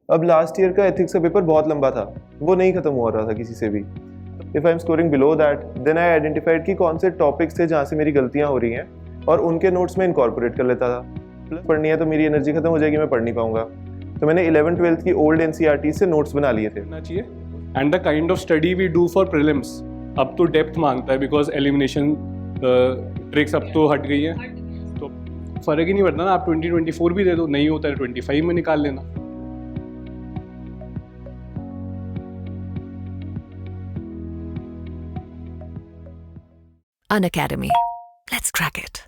अब last year का ethics का पेपर बहुत लंबा था, वो नहीं खत्म हो रहा था किसी से भी। If I am scoring below that, then I identified कि कौन से टॉपिक्स थे जहाँ से मेरी गलतियाँ हो रही हैं और उनके नोट्स में इनकॉर्पोरेट कर लेता था। प्लस पढ़नी है तो मेरी एनर्जी खत्म हो जाएगी, मैं पढ़ नहीं पाऊंगा। तो मैंने 11th-12th की ओल्ड एनसीईआरटी से नोट्स बना लिए थे। चाहिए and the kind of study we do for prelims अब तो डेप्थ मांगता है बिकॉज एलिमिनेशन ट्रिक्स अब तो हट गई है, तो फर्क ही नहीं पड़ता ना। आप 2024 भी दे दो, नहीं होता है 25 में निकाल लेना। Unacademy. Let's crack it.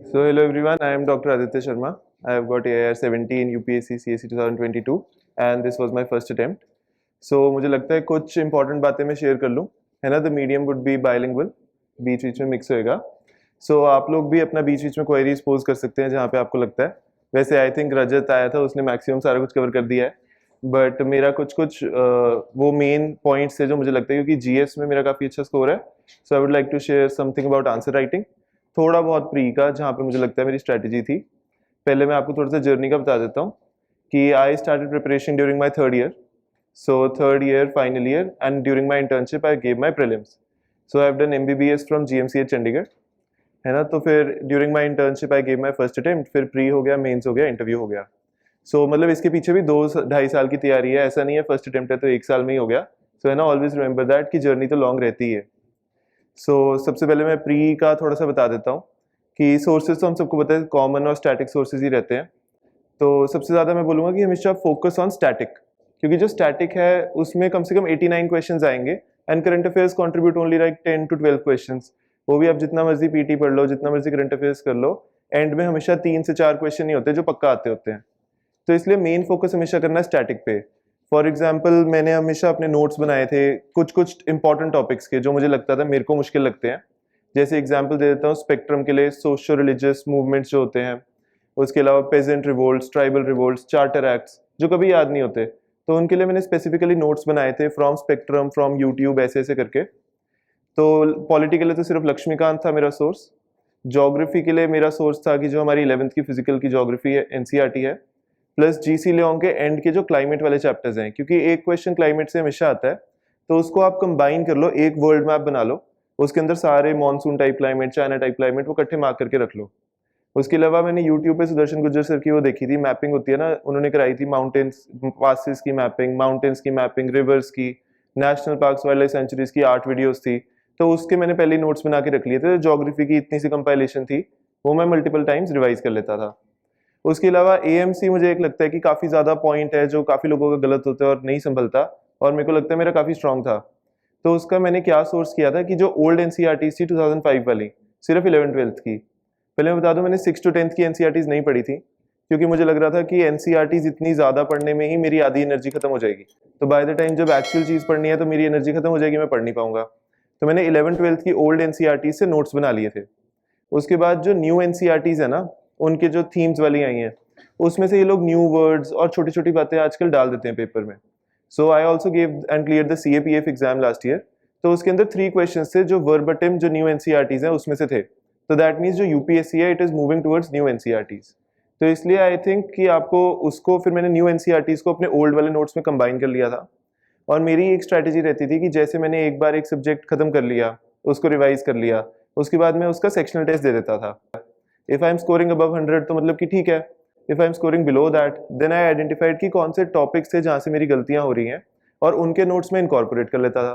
So hello everyone, I am Dr. Aditya Sharma. I have got AIR 70 in UPSC CSE 2022 and this was my first attempt. So मुझे लगता है कुछ इंपॉर्टेंट बातें मैं शेयर कर लूँ, है ना। The medium would be bilingual, बीच बीच में मिक्स होएगा। सो आप लोग भी अपना बीच बीच में क्वेरीज पोज कर सकते हैं जहाँ पे आपको लगता है। वैसे आई थिंक रजत आया था, उसने मैक्सिमम सारा कुछ कवर कर दिया है, बट मेरा कुछ वो मेन पॉइंट्स है जो मुझे लगता है, क्योंकि जीएस में मेरा काफ़ी अच्छा स्कोर है। So I would like to share something about answer writing, थोड़ा बहुत प्री का जहाँ पे मुझे लगता है मेरी स्ट्रैटेजी थी। पहले मैं आपको थोड़ा सा जर्नी का बता देता हूँ कि I started preparation during my third year. So third year, final year, and during my internship, I gave my prelims. So I've done MBBS from GMCH Chandigarh, है ना। तो फिर during my internship, I gave my first attempt, फिर pre हो गया, mains हो गया, interview हो गया। So मतलब इसके पीछे भी 2-2.5 साल की तैयारी है, ऐसा नहीं है फर्स्ट अटेम्प्ट है तो 1 साल में ही हो गया। सो है ना, ऑलवेज रिमेंबर दैट कि जर्नी तो लॉन्ग रहती है। सो सबसे पहले मैं प्री का थोड़ा सा बता देता हूँ कि सोर्सेज तो हम सबको पता है कॉमन और स्टैटिक सोर्सेज ही रहते हैं। तो सबसे ज़्यादा मैं बोलूँगा कि हमेशा फोकस ऑन स्टैटिक, क्योंकि जो स्टैटिक है उसमें कम से कम 89 क्वेश्चंस आएंगे and current affairs contribute only like 10 to 12 questions. वो भी आप जितना मर्जी पीटी पढ़ लो, जितना मर्जी करंट अफेयर्स कर लो, एंड में हमेशा 3 से 4 क्वेश्चन ही होते हैं जो पक्का आते होते हैं। तो इसलिए मेन फोकस हमेशा करना है स्टैटिक पे। फॉर एग्जाम्पल मैंने हमेशा अपने नोट्स बनाए थे कुछ कुछ इंपॉर्टेंट टॉपिक्स के जो मुझे लगता था मेरे को मुश्किल लगते हैं। जैसे एग्जाम्पल दे देता हूँ, स्पेक्ट्रम के लिए सोशो रिलीजियस मूवमेंट्स जो होते हैं, उसके अलावा peasant revolts, tribal revolts, charter acts जो कभी याद नहीं होते, तो उनके लिए मैंने स्पेसिफिकली नोट्स बनाए थे फ्रॉम स्पेक्ट्रम, फ्रॉम यूट्यूब, ऐसे ऐसे करके। तो पॉलिटी के लिए तो सिर्फ लक्ष्मीकांत था मेरा सोर्स। ज्योग्राफी के लिए मेरा सोर्स था कि जो हमारी 11th की फिजिकल की ज्योग्राफी है, एनसीईआरटी है, प्लस जीसी लियोंग के एंड के जो क्लाइमेट वाले चैप्टर्स हैं, क्योंकि एक क्वेश्चन क्लाइमेट से हमेशा आता है, तो उसको आप कंबाइन कर लो, एक वर्ल्ड मैप बना लो, उसके अंदर सारे monsoon type climate, China type climate वो इकट्ठे मार्क करके रख लो। उसके अलावा मैंने यूट्यूब पे सुदर्शन गुर्जर सर की वो देखी थी, मैपिंग होती है ना, उन्होंने कराई थी माउंटेन्स पासिस की मैपिंग, माउंटेन्स की मैपिंग, रिवर्स की, national parks, wild life sanctuaries की 8 वीडियोस थी। तो उसके मैंने पहले नोट्स बना के रख लिए थे। ज्योग्राफी की इतनी सी कंपाइलेशन थी, वो मैं मल्टीपल टाइम्स रिवाइज कर लेता था। उसके अलावा एएमसी मुझे एक लगता है कि काफ़ी ज़्यादा पॉइंट है जो काफ़ी लोगों का गलत होता है और नहीं संभलता, और मेरे को लगता है मेरा काफ़ी स्ट्रॉन्ग था। तो उसका मैंने क्या सोर्स किया था कि जो ओल्ड एनसीईआरटी थी 2005 वाली, सिर्फ 11th-12th की। पहले मैं बता दूं, मैंने 6 to 10th की एनसीईआरटीज नहीं पढ़ी थी, क्योंकि मुझे लग रहा था कि एनसीईआरटीज इतनी ज़्यादा पढ़ने में ही मेरी आधी एनर्जी खत्म हो जाएगी। तो बाय द टाइम जब एक्चुअल चीज़ पढ़नी है तो मेरी एनर्जी खत्म हो जाएगी, मैं पढ़ नहीं पाऊंगा। तो मैंने 11th-12th की ओल्ड एनसीईआरटीज से नोट्स बना लिए थे। उसके बाद जो न्यू एनसीईआरटीज है ना, उनके जो थीम्स वाली आई हैं, उसमें से ये लोग न्यू वर्ड्स और छोटी छोटी बातें आजकल डाल देते हैं पेपर में। So I also gave and clear the CAPF exam last year. तो उसके अंदर 3 क्वेश्चन थे जो वर्बटिम जो न्यू एनसीईआरटीज है उसमें से थे। तो दैट मीन्स जो यूपीएससी है it is moving towards new NCERTs. तो इसलिए आई थिंक कि आपको उसको, फिर मैंने न्यू एनसीईआरटीज को अपने ओल्ड वाले नोट्स में कंबाइन कर लिया था। और मेरी एक स्ट्रैटेजी रहती थी कि जैसे मैंने एक बार एक सब्जेक्ट खत्म कर लिया, उसको रिवाइज कर लिया, उसके बाद मैं उसका सेक्शनल टेस्ट दे देता था। If I am scoring above 100 तो मतलब कि ठीक है, if I am scoring below that, then I identified कि कौन से टॉपिक्स थे जहाँ से मेरी गलतियाँ हो रही हैं और उनके नोट्स में इनकॉर्पोरेट कर लेता था।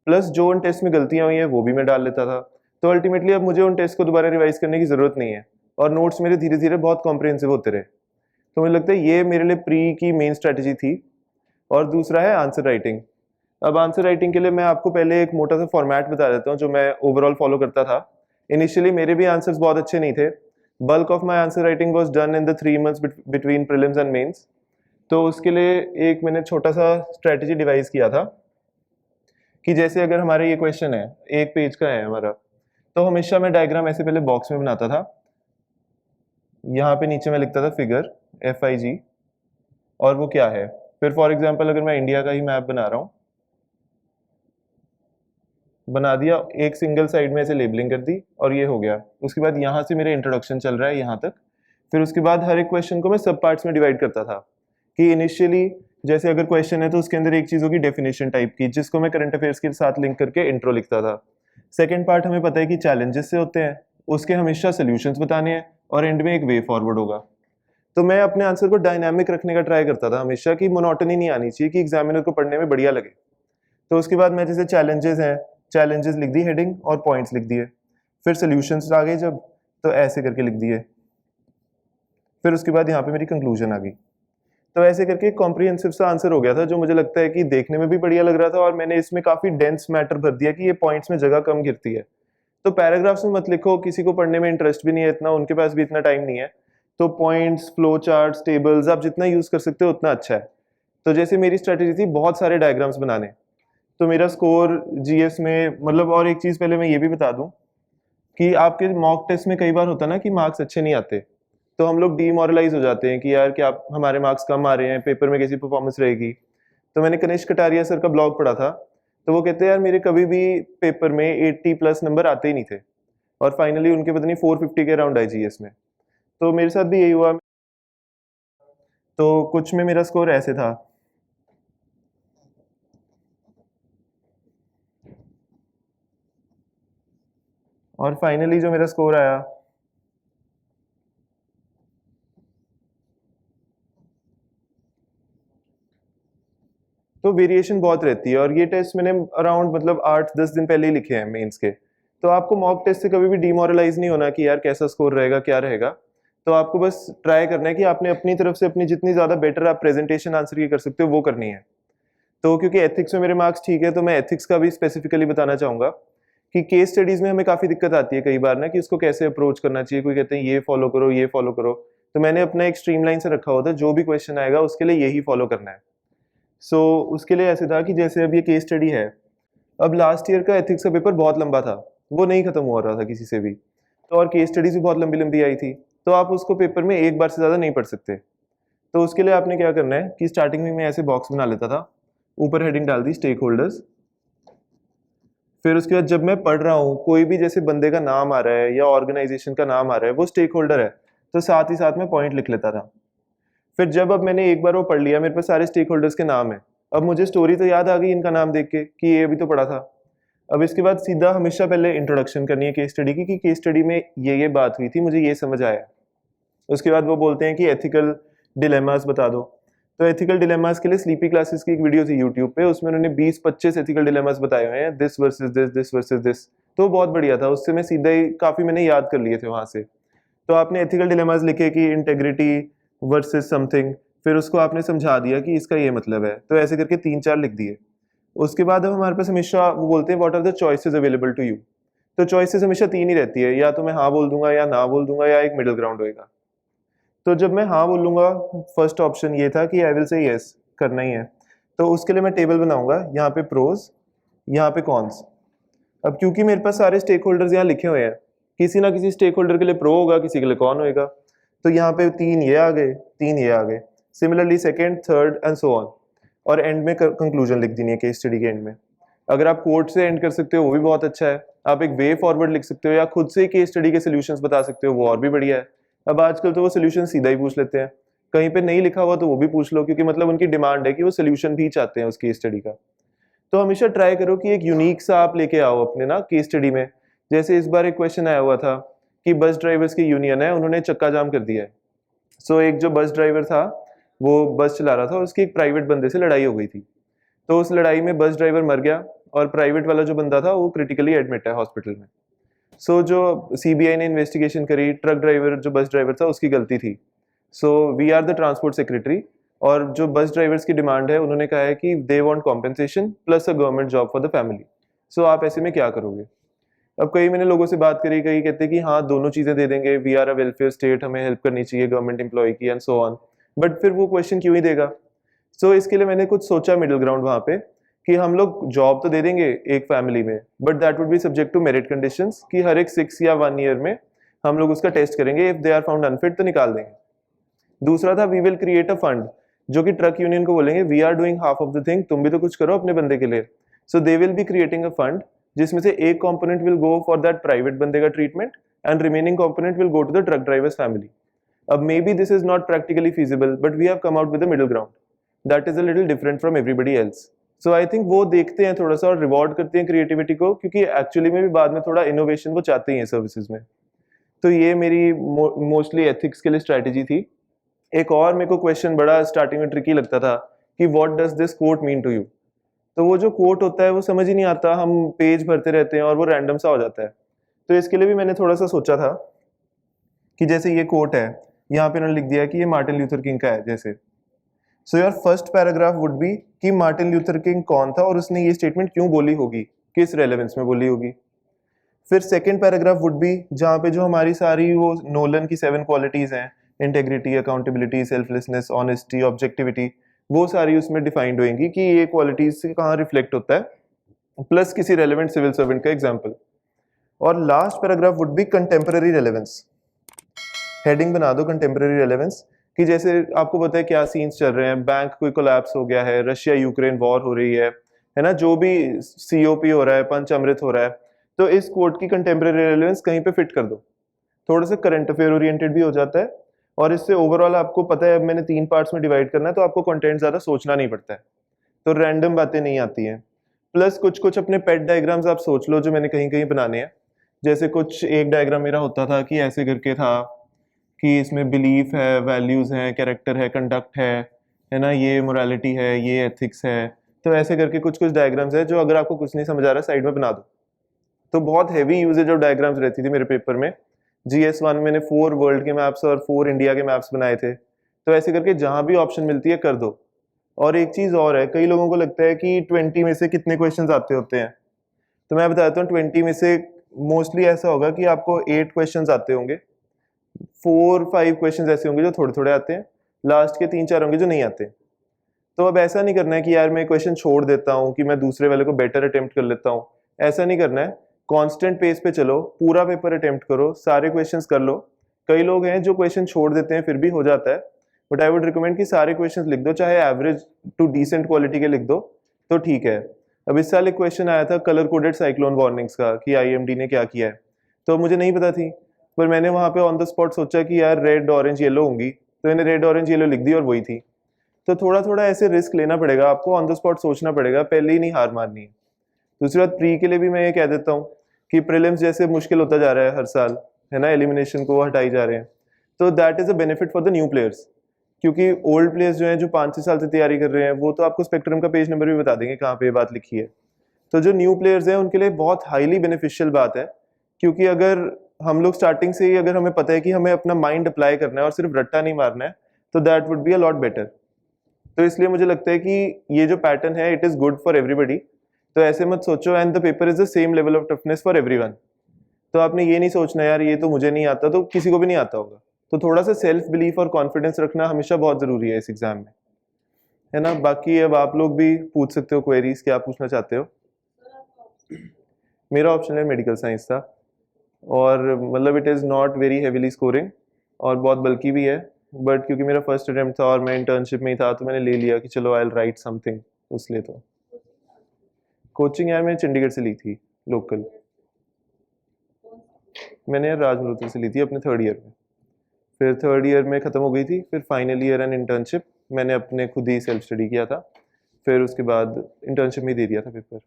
प्लस जो उन टेस्ट में गलतियाँ हुई हैं वो भी मैं डाल लेता था। तो अल्टीमेटली अब मुझे उन टेस्ट को दोबारा रिवाइज करने की जरूरत नहीं है और नोट्स मेरे धीरे धीरे बहुत कॉम्प्रिहेंसिव होते रहे। तो मुझे लगता है ये मेरे लिए प्री की मेन स्ट्रैटेजी थी। और दूसरा है आंसर राइटिंग। अब आंसर राइटिंग के लिए मैं आपको पहले एक मोटा सा फॉर्मेट बता देता हूँ जो मैं ओवरऑल फॉलो करता था। इनिशियली मेरे भी आंसर्स बहुत अच्छे नहीं थे। Bulk of my answer writing was done in the 3 months between prelims and mains. तो उसके लिए एक मैंने छोटा सा स्ट्रेटजी डिवाइस किया था कि जैसे अगर हमारे ये क्वेश्चन है, 1 पेज का है हमारा, तो हमेशा मैं डायग्राम ऐसे पहले बॉक्स में बनाता था। यहाँ पे नीचे मैं लिखता था फिगर FIG और वो क्या है। फिर फॉर एग्जाम्पल अगर मैं इंडिया का ही मैप बना रहा हूँ, बना दिया, एक सिंगल साइड में ऐसे लेबलिंग कर दी और ये हो गया। उसके बाद यहाँ से मेरा इंट्रोडक्शन चल रहा है यहाँ तक। फिर उसके बाद हर एक क्वेश्चन को मैं सब पार्ट्स में डिवाइड करता था कि इनिशियली जैसे अगर क्वेश्चन है तो उसके अंदर एक चीज़ होगी डेफिनेशन टाइप की, जिसको मैं करंट अफेयर्स के साथ लिंक करके इंट्रो लिखता था। सेकेंड पार्ट हमें पता है कि चैलेंजेस से होते हैं, उसके हमेशा सोल्यूशंस बताने हैं और एंड में एक वे फॉरवर्ड होगा। तो मैं अपने आंसर को डायनामिक रखने का ट्राई करता था हमेशा, कि मोनोटनी नहीं आनी चाहिए, कि एग्जामिनर को पढ़ने में बढ़िया लगे। तो उसके बाद मैं जैसे चैलेंजेस हैं, चैलेंजेस लिख दी हेडिंग और पॉइंट्स लिख दिए। फिर सोल्यूशंस आ गए जब, तो ऐसे करके लिख दिए। फिर उसके बाद यहाँ पे मेरी कंक्लूजन आ गई। तो ऐसे करके एक कॉम्प्रिहेंसिव सा आंसर हो गया था, जो मुझे लगता है कि देखने में भी बढ़िया लग रहा था और मैंने इसमें काफ़ी डेंस मैटर भर दिया कि ये पॉइंट्स में जगह कम गिरती है। तो पैराग्राफ्स में मत लिखो, किसी को पढ़ने में इंटरेस्ट भी नहीं है इतना, उनके पास भी इतना टाइम नहीं है। तो पॉइंट्स, फ्लो चार्ट्स, टेबल्स आप जितना यूज़ कर सकते हो उतना अच्छा है। तो जैसे मेरी स्ट्रैटेजी थी बहुत सारे डायग्राम्स बनाने, तो मेरा स्कोर जीएस में मतलब, और एक चीज़ पहले मैं ये भी बता दूं कि आपके मॉक टेस्ट में कई बार होता है ना कि मार्क्स अच्छे नहीं आते, तो हम लोग डीमोरलाइज हो जाते हैं कि यार कि आप हमारे मार्क्स कम आ रहे हैं, पेपर में कैसी परफॉर्मेंस रहेगी। तो मैंने कनिष्क कटारिया सर का ब्लॉग पढ़ा था, तो वो कहते हैं यार मेरे कभी भी पेपर में 80+ नंबर आते ही नहीं थे, और फाइनली उनके पता नहीं 450 के अराउंड आए जीएस में। तो मेरे साथ भी यही हुआ। तो कुछ में मेरा स्कोर ऐसे था। और फाइनली जो मेरा स्कोर आया, तो वेरिएशन बहुत रहती है। और ये टेस्ट मैंने अराउंड मतलब 8-10 दिन पहले ही लिखे हैं मेंस के। तो आपको मॉक टेस्ट से कभी भी डीमोरलाइज नहीं होना कि यार कैसा स्कोर रहेगा, क्या रहेगा। तो आपको बस ट्राई करना है कि आपने अपनी तरफ से अपनी जितनी ज़्यादा बेटर आप प्रेजेंटेशन आंसर की कर सकते हो वो करनी है। तो क्योंकि एथिक्स में मेरे मार्क्स ठीक है, तो मैं एथिक्स का भी स्पेसिफिकली बताना चाहूँगा कि केस स्टडीज़ में हमें काफ़ी दिक्कत आती है कई बार ना, कि उसको कैसे अप्रोच करना चाहिए। कोई कहते हैं ये फॉलो करो, ये फॉलो करो। तो मैंने अपना एक स्ट्रीमलाइन से रखा होता है, जो भी क्वेश्चन आएगा उसके लिए यही फॉलो करना है। सो उसके लिए ऐसे था कि जैसे अब ये केस स्टडी है, अब लास्ट ईयर का एथिक्स का पेपर बहुत लंबा था, वो नहीं खत्म हो रहा था किसी से भी। तो और केस स्टडीज भी बहुत लंबी लंबी आई थी, तो आप उसको पेपर में एक बार से ज़्यादा नहीं पढ़ सकते। तो उसके लिए आपने क्या करना है कि स्टार्टिंग में मैं ऐसे बॉक्स बना लेता था, ऊपर हेडिंग डाल दी स्टेक होल्डर्स। फिर उसके बाद जब मैं पढ़ रहा हूँ, कोई भी जैसे बंदे का नाम आ रहा है या ऑर्गेनाइजेशन का नाम आ रहा है, वो स्टेक होल्डर है, तो साथ ही साथ में पॉइंट लिख लेता था। फिर जब अब मैंने एक बार वो पढ़ लिया, मेरे पास सारे स्टेक होल्डर्स के नाम है, अब मुझे स्टोरी तो याद आ गई इनका नाम देख के कि ये भी तो पढ़ा था। अब इसके बाद सीधा हमेशा पहले इंट्रोडक्शन करनी है केस स्टडी की, कि केस स्टडी में ये बात हुई थी, मुझे ये समझ आया। उसके बाद वो बोलते हैं कि एथिकल डिलेमास बता दो। तो एथिकल डिलेमास के लिए स्लीपी क्लासेस की एक वीडियो थी यूट्यूब पे, उसमें उन्होंने 20-25 एथिकल डिलेमास बताए हुए हैं, this versus this, this versus this. तो बहुत बढ़िया था, उससे मैं सीधा ही काफ़ी मैंने याद कर लिए थे वहाँ से। तो आपने एथिकल डिलेमास लिखे कि इंटेग्रिटी वर्सेस समथिंग, फिर उसको आपने समझा दिया कि इसका ये मतलब है, तो ऐसे करके 3-4 लिख दिए। उसके बाद अब हमारे पास हमेशा वो बोलते हैं what are the choices available to you. तो चॉइसेस हमेशा 3 ही रहती है, या तो मैं हाँ बोल दूंगा, या ना बोल दूंगा, या एक मिडिल ग्राउंड होएगा। तो जब मैं हाँ बोलूँगा, फर्स्ट ऑप्शन ये था कि आई विल से यस, करना ही है। तो उसके लिए मैं टेबल बनाऊंगा, यहाँ पे प्रोज, यहाँ पे कॉन्स। अब क्योंकि मेरे पास सारे स्टेक होल्डर्स यहाँ लिखे हुए हैं, किसी ना किसी स्टेक होल्डर के लिए प्रो होगा, किसी के लिए कॉन होएगा। तो यहाँ पे 3 ये आ गए, 3 ये आ गए, similarly second, third and so on. और एंड में कंक्लूजन लिख देनी है केस स्टडी के एंड में। अगर आप कोर्ट से एंड कर सकते हो वो भी बहुत अच्छा है, आप एक वे फॉरवर्ड लिख सकते हो, या खुद से केस स्टडी के सोल्यूशंस बता सकते हो, वो और भी बढ़िया है। अब आजकल तो वो सोल्यूशन सीधा ही पूछ लेते हैं, कहीं पे नहीं लिखा हुआ तो वो भी पूछ लो, क्योंकि मतलब उनकी डिमांड है कि वो सोल्यूशन भी चाहते हैं उस केस स्टडी का। तो हमेशा ट्राई करो कि एक यूनिक सा आप लेके आओ अपने ना केस स्टडी में। जैसे इस बार एक क्वेश्चन आया हुआ था कि बस ड्राइवर्स की यूनियन है, उन्होंने चक्का जाम कर दिया है। सो एक जो बस ड्राइवर था वो बस चला रहा था, और उसकी एक प्राइवेट बंदे से लड़ाई हो गई थी। तो उस लड़ाई में बस ड्राइवर मर गया, और प्राइवेट वाला जो बंदा था वो क्रिटिकली एडमिट है हॉस्पिटल में। सो जो सीबीआई ने इन्वेस्टिगेशन करी, ट्रक ड्राइवर जो बस ड्राइवर था उसकी गलती थी। So we are the transport secretary, और जो बस ड्राइवर्स की डिमांड है, उन्होंने कहा है कि they want compensation plus a government job for the family. So आप ऐसे में क्या करोगे? अब कई मैंने लोगों से बात करी, कई कहते हैं कि हाँ दोनों चीज़ें दे देंगे, we are a welfare state, हमें हेल्प करनी चाहिए गवर्नमेंट एम्प्लॉय की एंड सो ऑन। बट फिर वो क्वेश्चन क्यों ही देगा? सो इसके लिए मैंने कुछ सोचा मिडिल ग्राउंड वहाँ पे, कि हम लोग जॉब तो दे देंगे एक फैमिली में, but that would be subject to merit conditions, कि हर एक 6 या 1 ईयर में हम लोग उसका टेस्ट करेंगे, if they are found unfit तो निकाल देंगे। दूसरा था we will create a fund, जो कि ट्रक यूनियन को बोलेंगे we are doing half of the thing, तुम भी तो कुछ करो अपने बंदे के लिए। So they will be creating a fund, जिसमें से एक component will go for that private बंदे का treatment and remaining component will go to the truck drivers family. अब maybe this is not practically feasible, but we have come out with the middle ground that is a little different from everybody else. So I think वो देखते हैं थोड़ा सा और reward करते हैं creativity को, क्योंकि एक्चुअली में भी बाद में थोड़ा इनोवेशन वो चाहते ही हैं सर्विसेज में. तो ये मेरी मोस्टली एथिक्स के लिए स्ट्रैटेजी थी. एक और मेरे को क्वेश्चन बड़ा स्टार्टिंग में ट्रिकी लगता था कि what does this quote mean to you. तो वो जो कोट होता है वो समझ ही नहीं आता, हम पेज भरते रहते हैं और वो रैंडम सा हो जाता है. तो इसके लिए भी मैंने थोड़ा सा सोचा था कि जैसे ये कोट है, यहाँ पे उन्होंने लिख दिया कि ये मार्टिन ल्यूथर किंग का है जैसे. So your first paragraph would be कि मार्टिन ल्यूथर किंग कौन था और उसने ये स्टेटमेंट क्यों बोली होगी, किस रेलेवेंस में बोली होगी. फिर सेकंड पैराग्राफ वुड बी जहाँ पे जो हमारी सारी वो नोलन की 7 क्वालिटीज हैं, integrity, accountability, selflessness, honesty, objectivity, वो सारी उसमें डिफाइंड होंगी कि ये क्वालिटीज से कहाँ रिफ्लेक्ट होता है, प्लस किसी रेलेवेंट सिविल सर्वेंट का एग्जाम्पल. और last paragraph would be contemporary relevance. Heading बना दो कंटेम्पररी रेलेवेंस कि जैसे आपको पता है क्या सीन्स चल रहे हैं, बैंक कोई कोलैप्स हो गया है, रशिया यूक्रेन वॉर हो रही है ना, जो भी COP हो रहा है, पंचामृत हो रहा है, तो इस कोट की कंटेम्पररी रेलेवेंस कहीं पे फिट कर दो. थोड़ा सा करंट अफेयर ओरिएंटेड भी हो जाता है और इससे ओवरऑल आपको पता है, अब मैंने 3 पार्ट्स में डिवाइड करना है तो आपको कंटेंट ज़्यादा सोचना नहीं पड़ता है, तो रैंडम बातें नहीं आती हैं. प्लस कुछ कुछ अपने पेट डायग्राम्स आप सोच लो जो मैंने कहीं कहीं बनाने हैं. जैसे कुछ एक डायग्राम मेरा होता था कि ऐसे करके था कि इसमें बिलीफ है, वैल्यूज़ हैं, कैरेक्टर है, कंडक्ट है ना, ये मोरालिटी है, ये एथिक्स है. तो ऐसे करके कुछ कुछ डायग्राम्स है जो अगर आपको कुछ नहीं समझ आ रहा साइड में बना दो. तो बहुत हैवी यूजेज ऑफ डायग्राम्स रहती थी मेरे पेपर में. GS1 में मैंने 4 वर्ल्ड के मैप्स और 4 इंडिया के मैप्स बनाए थे. तो ऐसे करके जहाँ भी ऑप्शन मिलती है कर दो. और एक चीज़ और है, कई लोगों को लगता है कि 20 में से कितने क्वेश्चंस आते होते हैं. तो मैं बताता हूँ 20 में से मोस्टली ऐसा होगा कि आपको 8 क्वेश्चंस आते होंगे, 4-5 क्वेश्चंस ऐसे होंगे जो थोड़े थोड़े आते हैं, लास्ट के 3-4 होंगे जो नहीं आते. तो अब ऐसा नहीं करना है कि यार मैं क्वेश्चन छोड़ देता हूँ कि मैं दूसरे वाले को बेटर अटेम्प्ट कर लेता हूँ. ऐसा नहीं करना है, कांस्टेंट पेस पे चलो, पूरा पेपर अटेम्प्ट करो, सारे क्वेश्चंस कर लो. कई लोग हैं जो क्वेश्चन छोड़ देते हैं फिर भी हो जाता है, बट आई वुड रिकमेंड कि सारे क्वेश्चंस लिख दो, चाहे एवरेज टू डिसेंट क्वालिटी के लिख दो तो ठीक है. अब इस साल एक क्वेश्चन आया था कलर कोडेड साइक्लोन वार्निंग्स का कि IMD ने क्या किया है, तो मुझे नहीं पता थी, पर मैंने वहाँ पे ऑन द स्पॉट सोचा कि यार रेड ऑरेंज येलो होंगी, तो मैंने रेड ऑरेंज येलो लिख दी और वही थी. तो थोड़ा थोड़ा ऐसे रिस्क लेना पड़ेगा आपको, ऑन द स्पॉट सोचना पड़ेगा, पहले ही नहीं हार मारनी है. दूसरी बात, प्री के लिए भी मैं ये कह देता हूँ कि प्रीलिम्स जैसे मुश्किल होता जा रहा है हर साल, है ना, एलिमिनेशन को हटाई जा रहे हैं, तो that is a benefit for the new players. क्योंकि ओल्ड प्लेयर्स जो हैं जो 5-6 साल से तैयारी कर रहे हैं वो तो आपको स्पेक्ट्रम का पेज नंबर भी बता देंगे कहाँ पे ये बात लिखी है. तो जो न्यू प्लेयर्स हैं उनके लिए बहुत हाईली बेनिफिशियल बात है, क्योंकि अगर हम लोग स्टार्टिंग से ही अगर हमें पता है कि हमें अपना माइंड अप्लाई करना है और सिर्फ रट्टा नहीं मारना है, तो that would be a lot better. तो इसलिए मुझे लगता है कि ये जो पैटर्न है it is good for everybody. तो ऐसे मत सोचो, and the paper is the same level of toughness for everyone. तो आपने ये नहीं सोचना यार ये तो मुझे नहीं आता, तो किसी को भी नहीं आता होगा. तो थोड़ा सा सेल्फ बिलीफ और कॉन्फिडेंस रखना हमेशा बहुत ज़रूरी है इस एग्जाम में, है ना. बाकी अब आप लोग भी पूछ सकते हो क्वेरीज, क्या पूछना चाहते हो. मेरा ऑप्शन है मेडिकल साइंस था, और मतलब it is not very heavily scoring और बहुत बल्कि भी है, बट क्योंकि मेरा फर्स्ट अटेम्प्ट था और मैं इंटर्नशिप में ही था तो मैंने ले लिया कि चलो आई विल राइट समथिंग उसलिए. तो कोचिंग यार मैंने चंडीगढ़ से ली थी लोकल. मैंने यार राज मल्होत्रा से ली थी अपने 3rd ईयर में, फिर 3rd ईयर में ख़त्म हो गई थी, फिर फाइनल ईयर एंड इंटर्नशिप मैंने अपने खुद ही सेल्फ स्टडी किया था, फिर उसके बाद इंटर्नशिप में ही दे दिया था पेपर.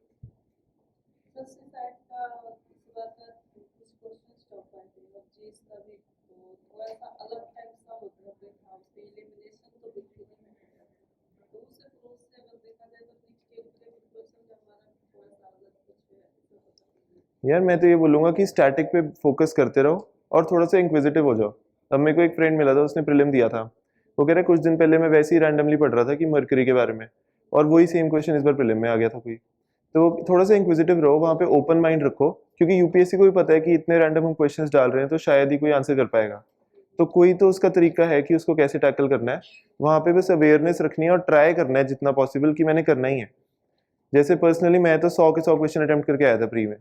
यार मैं तो ये बोलूँगा कि स्टैटिक पे फोकस करते रहो और थोड़ा सा इंक्विजिटिव हो जाओ. अब मेरे को एक फ्रेंड मिला था, उसने प्रीलिम दिया था, वो कह रहा है कुछ दिन पहले मैं वैसे ही रैंडमली पढ़ रहा था कि मर्करी के बारे में, और वही सेम क्वेश्चन इस बार प्रीलिम में आ गया था कोई. तो थोड़ा सा इंक्विजिटिव रहो, वहाँ पे ओपन माइंड रखो, क्योंकि यूपीएससी को भी पता है कि इतने रैंडम हम क्वेश्चंस डाल रहे हैं तो शायद ही कोई आंसर कर पाएगा. तो कोई तो उसका तरीका है कि उसको कैसे टैकल करना है, वहाँ पे बस अवेयरनेस रखनी है और ट्राई करना है जितना पॉसिबल कि मैंने करना ही है. जैसे पर्सनली मैं तो 100 के 100 क्वेश्चन अटेम्प्ट करके आया था प्री में.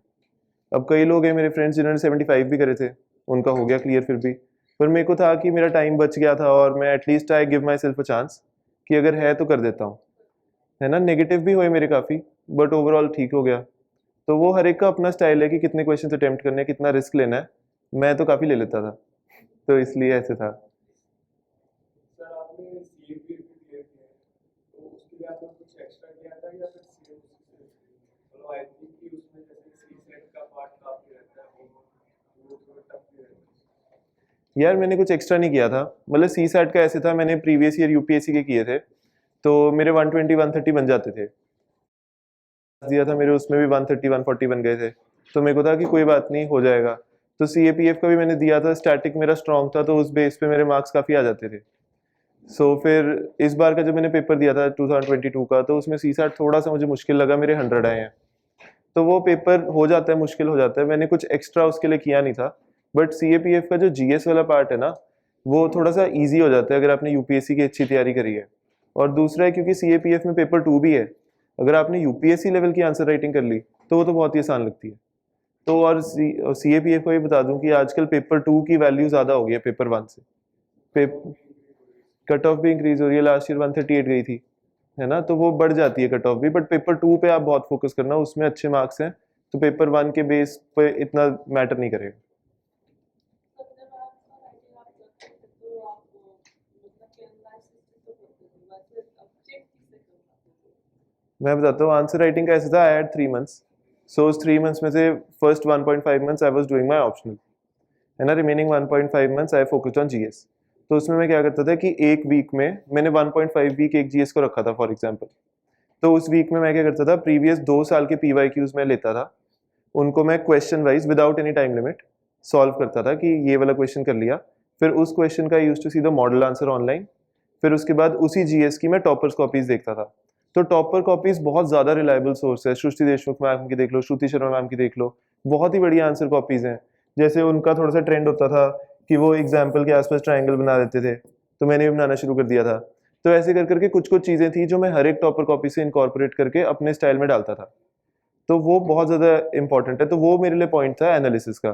अब कई लोग हैं मेरे फ्रेंड्स जिन्होंने 75 भी करे थे, उनका हो गया क्लियर फिर भी, पर मेरे को था कि मेरा टाइम बच गया था और मैं at least I give my self a chance कि अगर है तो कर देता हूँ, है ना. नेगेटिव भी हुए मेरे काफ़ी, बट ओवरऑल ठीक हो गया. तो वो हर एक का अपना स्टाइल है कि कितने क्वेश्चन अटेम्प्ट करने हैं, कितना रिस्क लेना है। मैं तो काफ़ी ले लेता था, तो इसलिए ऐसे था। सर आपने सीएपीएफ भी क्लियर किया है, तो उसके लिए आपने कुछ एक्स्ट्रा किया था या फिर सीएम मतलब आई थिंक कि उसमें जैसे सी सेट का पार्ट काफी रहता है वो थोड़ा टफ भी रहता है। यार मैंने कुछ एक्स्ट्रा नहीं किया था, मतलब सी सैट का ऐसे था, मैंने प्रीवियस ईयर यूपीएससी के किए थे, तो मेरे 120 130 बन जाते थे। दिया था मेरे, उसमें भी 130 140 बन गए थे, तो मेरे को था कि कोई बात नहीं, हो जाएगा। तो सीएपीएफ का भी मैंने दिया था, स्टैटिक मेरा स्ट्रॉन्ग था, तो उस बेस पे मेरे मार्क्स काफ़ी आ जाते थे। सो फिर इस बार का जब मैंने पेपर दिया था 2022 का, तो उसमें सी सैट थोड़ा सा मुझे मुश्किल लगा, मेरे 100 आए हैं। तो वो पेपर हो जाता है, मुश्किल हो जाता है, मैंने कुछ एक्स्ट्रा उसके लिए किया नहीं था। बट सीएपीएफ का जो जीएस वाला पार्ट है ना, वो थोड़ा सा ईजी हो जाता है अगर आपने यूपीएससी की अच्छी तैयारी करी है। और दूसरा है क्योंकि सीएपीएफ में पेपर 2 भी है, अगर आपने यूपीएससी लेवल की आंसर राइटिंग कर ली तो वो तो बहुत ही आसान लगती है। तो और सीएपीएफ को ये बता दूं कि आजकल पेपर 2 की वैल्यू ज़्यादा हो गई है पेपर 1 से। कट ऑफ भी इंक्रीज हो रही है, लास्ट ईयर 138 गई थी, है ना, तो वो बढ़ जाती है कट ऑफ भी। बट पेपर 2 पे आप बहुत फोकस करना, उसमें अच्छे मार्क्स हैं, तो पेपर 1 के बेस पे इतना मैटर नहीं करेगा। मैं बताता हूँ, आंसर राइटिंग का ऐसा था, आई हैड 3 मंथ्स। सो उस 3 मंथ्स में से first 1.5 months I was doing my optional, है ना, remaining 1.5 months I focused on GS. तो उसमें मैं क्या करता था कि एक वीक में मैंने 1.5 वीक एक जीएस को रखा था फॉर एग्जांपल। तो उस वीक में मैं क्या करता था, प्रीवियस 2 साल के पीवाईक्यूज में लेता था, उनको मैं question wise without any time limit solve करता था कि ये वाला क्वेश्चन कर लिया, फिर उस क्वेश्चन का use to see the model answer online, फिर उसके बाद उसी जीएस की मैं टॉपर्स कॉपीज देखता था। तो टॉपर कॉपीज बहुत ज़्यादा रिलायबल सोर्स है, श्रुति देशमुख मैम की देख लो, श्रुति शर्मा मैम की देख लो, बहुत ही बढ़िया आंसर कॉपीज हैं। जैसे उनका थोड़ा सा ट्रेंड होता था कि वो एग्जाम्पल के आसपास ट्राइंगल बना देते थे, तो मैंने भी बनाना शुरू कर दिया था। तो ऐसे कर करके कुछ कुछ चीज़ें थी जो मैं हर एक टॉपर कॉपी से इनकॉर्पोरेट करके अपने स्टाइल में डालता था, तो वो बहुत ज़्यादा इंपॉर्टेंट है। तो वो मेरे लिए पॉइंट था एनालिसिस का।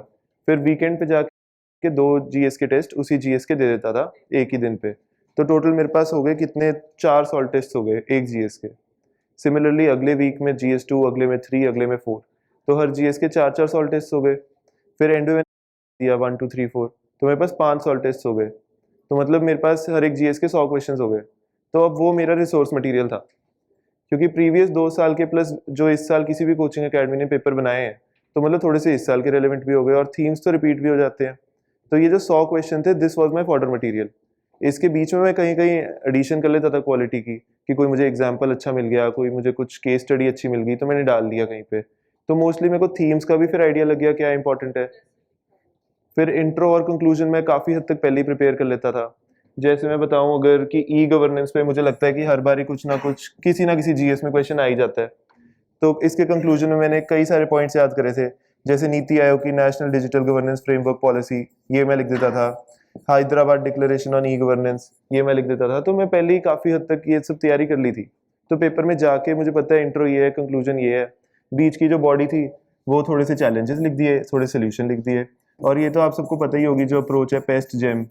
फिर वीकेंड पे जाके 2 जीएस के टेस्ट उसी जीएस के दे देता था एक ही दिन पे। तो टोटल मेरे पास हो गए कितने, 4 सॉल्व टेस्ट हो गए एक जीएस के। सिमिलरली अगले वीक में GS2, अगले में 3, अगले में 4, तो हर जीएस के 4 सॉल्व टेस्ट हो गए। फिर एंड में दिया 1 2 3 4, तो मेरे पास 5 सॉल्व टेस्ट हो गए। तो मतलब मेरे पास हर एक जीएस के 100 क्वेश्चन हो गए। तो अब वो मेरा रिसोर्स मटेरियल था, क्योंकि प्रीवियस 2 साल के प्लस जो इस साल किसी भी कोचिंग एकेडमी ने पेपर बनाए हैं, तो मतलब थोड़े से इस साल के रेलेवेंट भी हो गए, और थीम्स तो रिपीट भी हो जाते हैं। तो ये जो 100 क्वेश्चन थे, this was my fodder material. इसके बीच में मैं कहीं कहीं एडिशन कर लेता था क्वालिटी की, कि कोई मुझे एग्जाम्पल अच्छा मिल गया, कोई मुझे कुछ केस स्टडी अच्छी मिल गई, तो मैंने डाल दिया कहीं पे। तो मोस्टली मेरे को थीम्स का भी फिर आइडिया लग गया क्या इंपॉर्टेंट है। फिर इंट्रो और कंक्लूजन में काफ़ी हद तक पहले ही प्रिपेयर कर लेता था। जैसे मैं बताऊं अगर कि ई गवर्नेंस पे मुझे लगता है कि हर बारी कुछ ना कुछ किसी ना किसी जीएस में क्वेश्चन आ ही जाता है, तो इसके कंक्लूजन में मैंने कई सारे पॉइंट्स याद करे थे। जैसे नीति आयोग की national digital governance framework policy, ये मैं लिख देता था। Hyderabad declaration on e governance, ये मैं लिख देता था। तो मैं पहले ही काफ़ी हद तक ये सब तैयारी कर ली थी, तो पेपर में जाके मुझे पता है इंट्रो ये है, कंक्लूजन ये है, बीच की जो बॉडी थी वो थोड़े से चैलेंजेस लिख दिए, थोड़े सोल्यूशन लिख दिए। और ये तो आप सबको पता ही होगी जो अप्रोच है पेस्ट जेम,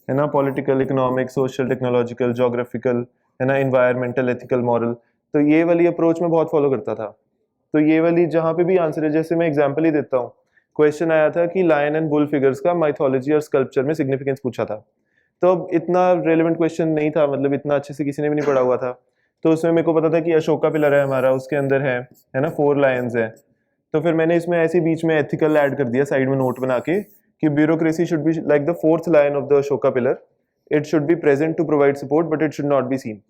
है ना, political, economic, social, technological, geographical, है ना, इन्वायरमेंटल, एथिकल, मॉरल, तो ये वाली अप्रोच में बहुत फॉलो करता था। तो ये वाली जहाँ पे भी आंसर है, जैसे मैं एग्जांपल ही देता हूँ, क्वेश्चन आया था कि लायन एंड बुल फिगर्स का माइथोलॉजी और स्कल्पचर में सिग्निफिकेंस पूछा था। तो अब इतना रेलेवेंट क्वेश्चन नहीं था, मतलब इतना अच्छे से किसी ने भी नहीं पढ़ा हुआ था। तो उसमें मेरे को पता था कि अशोका पिलर है हमारा, उसके अंदर है ना, 4 लायंस है। तो फिर मैंने इसमें ऐसे बीच में एथिकल ऐड कर दिया साइड में नोट बना के, कि bureaucracy should be like the 4th lion of the Ashoka pillar, it should be present to provide support but it should not be seen,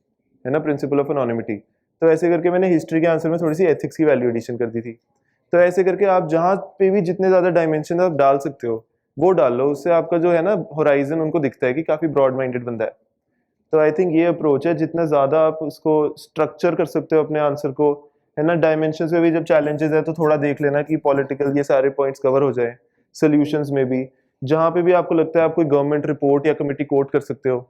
है ना, प्रिंसिपल ऑफ एनोनिमिटी। तो ऐसे करके मैंने हिस्ट्री के आंसर में थोड़ी सी एथिक्स की वैल्यू एडिशन कर दी थी। तो ऐसे करके आप जहाँ पे भी जितने ज़्यादा डायमेंशन आप डाल सकते हो वो डाल लो, उससे आपका जो है ना होराइजन उनको दिखता है कि काफ़ी ब्रॉड माइंडेड बंदा है। तो आई थिंक ये अप्रोच है, जितना ज़्यादा आप उसको स्ट्रक्चर कर सकते हो अपने आंसर को, है ना, डायमेंशंस में भी जब चैलेंजेस है तो थोड़ा देख लेना कि पॉलिटिकल ये सारे पॉइंट्स कवर हो जाए, सोल्यूशंस में भी जहाँ पे भी आपको लगता है आप कोई गवर्नमेंट रिपोर्ट या कमेटी कोट कर सकते हो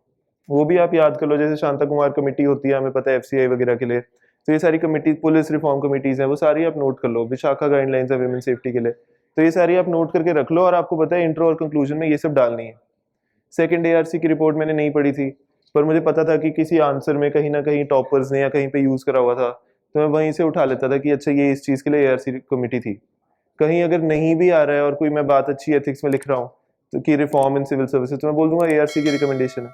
वो भी आप याद कर लो। जैसे शांता कुमार कमेटी होती है, हमें पता है FCI वगैरह के लिए, तो ये सारी कमेटी, पुलिस रिफॉर्म कमेटीज हैं, वो सारी आप नोट कर लो। विशाखा गाइडलाइंस है वुमेन सेफ्टी के लिए, तो ये सारी आप नोट करके रख लो, और आपको पता है इंट्रो और कंक्लूजन में ये सब डालनी है। सेकंड ARC की रिपोर्ट मैंने नहीं पढ़ी थी, पर मुझे पता था कि किसी आंसर में कहीं ना कहीं टॉपर्स ने या कहीं पे यूज करा हुआ था, तो मैं वहीं से उठा लेता था कि अच्छा ये इस चीज़ के लिए ARC कमेटी थी। कहीं अगर नहीं भी आ रहा है और कोई मैं बात अच्छी एथिक्स में लिख रहा हूँ तो कि रिफॉर्म इन सिविल सर्विसेज, तो मैं बोल दूंगा ARC की रिकमेंडेशन है।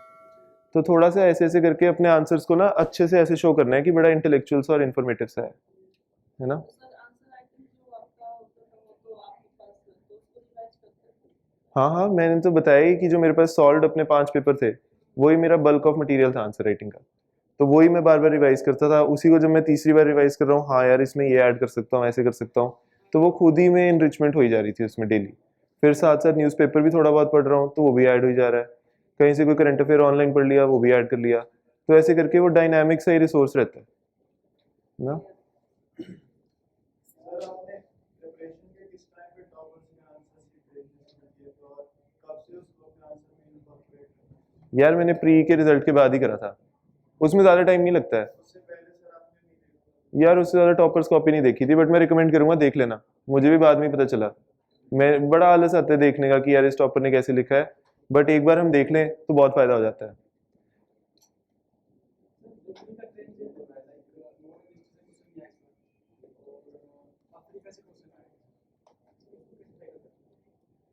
तो थोड़ा सा ऐसे ऐसे करके अपने आंसर्स को ना अच्छे से ऐसे शो करना है कि बड़ा इंटेलेक्चुअल सा और इन्फॉर्मेटिव सा है ना। हाँ हाँ, मैंने तो बताया ही कि जो मेरे पास सॉल्व अपने 5 पेपर थे वही मेरा बल्क ऑफ मटेरियल था आंसर राइटिंग का। तो वही मैं बार बार रिवाइज करता था, उसी को जब मैं तीसरी बार रिवाइज कर रहा हूँ, हाँ यार इसमें ये ऐड कर सकता हूँ, ऐसे कर सकता हूँ, तो वो खुद ही में इनरिचमेंट हो ही जा रही थी उसमें डेली। फिर साथ साथ न्यूज़पेपर भी थोड़ा बहुत पढ़ रहा हूँ तो वो भी ऐड हो ही जा रहा है। कहीं से कोई करंट अफेयर ऑनलाइन पढ़ लिया वो भी ऐड कर लिया। तो ऐसे करके वो डायनामिक सा ही रिसोर्स रहता है ना। यार मैंने प्री के रिजल्ट के बाद ही करा था, उसमें ज़्यादा टाइम नहीं लगता है। यार उससे ज़्यादा टॉपर्स कॉपी नहीं देखी थी, बट मैं रिकमेंड करूंगा देख लेना। मुझे भी बाद में ही पता चला, मैं बड़ा आलस आता है देखने का कि यार इस टॉपर ने कैसे लिखा है, बट एक बार हम देख लें तो बहुत फायदा हो जाता है।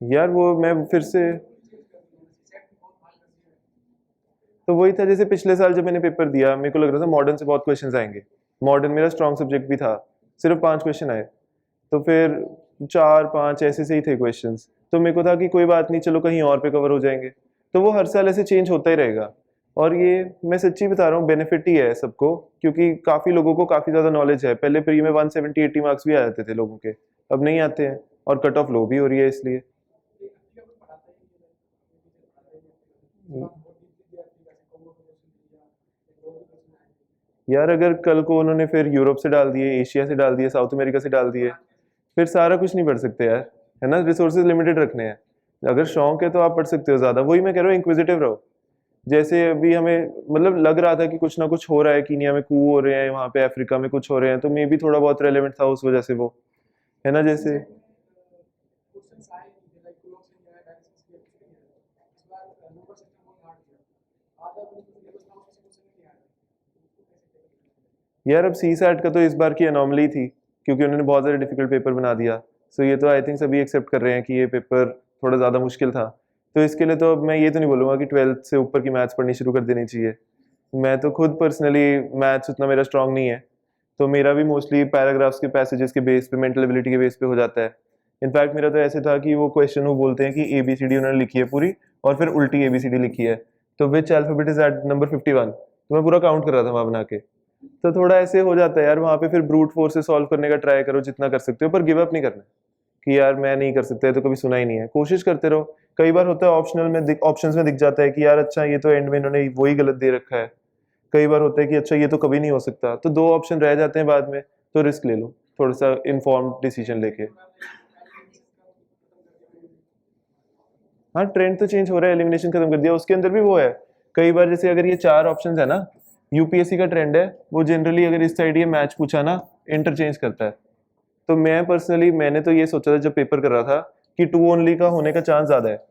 यार वो मैं फिर से, तो वही था जैसे पिछले साल जब मैंने पेपर दिया मेरे को लग रहा था मॉडर्न से बहुत क्वेश्चंस आएंगे। मॉडर्न मेरा स्ट्रॉन्ग सब्जेक्ट भी था, सिर्फ 5 क्वेश्चन आए। तो फिर 4-5 ऐसे से ही थे क्वेश्चंस, तो मेरे को था कि कोई बात नहीं, चलो कहीं और पे कवर हो जाएंगे। तो वो हर साल ऐसे चेंज होता ही रहेगा। और ये मैं सच्ची बता रहा हूँ बेनिफिट ही है सबको, क्योंकि काफ़ी लोगों को काफ़ी ज़्यादा नॉलेज है। पहले प्री में 170-80 मार्क्स भी आ जाते थे लोगों के, अब नहीं आते हैं, और कट ऑफ लो भी हो रही है इसलिए। यार अगर कल को उन्होंने फिर यूरोप से डाल दिए, एशिया से डाल दिए, साउथ अमेरिका से डाल दिए, फिर सारा कुछ नहीं पढ़ सकते यार, है ना। रिसोर्सेज लिमिटेड रखने हैं। अगर शौक है तो आप पढ़ सकते हो ज़्यादा, वही मैं कह रहा हूँ इंक्विजिटिव रहो। जैसे अभी हमें मतलब लग रहा था कि कुछ ना कुछ हो रहा है, कीनिया में कू हो रहे हैं, वहाँ पे अफ्रीका में कुछ हो रहे हैं, तो मे भी थोड़ा बहुत रेलेवेंट था उस वजह से वो, है ना। जैसे यार अब CSAT का तो इस बार की अनोमली थी, क्योंकि उन्होंने बहुत ज़्यादा डिफिकल्ट पेपर बना दिया। सो ये तो आई थिंक सभी एक्सेप्ट कर रहे हैं कि ये पेपर थोड़ा ज़्यादा मुश्किल था। तो इसके लिए तो अब मैं ये तो नहीं बोलूँगा कि 12th से ऊपर की मैथ्स पढ़नी शुरू कर देनी चाहिए। मैं तो खुद पर्सनली मैथ्स उतना मेरा स्ट्रांग नहीं है, तो मेरा भी मोस्टली पैराग्राफ्स के पैसेजेस के बेस पे, मेंटल एबिलिटी के बेस पे हो जाता है। इनफैक्ट मेरा तो ऐसे था कि वो क्वेश्चन वो बोलते हैं कि ABCD उन्होंने लिखी है पूरी, और फिर उल्टी ABCD लिखी है, तो विच अल्फाबेट इज एट नंबर 51, तो मैं पूरा काउंट कर रहा था वहाँ बना के। तो थोड़ा ऐसे हो जाता है यार वहाँ पे, फिर ब्रूट फोर्स से सॉल्व करने का ट्राई करो जितना कर सकते हो, पर गिव अप नहीं करना कि यार मैं नहीं कर सकता, तो कभी सुना ही नहीं है, कोशिश करते रहो। कई बार होता है ऑप्शनल में ऑप्शंस में दिख जाता है कि यार अच्छा ये तो एंड में इन्होंने वही गलत दे रखा है। कई बार होता है कि अच्छा ये तो कभी नहीं हो सकता, तो 2 ऑप्शन रह जाते हैं बाद में, तो रिस्क ले लो थोड़ा सा इन्फॉर्म्ड डिसीजन लेके। हाँ ट्रेंड तो चेंज हो रहा है, एलिमिनेशन खत्म कर दिया, उसके अंदर भी वो है। कई बार जैसे अगर ये 4 ऑप्शंस है ना, यूपीएससी का ट्रेंड है वो जनरली अगर इस साइड ये मैच पूछा ना, इंटरचेंज करता है। तो मैं पर्सनली मैंने तो ये सोचा था जब पेपर कर रहा था कि 2 ओनली का होने का चांस ज़्यादा है।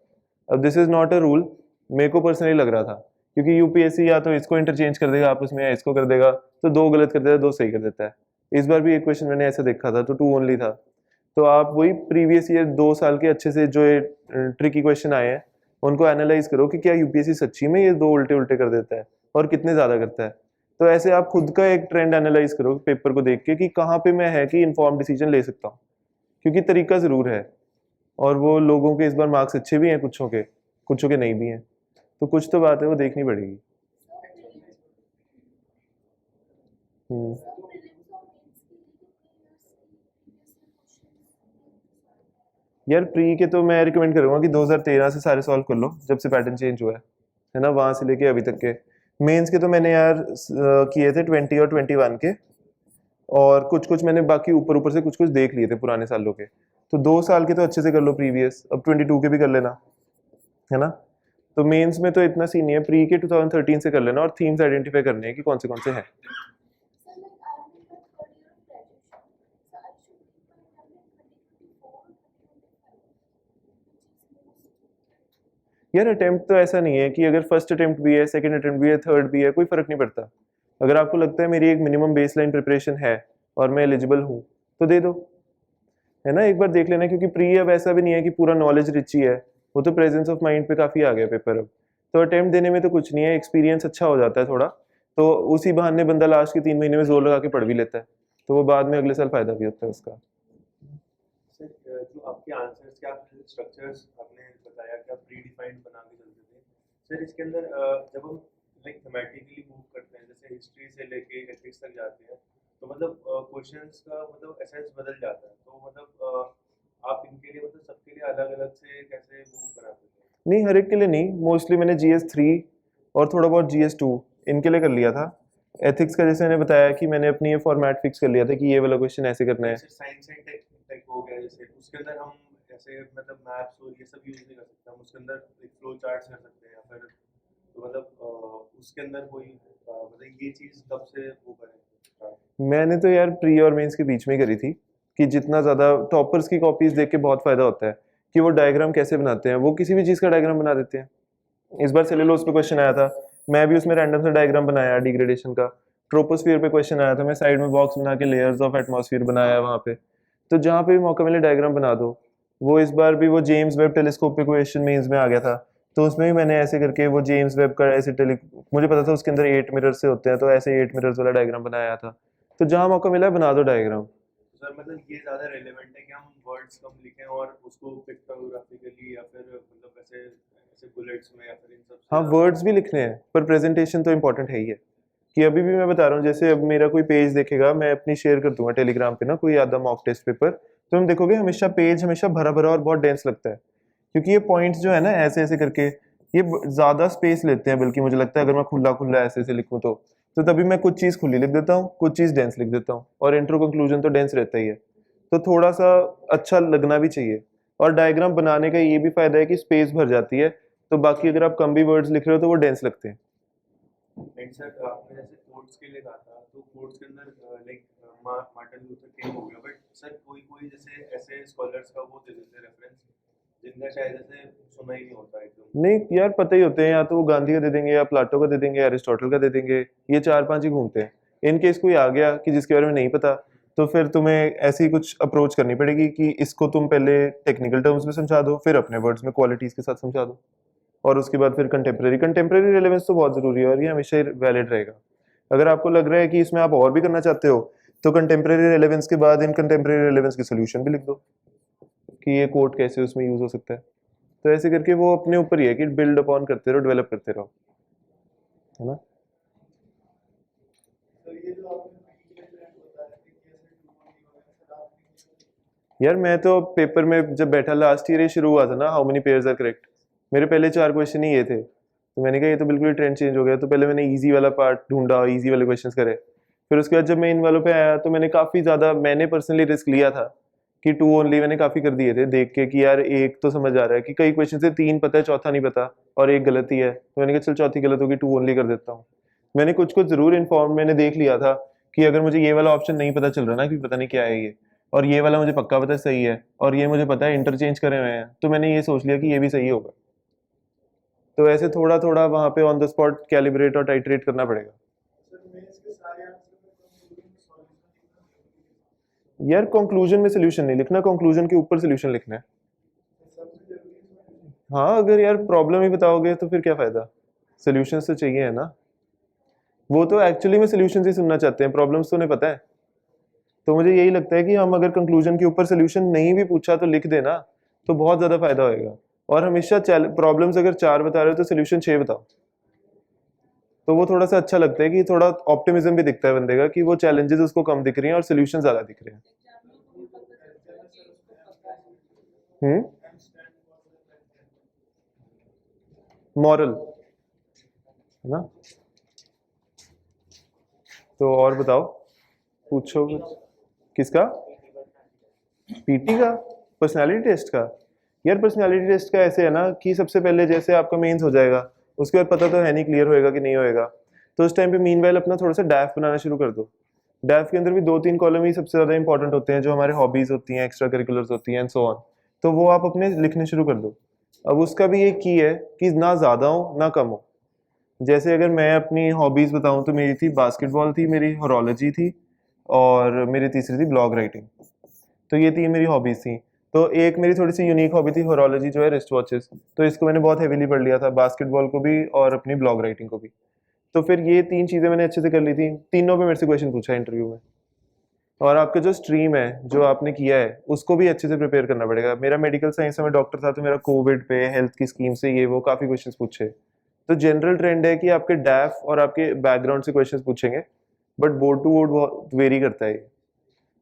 अब this is not a rule, मेरे को पर्सनली लग रहा था, क्योंकि यूपीएससी या तो इसको इंटरचेंज कर देगा आपस में, या इसको कर देगा, तो 2 गलत कर देता है, 2 सही कर देता है। इस बार भी एक क्वेश्चन मैंने ऐसे देखा था तो 2 ओनली था। तो आप वही प्रीवियस ईयर 2 साल के अच्छे से जो ये ट्रिकी क्वेश्चन आए हैं उनको एनालाइज करो कि क्या यूपीएससी सच्ची में ये 2 उल्टे उल्टे कर देता है और कितने ज़्यादा करता है। तो ऐसे आप खुद का एक ट्रेंड एनालाइज करो पेपर को देख के कि कहाँ पे मैं है कि इन्फॉर्म डिसीजन ले सकता हूँ, क्योंकि तरीका ज़रूर है। और वो लोगों के इस बार मार्क्स अच्छे भी हैं, कुछों के नहीं भी हैं, तो कुछ तो बात है वो देखनी पड़ेगी। हम्म। यार प्री के तो मैं रिकमेंड करूंगा कि 2013 से सारे सॉल्व कर लो, जब से पैटर्न चेंज हुआ है ना, वहां से लेके अभी तक के। मेंस के तो मैंने यार किए थे 20 और 21 के, और कुछ कुछ मैंने बाकी ऊपर ऊपर से कुछ कुछ देख लिए थे पुराने सालों के। तो 2 साल के तो अच्छे से कर लो प्रीवियस, अब 22 के भी कर लेना, है ना। तो मेंस में तो इतना सीन नहीं है, प्री के 2013 से कर लेना, और थीम्स आइडेंटिफाई करने हैं कि कौन से हैं। यार अटेम्प्ट तो ऐसा नहीं है कि अगर फर्स्ट अटेम्प्ट भी है, सेकंड अटेम्प्ट भी है, थर्ड भी है, कोई फर्क नहीं पड़ता। अगर आपको लगता है मेरी एक मिनिमम बेसलाइन प्रिपरेशन है और मैं एलिजिबल हूँ तो दे दो, है ना, एक बार देख लेना, क्योंकि प्री अब ऐसा भी नहीं है कि पूरा नॉलेज रिच ही है, वो तो प्रेजेंस ऑफ माइंड पे काफ़ी आ गया पेपर अब। तो अटेम्प्ट देने में तो कुछ नहीं है, एक्सपीरियंस अच्छा हो जाता है थोड़ा, तो उसी बहाने बंदा लास्ट के 3 महीने में जोर लगा के पढ़ भी लेता है, तो वो बाद में अगले साल फायदा भी होता है उसका। सर जो आपके आंसर्स के आपने स्ट्रक्चर्स आपने बताया कि आप प्री डिफाइंड बना के चलते थे, सर इसके अंदर जब हम लाइक थेमेटिकली मूव करते हैं, जैसे हिस्ट्री से लेके एथिक्स तक जाते हैं, तो मतलब क्वेश्चंस का मतलब एसेंस बदल जाता है, तो मतलब आप इनके लिए मतलब सबके लिए अलग अलग से कैसे मूव बनाते थे? नहीं, हर एक के लिए नहीं, मोस्टली मैंने GS3 और थोड़ा बहुत GS2 इनके लिए कर लिया था। एथिक्स का जैसे मैंने बताया कि मैंने अपनी ये फॉर्मेट फिक्स कर लिया था कि ये वाला क्वेश्चन ऐसे करना है। जैसे साइंस एंड टेक टेक हो गया, जैसे उसके अंदर हम ऐसे मतलब मैप्स और ये सब यूज नहीं कर सकते, हम उसके अंदर एक फ्लो चार्ट्स कर सकते हैं, या फिर तो मतलब उसके अंदर कोई मतलब ये चीज़ कब से वो करें? मैंने तो यार प्री और मेंस के बीच में ही करी थी कि जितना ज़्यादा टॉपर्स की कॉपीज देख के बहुत फ़ायदा होता है कि वो डायग्राम कैसे बनाते हैं, वो किसी भी चीज़ का डायग्राम बना देते हैं। इस बार सेलुलोज पे क्वेश्चन आया था, मैं भी उसमें रैंडम से डायग्राम बनाया डिग्रेडेशन का। ट्रोपोस्फियर पे क्वेश्चन आया था, मैं साइड में बॉक्स बना के लेयर्स ऑफ एटमॉस्फेयर बनाया वहाँ पे। तो जहाँ पे भी मौका मिले डायग्राम बना दो। वो इस बार भी वो जेम्स वेब टेलीस्कोप पे क्वेश्चन मेंस में आ गया था, तो उसमें भी मैंने ऐसे करके वो जेम्स वेब का ऐसे मुझे पता था उसके अंदर 8 मिरर्स से होते हैं, तो ऐसे 8 मिरर्स वाला डायग्राम बनाया था। तो जहाँ मौका मिला बना दो डायग्राम। सर मतलब ये ज़्यादा रेलेवेंट है कि हम वर्ड्स कम लिखें और उसको पिक्टोग्राफिकली या फिर मतलब ऐसे ऐसे बुलेट्स में या फिर इन सब से हाँ, वर्ड्स भी लिखने हैं पर प्रेजेंटेशन तो इम्पोर्टेंट है ही है। कि अभी भी मैं बता रहा हूँ, जैसे अब मेरा कोई पेज देखेगा, मैं अपनी शेयर कर दूंगा टेलीग्राम पे ना कोई आधा मॉक टेस्ट पेपर, तो हम देखोगे हमेशा पेज हमेशा भरा भरा और बहुत डेंस लगता है, क्योंकि ये पॉइंट्स जो है ना ऐसे ऐसे करके ये ज़्यादा स्पेस लेते हैं, बल्कि मुझे लगता है अगर मैं खुला खुला ऐसे ऐसे लिखूँ तो तभी मैं कुछ चीज़ खुली लिख देता हूँ, कुछ चीज़ डेंस लिख देता हूँ, और इंट्रो कंक्लूजन तो डेंस रहता ही है, तो थोड़ा सा अच्छा लगना भी चाहिए। और डायग्राम बनाने का ये भी फायदा है कि स्पेस भर जाती है, तो बाकी अगर आप कम भी वर्ड्स लिख रहे हो तो वो डेंस लगते हैं। एंड सर आपने जैसे कोड्स के लिए कहा था, तो कोड्स के अंदर लाइक मार्टिन लूथर किंग हो गया, बट सर कोई कोई जैसे ऐसे स्कॉलर्स का वो दे देते रेफरेंस जिनका शायद जैसे सुना ही नहीं होता एकदम। नहीं यार, पता ही होते हैं, या तो वो गांधी का दे देंगे या प्लाटो का दे देंगे या अरिस्टोटल का दे देंगे, ये 4-5 ही घूमते हैं। इन केस कोई आ गया कि जिसके बारे में नहीं पता, तो फिर तुम्हें ऐसी कुछ अप्रोच करनी पड़ेगी कि इसको तुम पहले टेक्निकल टर्म्स में समझा दो, फिर अपने वर्ड्स में क्वालिटीज के साथ समझा दो, और उसके बाद फिर कंटेम्प्रेरी रेलेवेंस तो बहुत ज़रूरी है और ये हमेशा वैलिड रहेगा। अगर आपको लग रहा है कि इसमें आप और भी करना चाहते हो, तो कंटेम्प्रेरी रेलेवेंस के बाद इन कंटेम्प्रेरी रेलेवेंस की सोल्यूशन भी लिख दो कि ये कोड कैसे उसमें यूज़ हो सकता है। तो ऐसे करके वो अपने ऊपर ही है कि बिल्ड अपॉन करते रहो, डेवलप करते रहो, है ना। यार मैं तो पेपर में जब बैठा लास्ट ईयर ही शुरू हुआ था ना, how many pairs are correct, मेरे पहले 4 क्वेश्चन ही ये थे, तो मैंने कहा ये तो बिल्कुल ही ट्रेंड चेंज हो गया, तो पहले मैंने इजी वाला पार्ट ढूंढा, इजी वाले क्वेश्चंस करे, फिर उसके बाद जब मैं इन वालों पे आया तो मैंने काफ़ी ज़्यादा मैंने पर्सनली रिस्क लिया था कि 2 ओनली मैंने काफ़ी कर दिए थे देख के कि यार एक तो समझ आ रहा है कि कई क्वेश्चन से 3 पता है, चौथा नहीं पता और एक गलत ही है, तो मैंने कहा चल चौथी गलत होगी, 2 ओनली कर देता हूँ। मैंने कुछ कुछ ज़रूर इन्फॉर्म मैंने देख लिया था कि अगर मुझे ये वाला ऑप्शन नहीं पता चल रहा ना कि पता नहीं क्या है ये, और ये वाला मुझे पक्का पता सही है, और ये मुझे पता है इंटरचेंज करे हुए हैं, तो मैंने ये सोच लिया कि ये भी सही होगा। तो ऐसे थोड़ा थोड़ा वहाँ पे ऑन द स्पॉट कैलिब्रेट और टाइट्रेट करना पड़ेगा। यार कंक्लूजन में सोल्यूशन नहीं लिखना, कंक्लूजन के ऊपर सोल्यूशन लिखना है। हाँ, अगर यार प्रॉब्लम ही बताओगे तो फिर क्या फायदा, सोल्यूशंस तो चाहिए है ना। वो तो एक्चुअली में सोल्यूशंस ही सुनना चाहते हैं, प्रॉब्लम्स तो उन्हें पता है। तो मुझे यही लगता है कि हम अगर कंक्लूजन के ऊपर सोल्यूशन नहीं भी पूछा तो लिख देना, तो बहुत ज़्यादा फायदा होएगा। और हमेशा प्रॉब्लम्स अगर 4 बता रहे हो तो सोल्यूशन 6 बताओ, तो वो थोड़ा सा अच्छा लगता है कि थोड़ा ऑप्टिमिज्म भी दिखता है बंदे का कि वो चैलेंजेस उसको कम दिख रही हैं और सोल्यूशन ज़्यादा दिख रहे हैं। मॉरल है ना। तो और बताओ, पूछो कुछ। किसका? पीटी का? पर्सनालिटी टेस्ट का? यार पर्सनालिटी टेस्ट का ऐसे है ना कि सबसे पहले जैसे आपका मेंस हो जाएगा, उसके बाद पता तो है नहीं क्लियर होएगा कि नहीं होएगा, तो उस टाइम पे मीनवाइल अपना थोड़ा सा डैफ बनाना शुरू कर दो। डैफ के अंदर भी 2-3 कॉलम ही सबसे ज़्यादा इंपॉर्टेंट होते हैं, जो हमारे हॉबीज़ होती हैं, एक्स्ट्रा करिकुलर्स होती हैं एंड सो ऑन, तो वो आप अपने लिखने शुरू कर दो। अब उसका भी एक की है कि ना ज़्यादा हो ना कम हो, जैसे अगर मैं अपनी हॉबीज़ बताऊं तो मेरी थी बास्केटबॉल थी, मेरी हॉरोलॉजी थी, और मेरी तीसरी थी ब्लॉग राइटिंग। तो ये तीन मेरी हॉबीज़ थी। तो एक मेरी थोड़ी सी यूनिक हॉबी थी हॉरोलॉजी जो है रिस्ट वॉचेस, तो इसको मैंने बहुत हेवीली पढ़ लिया था, बास्केटबॉल को भी और अपनी ब्लॉग राइटिंग को भी। तो फिर ये तीन चीज़ें मैंने अच्छे से कर ली थी, तीनों पे मेरे से क्वेश्चन पूछा इंटरव्यू में। और आपका जो स्ट्रीम है जो आपने किया है उसको भी अच्छे से प्रिपेयर करना पड़ेगा। मेरा मेडिकल साइंस में मैं डॉक्टर था, तो मेरा कोविड पे हेल्थ की स्कीम से ये वो काफ़ी क्वेश्चंस पूछे। तो जनरल ट्रेंड है कि आपके डैफ और आपके बैकग्राउंड से क्वेश्चंस पूछेंगे, बट बोर्ड टू बोर्ड बहुत वेरी करता है ये।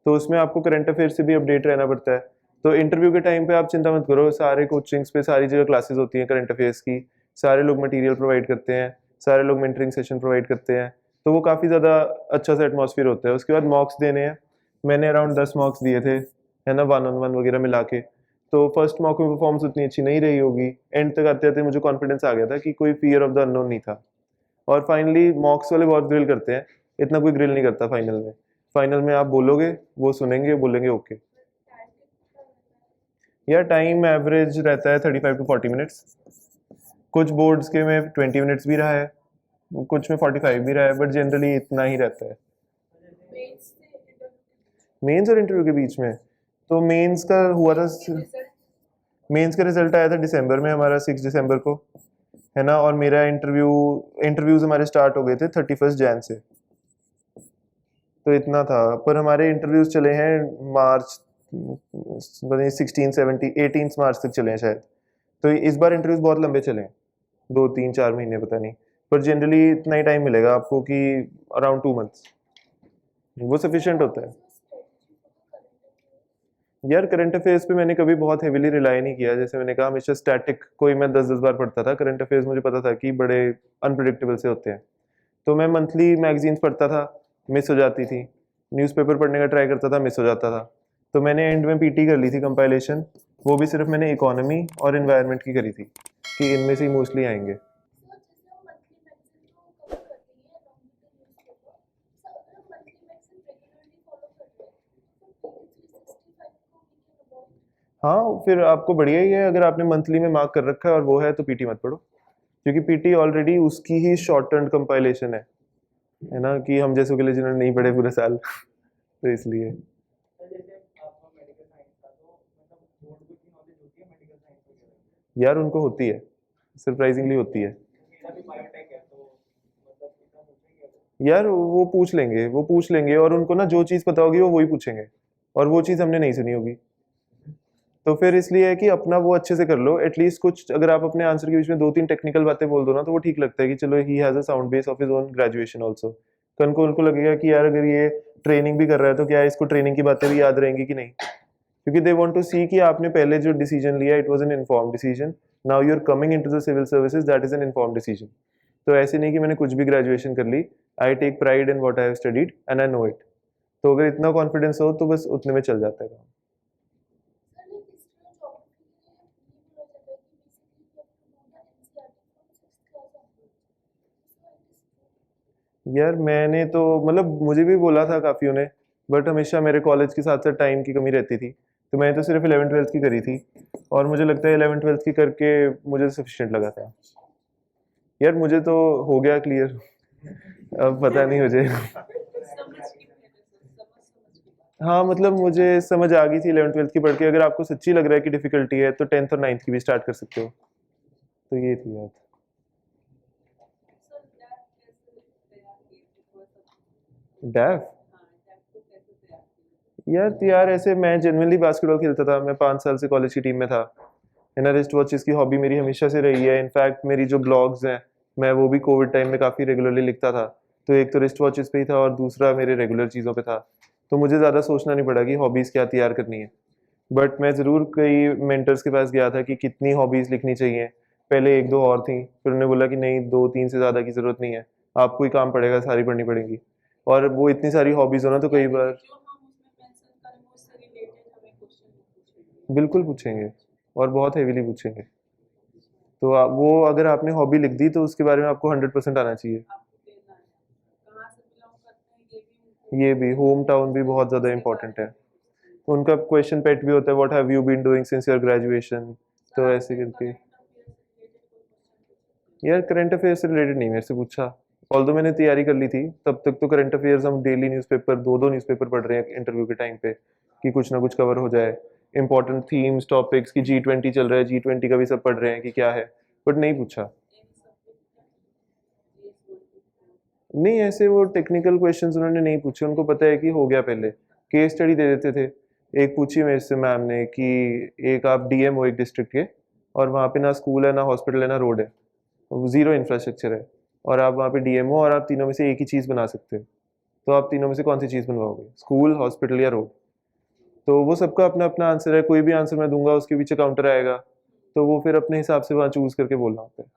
तो उसमें आपको करंट अफेयर से भी अपडेट रहना पड़ता है। तो इंटरव्यू के टाइम पे आप चिंता मत करो, सारे कोचिंग्स पे सारी जगह क्लासेस होती हैं करंट अफेयर्स की, सारे लोग मटेरियल प्रोवाइड करते हैं, सारे लोग मेंटरिंग सेशन प्रोवाइड करते हैं। तो वो काफ़ी ज़्यादा अच्छा सा एटमॉस्फेयर होता है। उसके बाद मॉक्स देने हैं, मैंने अराउंड 10 मॉक्स दिए थे, है ना, 1-on-1 वगैरह मिला के। तो फर्स्ट मॉक में परफॉर्मेंस उतनी अच्छी नहीं रही होगी, एंड तक आते आते मुझे कॉन्फिडेंस आ गया था कि कोई फियर ऑफ द अननोन नहीं था। और फाइनली मॉक्स वाले बहुत ग्रिल करते हैं, इतना कोई ग्रिल नहीं करता फाइनल में। फाइनल में आप बोलोगे, वो सुनेंगे, बोलेंगे ओके। या टाइम एवरेज रहता है 35 to 40 मिनट्स। कुछ बोर्ड्स के में 20 मिनट्स भी रहा है, कुछ में 45 भी रहा है, बट जनरली इतना ही रहता है मेंस और इंटरव्यू के बीच में। तो मेंस का हुआ था, मेंस का रिजल्ट आया था दिसंबर में हमारा, 6 दिसंबर को, है ना। और मेरा इंटरव्यूज हमारे स्टार्ट हो गए थे 31 जनवरी से। तो इतना था, पर हमारे इंटरव्यूज चले हैं मार्च, 16, 17, 18 मार्च तक चले हैं शायद। तो इस बार इंटरव्यूज बहुत लंबे चले हैं, 2, 3, 4 महीने पता नहीं, पर जनरली इतना ही टाइम मिलेगा आपको कि अराउंड 2 मंथ्स, वो सफिशिएंट होता है। यार करंट अफेयर्स पे मैंने कभी बहुत हेवीली रिलाई नहीं किया, जैसे मैंने कहा हमेशा स्टैटिक कोई मैं 10-10 बार पढ़ता था। करंट अफेयर्स मुझे पता था कि बड़े अनप्रिडिक्टेबल से होते हैं, तो मैं मंथली मैगजीन्स पढ़ता था, मिस हो जाती थी। न्यूज़पेपर पढ़ने का ट्राई करता था, मिस हो जाता था। तो मैंने एंड में पीटी कर ली थी कंपाइलेशन, वो भी सिर्फ मैंने इकोनॉमी और इन्वायरमेंट की करी थी कि इनमें से ही मोस्टली आएंगे। हाँ, फिर आपको बढ़िया ही है, अगर आपने मंथली में मार्क कर रखा है और वो है तो पीटी मत पढ़ो, क्योंकि पीटी ऑलरेडी उसकी ही शॉर्ट टर्म कंपाइलेशन है ना, कि हम जैसों के लिए जिन्होंने नहीं पढ़े पूरे साल तो इसलिए। यार उनको होती है, सरप्राइजिंगली होती है। यार वो पूछ लेंगे, और उनको ना जो चीज़ पता होगी वो वही पूछेंगे, और वो चीज़ हमने नहीं सुनी होगी। तो फिर इसलिए है कि अपना वो अच्छे से कर लो एटलीस्ट। कुछ अगर आप अपने आंसर के बीच में 2-3 टेक्निकल बातें बोल दो ना, तो वो ठीक लगता है कि चलो he has a sound base of his own graduation also. तो उनको लगेगा कि यार अगर ये ट्रेनिंग भी कर रहा है तो क्या इसको ट्रेनिंग की बातें भी याद रहेंगी कि नहीं, क्योंकि दे वांट टू सी कि आपने पहले जो डिसीजन लिया it was an informed decision, now you are coming into the civil services, that is an informed decision. तो ऐसे नहीं कि मैंने कुछ भी ग्रेजुएशन कर ली, I take pride in what I have studied and I know it. तो अगर इतना कॉन्फिडेंस हो तो बस उतने में चल जाता है काम। यार मैंने तो मतलब मुझे भी बोला था काफ़ियों ने, बट हमेशा मेरे कॉलेज के साथ साथ टाइम की कमी रहती थी, तो मैंने तो सिर्फ 11th-12th की करी थी, और मुझे लगता है 11th-12th की करके मुझे सफिशिएंट लगा था। यार मुझे तो हो गया क्लियर, अब पता नहीं मुझे। हाँ मतलब मुझे समझ आ गई थी 11th-12th की पढ़ के। अगर आपको सच्ची लग रहा है कि डिफिकल्टी है तो 10th और 9th की भी स्टार्ट कर सकते हो। तो ये थी बात। डैफ यार ऐसे मैं जेनुइनली बास्केटबॉल खेलता था, मैं 5 साल से कॉलेज की टीम में था, है रिस्ट वॉचेस की हॉबी मेरी हमेशा से रही है। इनफैक्ट मेरी जो ब्लॉग्स हैं मैं वो भी कोविड टाइम में काफ़ी रेगुलरली लिखता था। तो एक तो रिस्ट वॉचेस पे ही था और दूसरा मेरे रेगुलर चीज़ों पे था, तो मुझे ज़्यादा सोचना नहीं पड़ा कि हॉबीज़ क्या तैयार करनी है। बट मैं ज़रूर कई मेंटर्स के पास गया था कि कितनी हॉबीज़ लिखनी चाहिए। पहले 1-2 और थी, फिर उन्होंने बोला कि नहीं 2-3 से ज़्यादा की ज़रूरत नहीं है, आपको ही काम पड़ेगा, सारी पढ़नी पड़ेंगी। और वो इतनी सारी हॉबीज़ हो ना तो कई बार बिल्कुल पूछेंगे, और बहुत हेवीली पूछेंगे। तो वो अगर आपने हॉबी लिख दी तो उसके बारे में आपको 100% आना चाहिए। ये भी होम टाउन भी बहुत ज़्यादा इंपॉर्टेंट है। उनका क्वेश्चन पेट भी होता है, what have you been doing since your graduation, तो ऐसे करके। यार करंट अफेयर से रिलेटेड नहीं मेरे से पूछा, ऑल्दो मैंने तैयारी कर ली थी तब तक तो करंट अफेयर्स हम डेली न्यूज़पेपर दो दो न्यूज़पेपर पढ़ रहे हैं इंटरव्यू के टाइम पे कि कुछ ना कुछ कवर हो जाए, इंपॉर्टेंट थीम्स टॉपिक्स की G20 चल रहा है G20 का भी सब पढ़ रहे हैं कि क्या है, बट नहीं पूछा। नहीं ऐसे वो टेक्निकल क्वेश्चंस उन्होंने नहीं पूछे, उनको पता है कि हो गया पहले, केस स्टडी दे देते थे। एक पूछी मेरे से मैम ने कि एक आप डीएम हो एक डिस्ट्रिक्ट के और वहाँ पे ना स्कूल है ना हॉस्पिटल है ना रोड है, ज़ीरो इंफ्रास्ट्रक्चर है और आप वहाँ पे डीएम हो और आप तीनों में से एक ही चीज़ बना सकते हो, तो आप तीनों में से कौन सी चीज़ बनवाओगे, स्कूल हॉस्पिटल या रोड? तो वो सबका अपना अपना आंसर है, कोई भी आंसर मैं दूंगा उसके पीछे काउंटर आएगा, तो वो फिर अपने हिसाब से वहाँ चूज करके बोलना होता है।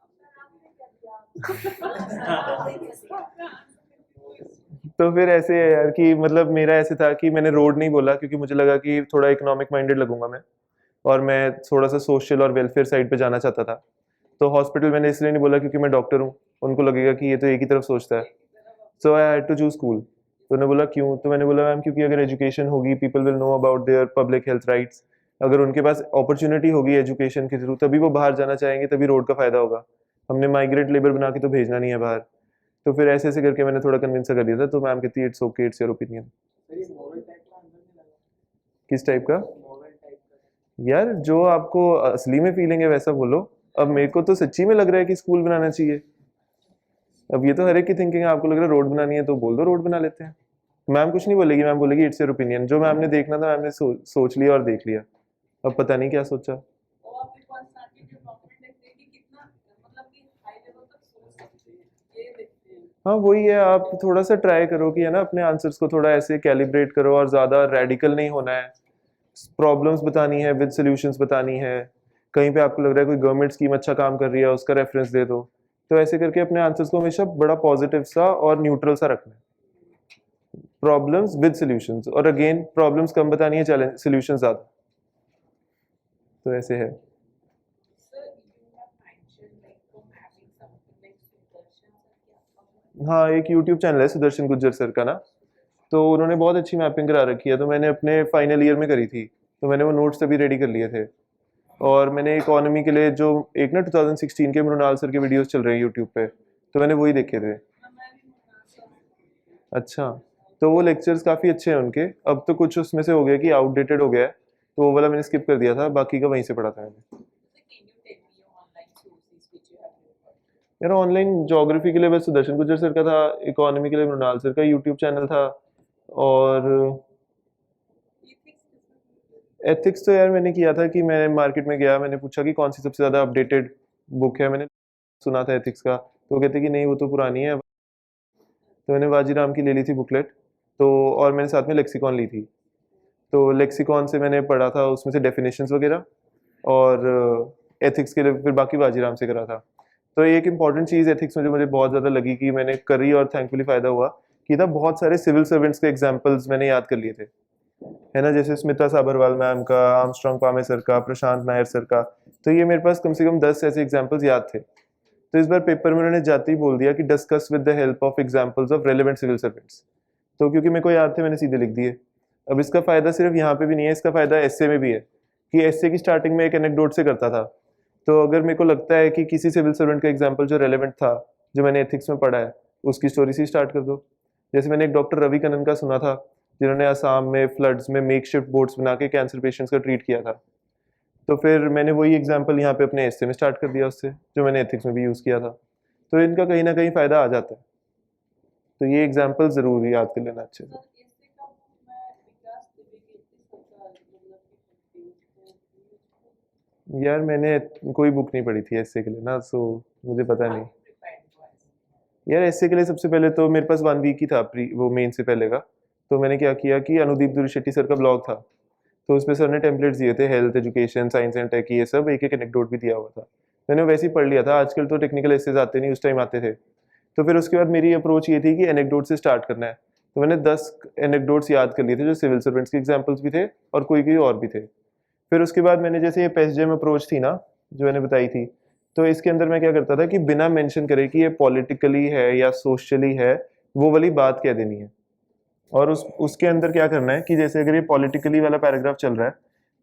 तो फिर ऐसे है यार कि मतलब मेरा ऐसे था कि मैंने रोड नहीं बोला क्योंकि मुझे लगा कि थोड़ा इकोनॉमिक माइंडेड लगूंगा मैं, और मैं थोड़ा सा सोशल और वेलफेयर साइड पे जाना चाहता था। तो हॉस्पिटल मैंने इसलिए नहीं बोला क्योंकि मैं डॉक्टर हूँ, उनको लगेगा कि ये तो एक ही तरफ सोचता है, so I had to choose school. तो उन्होंने बोला क्यों, तो मैंने बोला मैम क्योंकि अगर एजुकेशन होगी people will know about their public health rights, अगर उनके पास अपॉर्चुनिटी होगी एजुकेशन के थ्रू तभी वो बाहर जाना चाहेंगे, तभी रोड का फायदा होगा, हमने माइग्रेंट लेबर बना के तो भेजना नहीं है बाहर। तो फिर ऐसे ऐसे करके मैंने थोड़ा कन्विंस कर दिया था, तो मैम कहती है it's okay it's your opinion. किस टाइप का? यार जो आपको असली में फीलिंग है वैसा बोलो, अब मेरे को तो सच्ची में लग रहा है कि स्कूल बनाना चाहिए, अब ये तो हर एक की थिंकिंग है, आपको लग रहा है रोड बनानी है तो बोल दो रोड बना लेते हैं, मैम कुछ नहीं बोलेगी, मैम बोलेगी इट्स योर ओपिनियन, जो मैम ने देखना था मैम ने सोच लिया और देख लिया, अब पता नहीं क्या सोचा। हाँ वही है, आप थोड़ा सा ट्राई करो कि है ना अपने आंसर्स को थोड़ा ऐसे कैलिब्रेट करो और ज़्यादा रेडिकल नहीं होना है, प्रॉब्लम्स बतानी है विद सॉल्यूशंस बतानी है, कहीं पे आपको लग रहा है कोई गवर्नमेंट स्कीम अच्छा काम कर रही है उसका रेफरेंस दे दो, तो ऐसे करके अपने आंसर्स को हमेशा बड़ा पॉजिटिव सा और न्यूट्रल सा रखना है, प्रॉब्लम्स विद सॉल्यूशंस, और अगेन प्रॉब्लम्स कम बतानी है चैलेंज सॉल्यूशंस ज़्यादा, तो ऐसे है। हाँ एक यूट्यूब चैनल है सुदर्शन गुज्जर सर का ना, तो उन्होंने बहुत अच्छी मैपिंग करा रखी है, तो मैंने अपने फाइनल ईयर में करी थी, तो मैंने वो नोट्स तभी रेडी कर लिए थे, और मैंने इकोनॉमी के लिए जो एक ना 2016 के मृणाल सर के वीडियोस चल रहे हैं यूट्यूब पे, तो मैंने वही देखे थे। अच्छा, तो वो लेक्चर्स काफ़ी अच्छे हैं उनके, अब तो कुछ उसमें से हो गया कि आउटडेटेड हो गया है, तो वो वाला मैंने स्किप कर दिया था, बाकी का वहीं से पढ़ा था मैंने। यार ऑनलाइन ज्योग्राफी के लिए बस सुदर्शन गुज्जर सर का था, इकोनॉमी के लिए मृणाल सर का यूट्यूब चैनल था, और एथिक्स तो यार मैंने किया था कि मैंने मार्केट में गया, मैंने पूछा कि कौन सी सबसे ज़्यादा अपडेटेड बुक है, मैंने सुना था एथिक्स का, तो वो कहते कि नहीं वो तो पुरानी है, तो मैंने बाजीराम की ले ली थी बुकलेट, तो और मैंने साथ में लेक्सिकॉन ली थी, तो लेक्सिकॉन से मैंने पढ़ा था उसमें से डेफिनेशंस वगैरह, और एथिक्स के लिए फिर बाकी बाजीराम से करा था। तो एक इम्पॉर्टेंट चीज़ एथिक्स में जो मुझे बहुत ज़्यादा लगी कि मैंने करी और थैंकफुली फ़ायदा हुआ कि था बहुत सारे सिविल सर्वेंट्स के एग्जाम्पल्स मैंने याद कर लिए थे, है ना, जैसे स्मिता साबरवाल मैम का, आर्मस्ट्रॉन्ग पामे सर का, प्रशांत नायर सर का, तो ये मेरे पास कम से कम 10 ऐसे एग्जाम्पल्स याद थे। तो इस बार पेपर में उन्होंने जाते ही बोल दिया कि discuss with the help of examples of relevant civil servants, तो क्योंकि मेरे को याद थे मैंने सीधे लिख दिए। अब इसका फ़ायदा सिर्फ यहाँ पे भी नहीं है, इसका फ़ायदा एसए में भी है कि एसए की स्टार्टिंग में एक एनेक्डोट से करता था, तो अगर मेरे को लगता है कि किसी सिविल सर्वेंट का एग्जाम्पल जो रेलेवेंट था जो मैंने एथिक्स में पढ़ा है उसकी स्टोरी से स्टार्ट कर दो। जैसे मैंने एक डॉक्टर रवि कनन का सुना था जिन्होंने असम में फ्लड्स में मेकशिफ्ट बोट्स बना के कैंसर पेशेंट्स का ट्रीट किया था, तो फिर मैंने वही एग्जाम्पल यहाँ पे अपने एसए में स्टार्ट कर दिया उससे, जो मैंने एथिक्स में भी यूज़ किया था, तो इनका कहीं ना कहीं फ़ायदा आ जाता है, तो ये एग्जाम्पल ज़रूर याद कर लेना अच्छे से। यार मैंने कोई बुक नहीं पढ़ी थी एसए के लिए ना, सो मुझे पता नहीं। यार एसए के लिए सबसे पहले तो मेरे पास 1 वीक ही था प्री वो मेन से पहले का, तो मैंने क्या किया कि अनुदीप दुरीशेट्टी सर का ब्लॉग था, तो उसमें सर ने टेम्पलेट्स दिए थे health education science and tech, ये सब एक एक एनेक्डोट भी दिया हुआ था, मैंने वैसे ही पढ़ लिया था, आजकल तो टेक्निकल एसेज आते नहीं, उस टाइम आते थे। तो फिर उसके बाद मेरी अप्रोच ये थी कि एनेक्डोट से स्टार्ट करना है, तो मैंने 10 एनेक्डोट्स याद कर लिए थे जो सिविल सर्वेंट्स के एग्जाम्पल्स भी थे और कोई कोई और भी थे। फिर उसके बाद मैंने जैसे ये पेसजेम अप्रोच थी ना जो मैंने बताई थी, तो इसके अंदर मैं क्या करता था कि बिना मेंशन करे कि ये पॉलिटिकली है या सोशली है वो वाली बात कह देनी है, और उसके अंदर क्या करना है कि जैसे अगर ये पॉलिटिकली वाला पैराग्राफ चल रहा है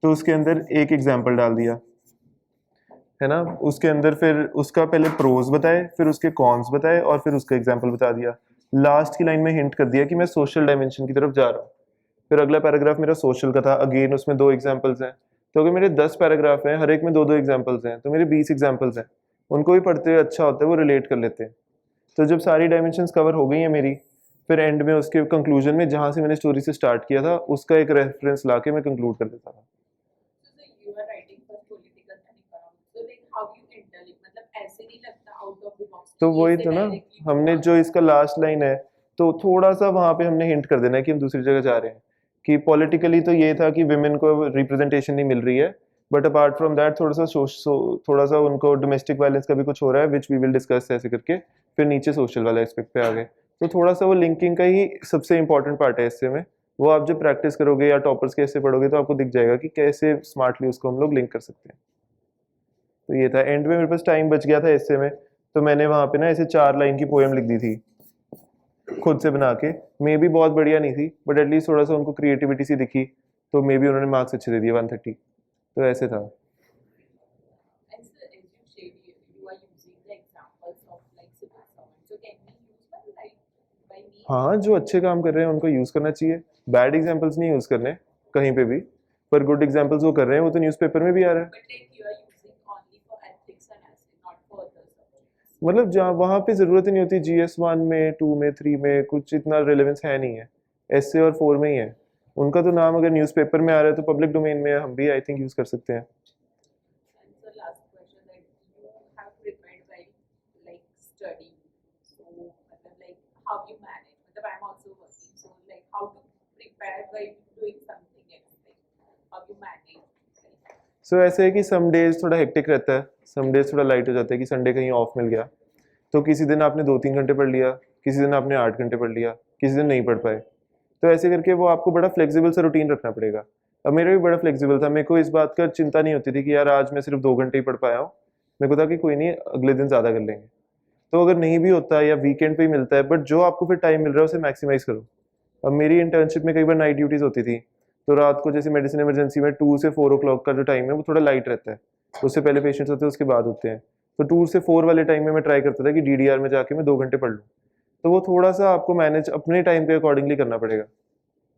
तो उसके अंदर एक एग्जाम्पल डाल दिया, है ना। उसके अंदर फिर उसका पहले प्रोज बताए, फिर उसके कॉन्स बताए और फिर उसका एग्जाम्पल बता दिया। लास्ट की लाइन में हिंट कर दिया कि मैं सोशल डायमेंशन की तरफ जा रहा हूँ। फिर अगला पैराग्राफ मेरा सोशल का था, अगेन उसमें 2 एग्जाम्पल्स हैं। तो अगर मेरे 10 पैराग्राफ हैं, हर एक में 2-2 एग्जाम्पल्स हैं, तो मेरे 20 एग्जाम्पल्स हैं। उनको भी पढ़ते हुए अच्छा होता है, वो रिलेट कर लेते हैं। तो जब सारी डायमेंशंस कवर हो गई हैं मेरी, फिर एंड में उसके कंक्लूजन में जहाँ से मैंने स्टोरी से स्टार्ट किया था उसका एक रेफरेंस ला के मैं कंक्लूड कर देता था। So you are writing for political and economics. So like how you interlink, मतलब ऐसे नहीं लगता out of the box. तो कि वही ये तो से ना, directly हमने हुआ। जो इसका लास्ट लाइन है, तो थोड़ा सा वहाँ पे हमने हिंट कर देना है कि हम दूसरी जगह जा रहे हैं। कि पॉलिटिकली तो ये था कि विमेन को रिप्रेजेंटेशन नहीं मिल रही है, बट अपार्ट फ्रॉम दैट थोड़ा सा उनको डोमेस्टिक वायलेंस का भी कुछ हो रहा है, विच वी विल डिस्कस ऐसे करके। फिर नीचे सोशल वाला एस्पेक्ट पे आ गए। तो थोड़ा सा वो लिंकिंग का ही सबसे इंपॉर्टेंट पार्ट है इससे में। वो आप जब प्रैक्टिस करोगे या टॉपर्स कैसे पढ़ोगे तो आपको दिख जाएगा कि कैसे स्मार्टली उसको हम लोग लिंक कर सकते हैं। तो ये था, एंड में मेरे पास टाइम बच गया था ऐसे में, तो मैंने वहाँ पे ना ऐसे 4 लाइन की पोएम लिख दी थी खुद से बना के। मे भी बहुत बढ़िया नहीं थी, बट एटलीस्ट थोड़ा सा उनको क्रिएटिविटी सी दिखी, तो मे भी उन्होंने मार्क्स अच्छे दे दिए 130। तो ऐसे था। And so as you said, you are using the examples of like civil servants. So can we use one like by me? हाँ, जो अच्छे काम कर रहे हैं उनको यूज़ करना चाहिए। बैड एग्जाम्पल्स नहीं यूज़ करने कहीं पे भी, पर गुड एग्जाम्पल्स वो कर रहे हैं, वो तो न्यूज़पेपर में भी आ रहा है। But like you are using only for ethics and essay, not for other subjects. मतलब जहाँ वहाँ पे ज़रूरत ही नहीं होती, GS1 में, 2 में, 3 में कुछ इतना रिलेवेंस है नहीं है। एसए और 4 में ही है। उनका तो नाम अगर न्यूज़पेपर में आ रहा है तो पब्लिक डोमेन में हम भी आई थिंक यूज़ कर सकते हैं। And so last question, that you have prepared while like studying. So like how you manage? I'm also working. So like how to prepare while doing something else? Like how you manage? सो ऐसे है कि some days थोड़ा hectic रहता है, some days थोड़ा light हो जाता है कि संडे कहीं ऑफ मिल गया, तो किसी दिन आपने 2-3 घंटे पढ़ लिया, किसी दिन आपने 8 घंटे पढ़ लिया, किसी दिन नहीं पढ़ पाए। तो ऐसे करके वो आपको बड़ा फ्लेक्सिबल सा रूटीन रखना पड़ेगा। अब मेरा भी बड़ा फ्लेक्सिबल था, मेरे को इस बात का चिंता नहीं होती थी कि यार आज मैं सिर्फ 2 घंटे ही पढ़ पाया हूँ। मेरे को था कि कोई नहीं, अगले दिन ज़्यादा कर लेंगे। तो अगर नहीं भी होता या वीकेंड पे ही मिलता है, बट जो आपको फिर टाइम मिल रहा है उसे मैक्सिमाइज करो। अब मेरी इंटर्नशिप में कई बार नाइट ड्यूटीज़ होती थी, तो रात को जैसे मेडिसिन इमरजेंसी में 2 से 4 o'clock का जो टाइम है वो थोड़ा लाइट रहता है। उससे पहले पेशेंट्स होते हैं, उसके बाद होते हैं। तो 2 से 4 वाले टाइम में मैं ट्राई करता था कि DDR में जाके मैं 2 घंटे पढ़ लूँ। तो वो थोड़ा सा आपको मैनेज अपने टाइम के अकॉर्डिंगली करना पड़ेगा,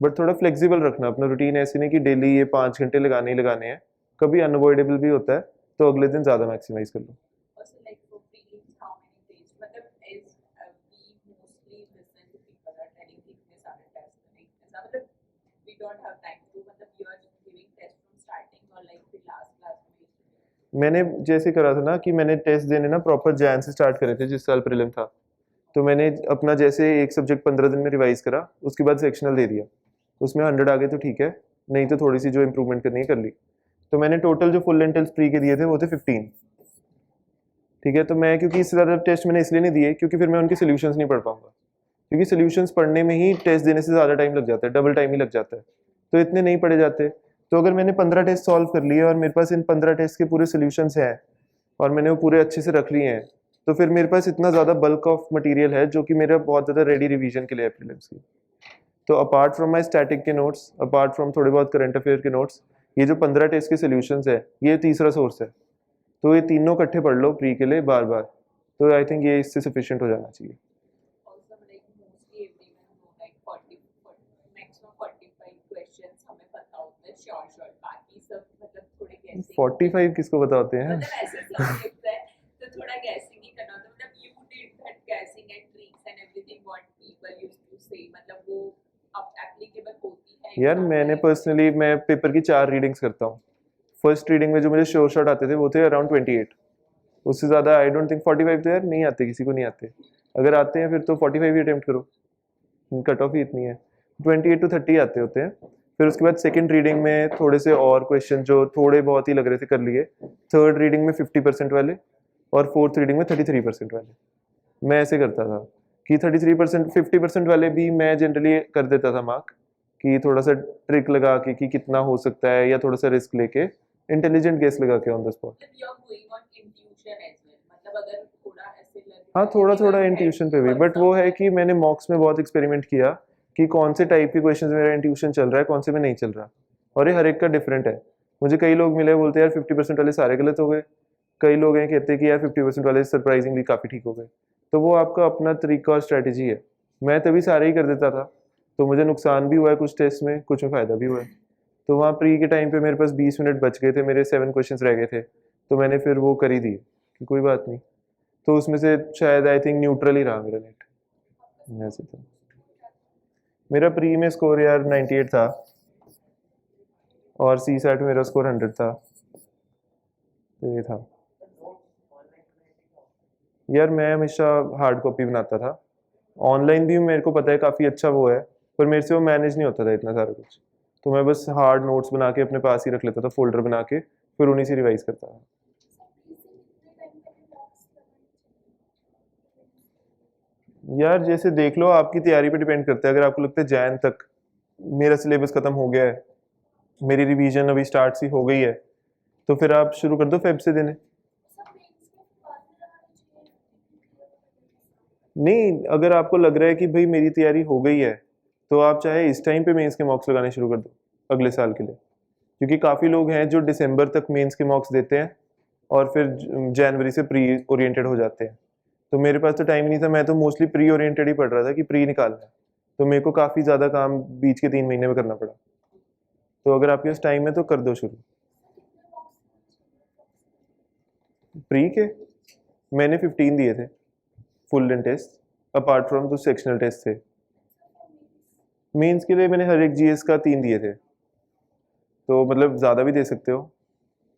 बट थोड़ा फ्लेक्सिबल रखना अपना रूटीन। ऐसे नहीं कि डेली ये 5 घंटे लगाने ही लगाने हैं, कभी अनअवॉइडेबल भी होता है, तो अगले दिन ज़्यादा मैक्सिमाइज कर लो। Also like for prelims, how many days? As we mostly listen to people are telling कि इतने सारे test नहीं, ऐसा we don't have time to, you are giving test from starting or like the last class में? मैंने जैसे करा था ना कि मैंने टेस्ट देने ना प्रॉपर जैन से स्टार्ट करे थे जिस साल प्रीलिम था। तो मैंने अपना जैसे एक सब्जेक्ट 15 दिन में रिवाइज करा, उसके बाद सेक्शनल दे दिया। उसमें 100 आ गए तो ठीक है, नहीं तो थोड़ी सी जो इम्प्रूवमेंट करनी है कर ली। तो मैंने टोटल जो फुल लेंटल्स प्री के दिए थे वो थे 15। ठीक है, तो मैं क्योंकि इससे ज़्यादा टेस्ट मैंने इसलिए नहीं दिए क्योंकि फिर मैं उनके सोल्यूशंस नहीं पढ़ पाऊंगा, क्योंकि सोल्यूशंस पढ़ने में ही टेस्ट देने से ज़्यादा टाइम लग जाता है, डबल टाइम ही लग जाता है। तो इतने नहीं पढ़े जाते। तो अगर मैंने 15 टेस्ट सॉल्व कर लिए और मेरे पास इन 15 टेस्ट के पूरे सोल्यूशंस हैं और मैंने वो पूरे अच्छे से रख लिए हैं, तो फिर मेरे पास इतना ज़्यादा बल्क ऑफ मटेरियल है जो कि मेरा बहुत ज़्यादा रेडी रिवीजन के लिए है प्रीलिम्स की। तो अपार्ट फ्रॉम माई स्टैटिक के नोट्स, अपार्ट फ्रॉम थोड़े बहुत करंट अफेयर के नोट्स, ये जो 15 टेस्ट के सोल्यूशंस है ये तीसरा सोर्स है। तो ये तीनों इकट्ठे पढ़ लो प्री के लिए बार बार, तो आई थिंक ये इससे सफिशिएंट हो जाना चाहिए। Also like mostly everyone know like maximum 45 questions हमें पता होता है short, बाकी सब थोड़े guessing 45 किसको बताते हैं? ऐसे subject है तो थोड़ा guessing ही करना होता है। you did that guessing and tricks and everything what people used to say, वो अब applicable होती है यार मैंने पर्सनली मैं पेपर की 4 रीडिंग्स करता हूँ। फर्स्ट रीडिंग में जो मुझे श्योर शॉट आते थे वो थे अराउंड 28। उससे ज़्यादा आई डोंट थिंक 45 तो यार नहीं आते, किसी को नहीं आते। अगर आते हैं फिर तो 45 ही अटेम्प्ट करो, कट ऑफ ही इतनी है। 28 to 30 आते होते हैं। फिर उसके बाद सेकंड रीडिंग में थोड़े से और क्वेश्चन जो थोड़े बहुत ही लग रहे थे कर लिए। थर्ड रीडिंग में 50% वाले और फोर्थ रीडिंग में 33% वाले। मैं ऐसे करता था कि 33% 50% वाले भी मैं जनरली कर देता था मार्क, कि थोड़ा सा ट्रिक लगा के कि कितना हो सकता है या थोड़ा सा रिस्क लेके इंटेलिजेंट गेस लगा के on the spot. you are going on intuition as well, अगर थोड़ा ऐसे लगे हाँ, थोड़ा थोड़ा इंट्यूशन पे भी, बट वो है कि मैंने मॉक्स में बहुत एक्सपेरिमेंट किया कि कौन से टाइप के क्वेश्चंस में मेरा इंट्यूशन चल रहा है, कौन से में नहीं चल रहा। और ये हर एक का डिफरेंट है। मुझे कई लोग मिले बोलते हैं यार 50% वाले सारे गलत हो गए, कई लोग हैं कहते हैं कि यार 50% वाले सरप्राइजिंगली काफ़ी ठीक हो गए। तो वो आपका अपना तरीका और स्ट्रैटेजी है। मैं तभी सारे ही कर देता था, तो मुझे नुकसान भी हुआ है कुछ टेस्ट में, कुछ में फ़ायदा भी हुआ है। तो वहाँ प्री के टाइम पे मेरे पास 20 मिनट बच गए थे, मेरे 7 क्वेश्चंस रह गए थे, तो मैंने फिर वो कर ही दिए कि कोई बात नहीं। तो उसमें से शायद आई थिंक न्यूट्रल ही रहा मेरा नेट, ऐसे तो। मेरा प्री में स्कोर यार 98 था और सी सैट में मेरा स्कोर 100 था, तो ये था। यार मैं हमेशा हार्ड कॉपी बनाता था, ऑनलाइन भी मेरे को पता है काफ़ी अच्छा वो है, पर मेरे से वो मैनेज नहीं होता था इतना सारा कुछ। तो मैं बस हार्ड नोट्स बना के अपने पास ही रख लेता था, फोल्डर बना के, फिर उन्हीं से रिवाइज करता था। यार जैसे देख लो, आपकी तैयारी पे डिपेंड करता है। अगर आपको लगता है जैन तक मेरा सिलेबस खत्म हो गया है, मेरी रिवीजन अभी स्टार्ट सी हो गई है, तो फिर आप शुरू कर दो फेब से देने। नहीं, अगर आपको लग रहा है कि भाई मेरी तैयारी हो गई है, तो आप चाहे इस टाइम पे मेंस के मॉक्स लगाने शुरू कर दो अगले साल के लिए, क्योंकि काफ़ी लोग हैं जो दिसंबर तक मेंस के मॉक्स देते हैं और फिर जनवरी से प्री ओरिएंटेड हो जाते हैं। तो मेरे पास तो टाइम नहीं था, मैं तो मोस्टली प्री ओरिएंटेड ही पढ़ रहा था कि प्री निकालना है, तो मेरे को काफ़ी ज़्यादा काम बीच के 3 महीने में करना पड़ा। तो अगर आपके पास टाइम है तो कर दो शुरू। प्री के मैंने 15 दिए थे full length test, apart from जो सेक्शनल टेस्ट थे। मेंस के लिए मैंने हर एक जीएस का 3 दिए थे, तो मतलब ज़्यादा भी दे सकते हो,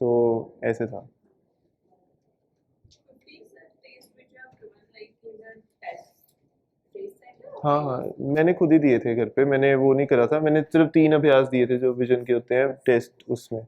तो ऐसे था। हाँ हाँ, मैंने खुद ही दिए थे घर पे, मैंने वो नहीं करा था, मैंने सिर्फ 3 अभ्यास दिए थे जो विजन के होते हैं टेस्ट उसमें।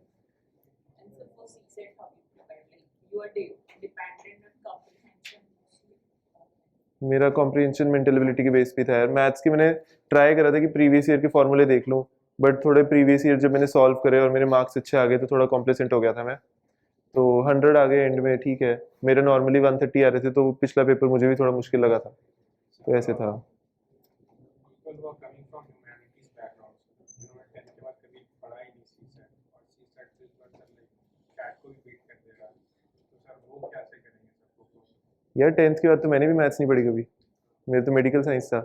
मेरा कॉम्प्रिहेंशन मेंटल एबिलिटी के बेस पे था यार। मैथ्स की मैंने ट्राई करा था कि प्रीवियस ईयर के फॉर्मूले देख लूँ, बट थोड़े प्रीवियस ईयर जब मैंने सॉल्व करे और मेरे मार्क्स अच्छे आ गए तो थोड़ा कॉम्प्लेसेंट हो गया था मैं, तो 100 आ गए एंड में, ठीक है। मेरे नॉर्मली 130 आ रहे थे, तो पिछला पेपर मुझे भी थोड़ा मुश्किल लगा था, तो ऐसे था। people who are coming from humanities background, tenth के बाद कभी पढ़ा ही नहीं सीसेट, और सीसेट से इस बार सर लाइक कैट को भी बीट कर देगा, तो सर वो कैसे करेंगे सबको? यार 10th के बाद तो मैंने भी मैथ्स नहीं पढ़ी कभी, मेरा तो मेडिकल साइंस था,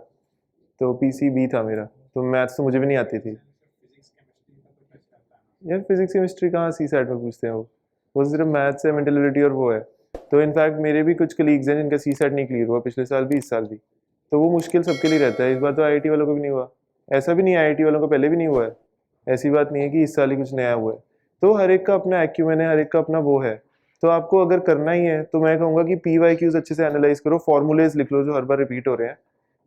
तो पीसीबी था मेरा, तो मैथ्स तो मुझे भी नहीं आती थी। फिजिक्स केमिस्ट्री का तो टच करता है ना। यार फिजिक्स केमिस्ट्री कहाँ सी सेट में पूछते हैं, वो सिर्फ मैथ्स है, मेंटल एबिलिटी और वो है। तो इनफैक्ट मेरे भी कुछ कलीग्स हैं जिनका सी सेट नहीं क्लियर हुआ पिछले साल भी, इस साल भी, तो वो मुश्किल सबके लिए रहता है। इस बार तो आईआईटी वालों को भी नहीं हुआ, ऐसा भी नहीं आईआईटी वालों को पहले भी नहीं हुआ है, ऐसी बात नहीं है कि इस साल ही कुछ नया हुआ है। तो हर एक का अपना एक्यूमेन है, हर एक का अपना वो है। तो आपको अगर करना ही है तो मैं कहूँगा कि PYQs अच्छे से एनालाइज करो, फॉर्मूलेज लिख लो जो हर बार रिपीट हो रहे हैं।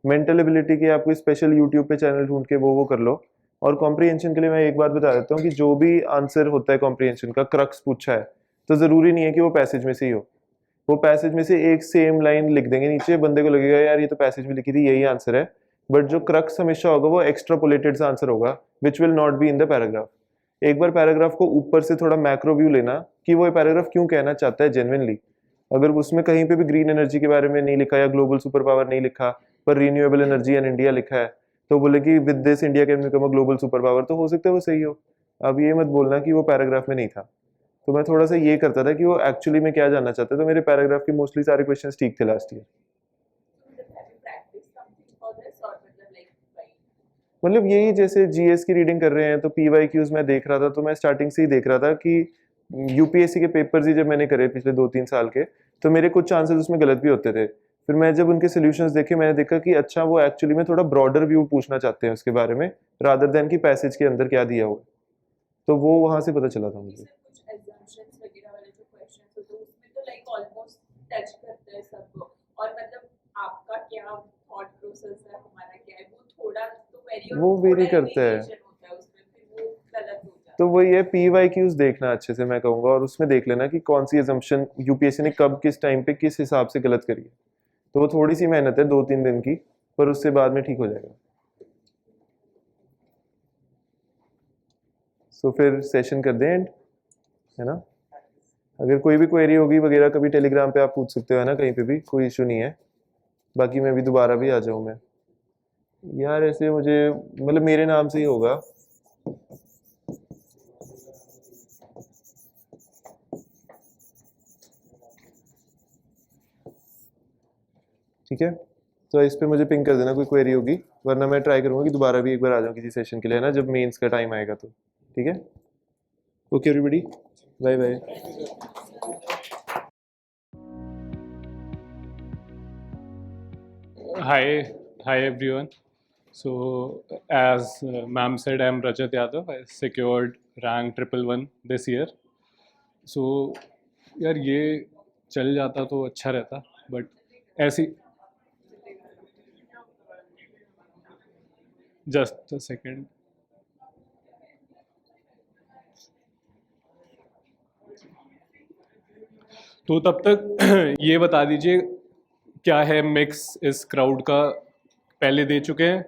मेंटल एबिलिटी के आप कोई स्पेशल यूट्यूब पे चैनल ढूंढ के वो कर लो। और कॉम्प्रिहेंशन के लिए मैं एक बात बता देता हूँ कि जो भी आंसर होता है कॉम्प्रिहेंशन का, क्रक्स पूछा है, तो ज़रूरी नहीं है कि वो पैसेज में से ही हो। वो पैसेज में से एक सेम लाइन लिख देंगे नीचे, बंदे को लगेगा यार ये तो पैसेज में लिखी थी, यही आंसर है, बट जो क्रक्स हमेशा होगा वो एक्स्ट्रापोलेटेड सा आंसर होगा, which will not be in the paragraph. एक बार पैराग्राफ को ऊपर से थोड़ा मैक्रो व्यू लेना कि वो पैराग्राफ क्यों कहना चाहता है जेन्युइनली। अगर उसमें कहीं पे भी ग्रीन एनर्जी के बारे में नहीं लिखा या ग्लोबल सुपर पावर नहीं लिखा, पर रीन्यूएबल एनर्जी इन इंडिया लिखा है, तो बोले कि with this India can become a global super power, तो हो सकता है वो सही हो। अब ये मत बोलना कि वो पैराग्राफ में नहीं था। तो मैं थोड़ा सा ये करता था कि वो एक्चुअली में क्या जानना चाहता है, तो मेरे पैराग्राफ के मोस्टली सारे क्वेश्चंस ठीक थे लास्ट ईयर। मतलब यही जैसे जीएस की रीडिंग कर रहे हैं तो PYQs मैं देख रहा था, तो मैं स्टार्टिंग से ही देख रहा था कि यूपीएससी के पेपर्स ही जब मैंने करे पिछले 2-3 साल के, तो मेरे कुछ आंसर्स उसमें गलत भी होते थे। फिर मैं जब उनके सोल्यूशंस देखे, मैंने देखा कि अच्छा वो एक्चुअली में थोड़ा ब्रॉडर व्यू पूछना चाहते हैं उसके बारे में, रादर देन कि पैसेज के अंदर क्या दिया हुआ है। तो वो वहाँ से पता चला था मुझे। कुछ assumptions वगैरह वाले जो questions होते हैं उसमें तो like almost touch करते हैं सबको, और मतलब आपका क्या thought process है, हमारा क्या है, वो थोड़ा तो vary वो और vary थोड़ा करता है। variation होता है उसमें, फिर वो गलत हो जाता है। तो वही है, PYQs देखना अच्छे से मैं कहूँगा, और उसमें देख लेना कि कौन सी assumption यूपीएससी ने कब किस टाइम पे किस हिसाब से गलत करी है। तो वो थोड़ी सी मेहनत है 2-3 दिन की, पर उससे बाद में ठीक हो जाएगा। सो फिर सेशन कर दें एंड, है ना। अगर कोई भी क्वेरी होगी वगैरह कभी टेलीग्राम पे आप पूछ सकते हो, है ना, कहीं पे भी कोई इशू नहीं है। बाकी मैं भी दोबारा भी आ जाऊँ मैं यार, ऐसे मुझे मतलब मेरे नाम से ही होगा। ठीक है, तो इस पे मुझे पिंग कर देना कोई क्वेरी होगी, वरना मैं ट्राई करूँगा कि दोबारा भी एक बार आ जाऊँ किसी सेशन के लिए, है ना, जब मेंस का टाइम आएगा तो। ठीक है, okay everybody, bye bye. Hi everyone. So, as ma'am said, I am Rajat Yadav. I secured rank 111 this year. So, यार ये चल जाता तो अच्छा रहता, बट ऐसी जस्ट अ सेकेंड। तो तब तक ये बता दीजिए क्या है मिक्स इस क्राउड का, पहले दे चुके हैं,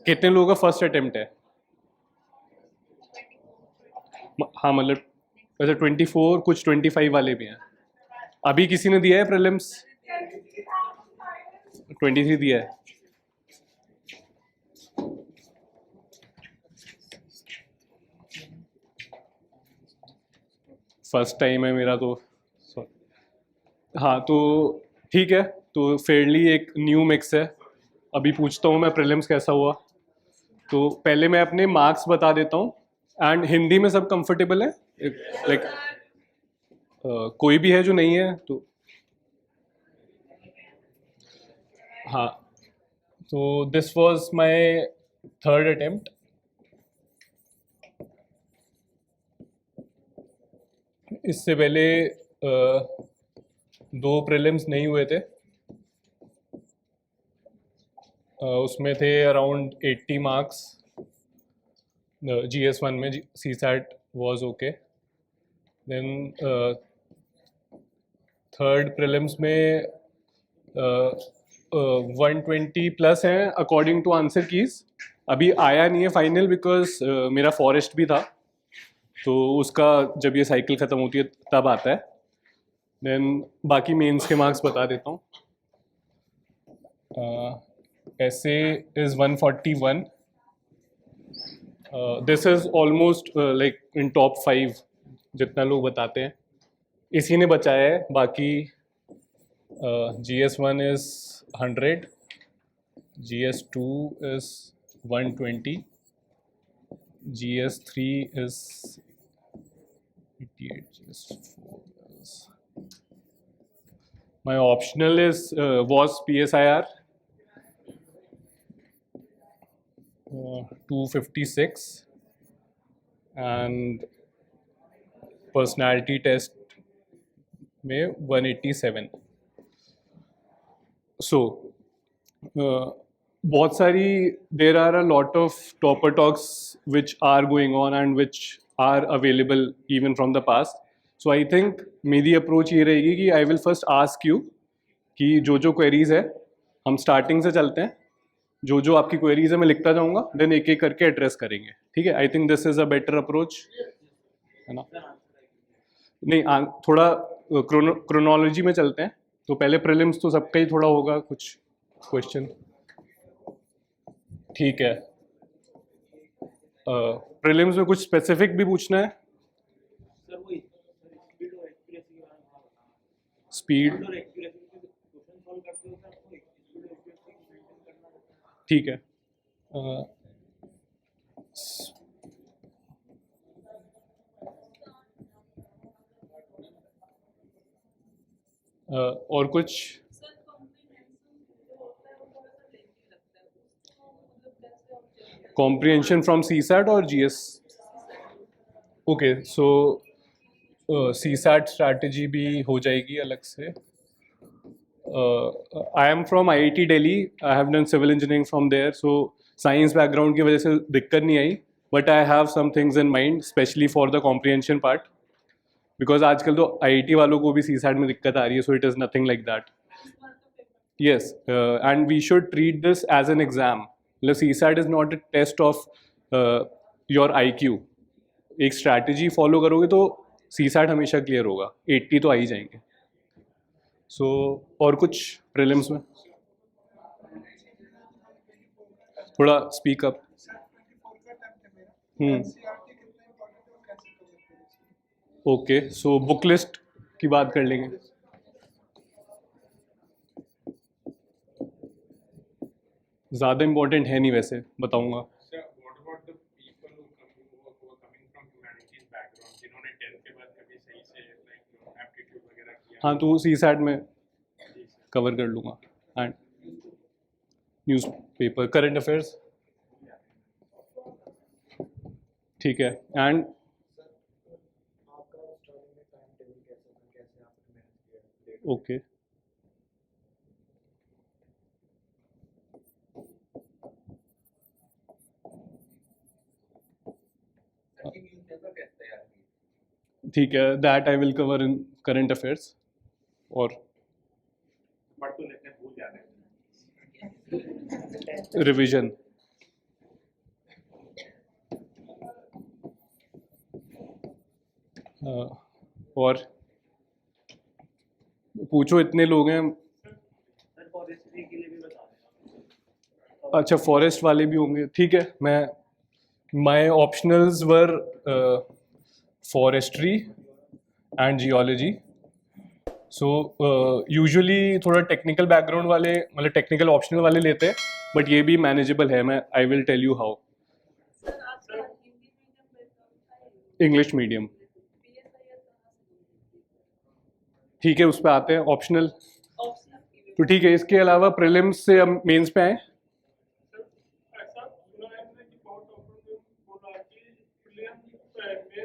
कितने लोगों का फर्स्ट अटेम्प्ट है? हाँ मतलब अच्छा 24, कुछ 25 वाले भी हैं। अभी किसी ने दिया है प्रीलिम्स? 23 दिया है। फर्स्ट टाइम है मेरा तो हाँ, तो ठीक है, तो फेयरली एक न्यू मिक्स है। अभी पूछता हूँ मैं प्रीलिम्स कैसा हुआ। तो पहले मैं अपने मार्क्स बता देता हूँ, एंड हिंदी में सब कंफर्टेबल है, लाइक कोई भी है जो नहीं है तो हाँ। तो this was my third attempt. इससे पहले दो प्रीलिम्स नहीं हुए थे, उसमें थे अराउंड 80 मार्क्स। GS1 में CSAT was okay. Then third prelims में 120 प्लस हैं अकॉर्डिंग टू आंसर कीज। अभी आया नहीं है फाइनल, बिकॉज मेरा फॉरेस्ट भी था, तो उसका जब ये साइकिल ख़त्म होती है तब आता है। देन बाकी मेंस के मार्क्स बता देता हूँ। ऐसे is 141। This is almost like in top 5 जितना लोग बताते हैं, इसी ने बचाया है। बाकी GS1 is 100, GS2 is 120, GS3 is 88, GS4 is my optional is was PSIR 256 and personality test में 187. So बहुत सारी there are a lot of topper talks which are going on and which are available even from the past. So I think मेरी approach ये रहेगी कि I will first ask you कि जो queries है हम starting से चलते हैं, जो आपकी queries है मैं लिखता जाऊँगा, then एक एक करके address करेंगे, ठीक है? I think this is a better approach, है ना? नहीं, थोड़ा chronology में चलते हैं। तो पहले prelims तो सबका ही थोड़ा होगा कुछ question, ठीक है? प्रीलिम्स में कुछ स्पेसिफिक भी पूछना है? स्पीड, ठीक है। और कुछ? कॉम्प्रिहेंशन फ्रॉम CSAT और GS? Okay, so CSAT strategy भी हो जाएगी अलग से। I am from IIT Delhi, I have done civil engineering from there, so science background की वजह से दिक्कत नहीं आई, but I have some things in mind specially for the comprehension part, because आजकल तो IIT वालों को भी CSAT में दिक्कत आ रही है, so it is nothing like that. Yes, and we should treat this as an exam. The CSAT is not a test of your IQ. एक strategy follow करोगे तो CSAT हमेशा clear होगा, 80 तो आ ही जाएंगे। So और कुछ prelims में? थोड़ा speak up. Okay, so book list की बात कर लेंगे। ज़्यादा इम्पोर्टेंट है नहीं वैसे, बताऊँगा। Sir, what about the people who are coming from humanities background, जिन्होंने 10th के बाद कभी सही से like aptitude वगैरह किया? हाँ, तो सी सैट में जी sir. कवर कर लूँगा। एंड न्यूज़पेपर, करंट अफेयर्स, ठीक है। एंड आपका स्टार्टिंग में टाइम टेबल कैसा था, कैसे आपने मैनेज किया? ओके, ठीक है, that I will cover in current affairs. और पढ़ तो लेते हैं, भूल जाते हैं। रिवीजन, और पूछो, इतने लोग हैं। सर फॉरेस्ट्री के लिए भी बता दें। अच्छा, फॉरेस्ट वाले भी होंगे, ठीक है। मैं my optionals were forestry and geology. So usually थोड़ा टेक्निकल बैकग्राउंड वाले, मतलब टेक्निकल ऑप्शनल वाले लेते हैं, बट ये भी मैनेजेबल है। मैं I will tell you how. Sir आपका हिंदी मीडियम बैकग्राउंड था, इंग्लिश मीडियम, पीएसआईआर कहाँ से? ठीक है, उस पर आते हैं ऑप्शनल। ऑप्शनल तो ठीक है, इसके अलावा प्रीलिम्स से हम मेंस पे आए। ऐसा सुना है मैंने कि बहुत डॉक्टरों ने बोला कि प्रीलिम्स मेंस तैयारी से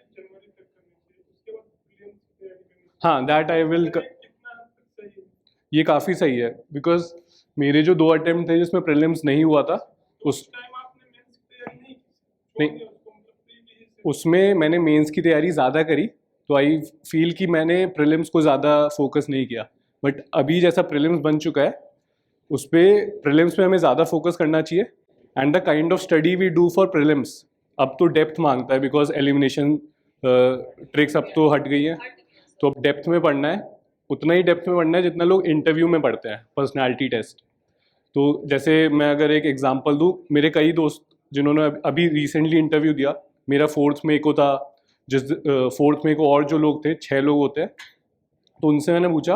जनवरी तक करनी चाहिए, उसके बाद प्रीलिम्स की तैयारी करनी चाहिए। हाँ, दैट आई विल। कितना हद तक सही है? ये काफ़ी सही है, बिकॉज मेरे जो 2 अटेम्प्ट थे जिसमें प्रीलिम्स नहीं हुआ था, उस टाइम आपने मेंस की तैयारी नहीं की, नहीं, छोड़ दिया उसको, मतलब प्री भी से। उसमें मैंने मेंस की तैयारी ज़्यादा करी, तो आई फील कि मैंने प्रीलिम्स को ज़्यादा फोकस नहीं किया। बट अभी जैसा प्रीलिम्स बन चुका है, उस पर प्रीलिम्स में हमें ज़्यादा फोकस करना चाहिए। And the kind of study we do for prelims अब तो डेप्थ मांगता है, बिकॉज एलिमिनेशन ट्रिक्स अब तो हट गई है। तो अब डेप्थ में पढ़ना है, उतना ही डेप्थ में पढ़ना है जितना लोग इंटरव्यू में पढ़ते हैं, पर्सनैलिटी टेस्ट। तो जैसे मैं अगर एक एग्जांपल दूँ, मेरे कई दोस्त जिन्होंने अभी रिसेंटली इंटरव्यू दिया, मेरा 4th में को था, जिस 4th में को और जो लोग थे 6 लोग होते हैं, तो उनसे मैंने पूछा,